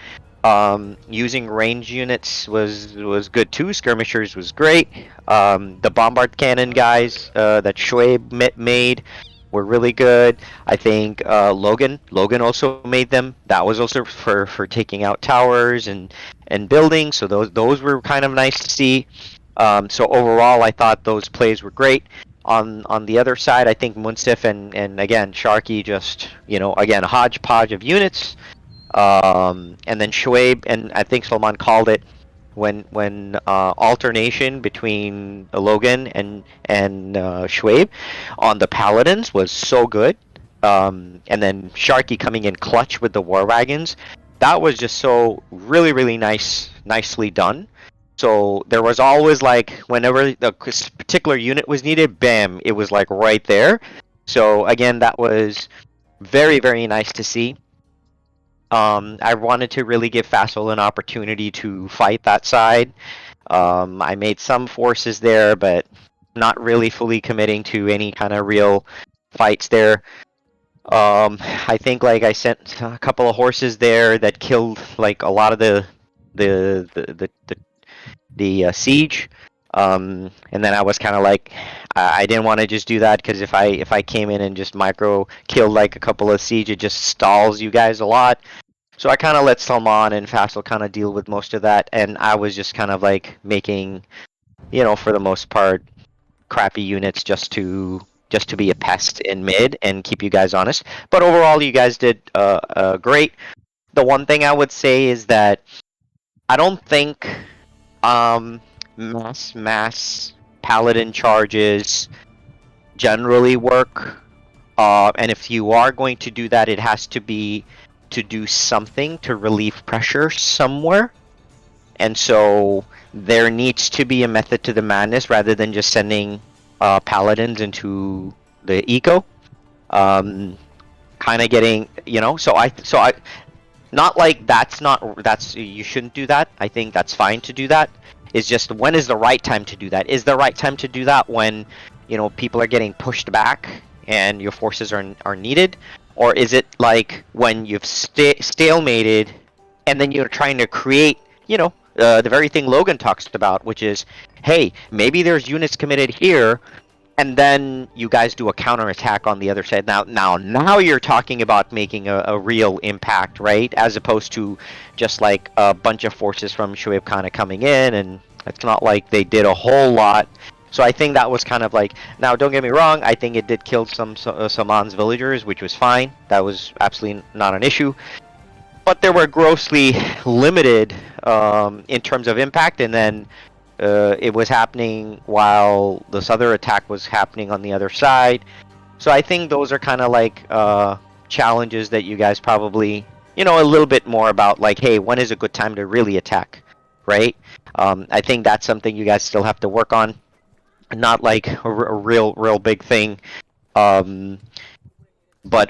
Using range units was good too. Skirmishers was great. The bombard cannon guys that Schwabe made were really good. I think Logan also made them. That was also for taking out towers and buildings. So those were kind of nice to see. So overall, I thought those plays were great. On the other side, I think Munsif and again Sharky just again a hodgepodge of units. And then Schwabe, and I think Salman called it when alternation between Logan and Schwabe on the Paladins was so good. And then Sharky coming in clutch with the War Wagons, that was just so really nicely done. So there was always like whenever the particular unit was needed, bam, it was like right there. So again, that was very nice to see. I wanted to really give Fassel an opportunity to fight that side. I made some forces there, but not really fully committing to any kind of real fights there. I think like I sent a couple of horses there that killed like a lot of the siege. And then I was kind of like, I didn't want to just do that because if I came in and just micro killed like a couple of siege, it just stalls you guys a lot. So I kind of let Salman and Fassel kind of deal with most of that, and I was just kind of like making, for the most part, crappy units just to be a pest in mid and keep you guys honest. But overall, you guys did great. The one thing I would say is that I don't think mass paladin charges generally work, and if you are going to do that, it has to be to do something to relieve pressure somewhere. And so there needs to be a method to the madness rather than just sending paladins into the eco. Kind of getting, so I not like that's you shouldn't do that. I think that's fine to do that. It's just when is the right time to do that? Is the right time to do that when people are getting pushed back and your forces are needed? Or is it like when you've stalemated and then you're trying to create, the very thing Logan talks about, which is, hey, maybe there's units committed here, and then you guys do a counterattack on the other side. Now you're talking about making a real impact, right? As opposed to just like a bunch of forces from Shoaib kind of coming in, and it's not like they did a whole lot. So I think that was kind of like, now don't get me wrong, I think it did kill some Salman's villagers, which was fine. That was absolutely not an issue. But they were grossly limited in terms of impact, and then it was happening while this other attack was happening on the other side. So I think those are kind of like challenges that you guys probably, a little bit more about, like, hey, when is a good time to really attack, right? I think that's something you guys still have to work on. Not like a real big thing, but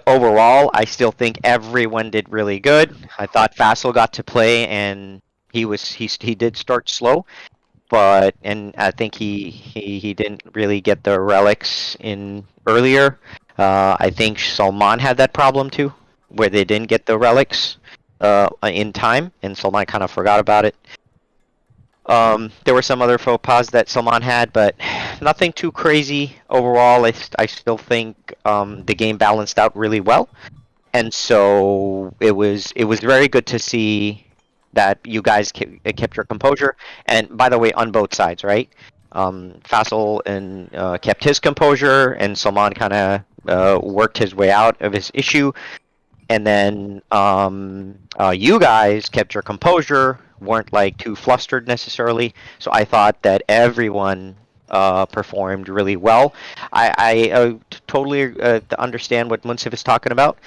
overall, I still think everyone did really good. I thought Fassel got to play, and he did start slow, and I think he didn't really get the relics in earlier. I think Salman had that problem too, where they didn't get the relics in time, and Salman kind of forgot about it. There were some other faux pas that Salman had, but nothing too crazy overall. I still think the game balanced out really well, and so it was very good to see that you guys kept your composure. And by the way, on both sides, right? Faisal and kept his composure, and Salman kind of worked his way out of his issue. And then you guys kept your composure, weren't like too flustered necessarily. So I thought that everyone performed really well. I totally understand what Munsif is talking about.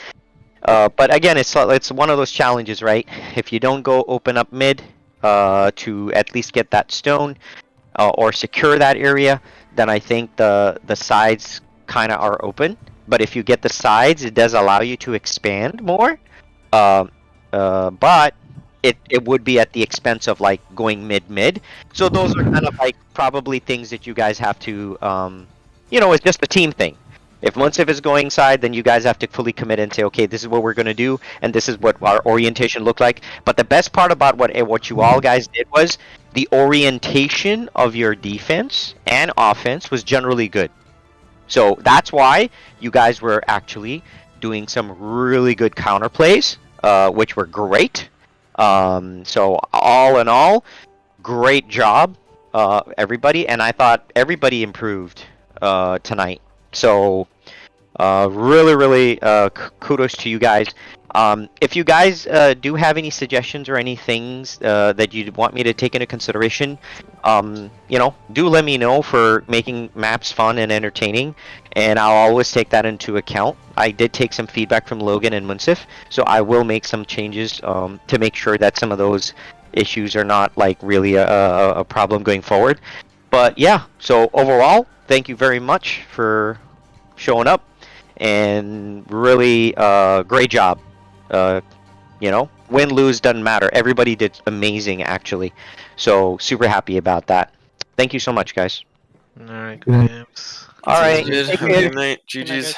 But again, it's one of those challenges, right? If you don't go open up mid to at least get that stone or secure that area, then I think the sides kind of are open. But if you get the sides, it does allow you to expand more. But it would be at the expense of like going mid. So those are kind of like probably things that you guys have to, it's just a team thing. If Munsif is going side, then you guys have to fully commit and say, okay, this is what we're going to do, and this is what our orientation looked like. But the best part about what you all guys did was the orientation of your defense and offense was generally good. So that's why you guys were actually doing some really good counter plays, which were great. So all in all, great job, everybody. And I thought everybody improved tonight. So really kudos to you guys. If you guys do have any suggestions or any things that you want me to take into consideration, do let me know for making maps fun and entertaining, and I'll always take that into account. I did take some feedback from Logan and Munsif, so I will make some changes to make sure that some of those issues are not like really a problem going forward. But yeah, so overall, thank you very much for showing up, and really great job. Win, lose, doesn't matter. Everybody did amazing, actually. So super happy about that. Thank you so much, guys. All right, good games. All right. Good night. GG's.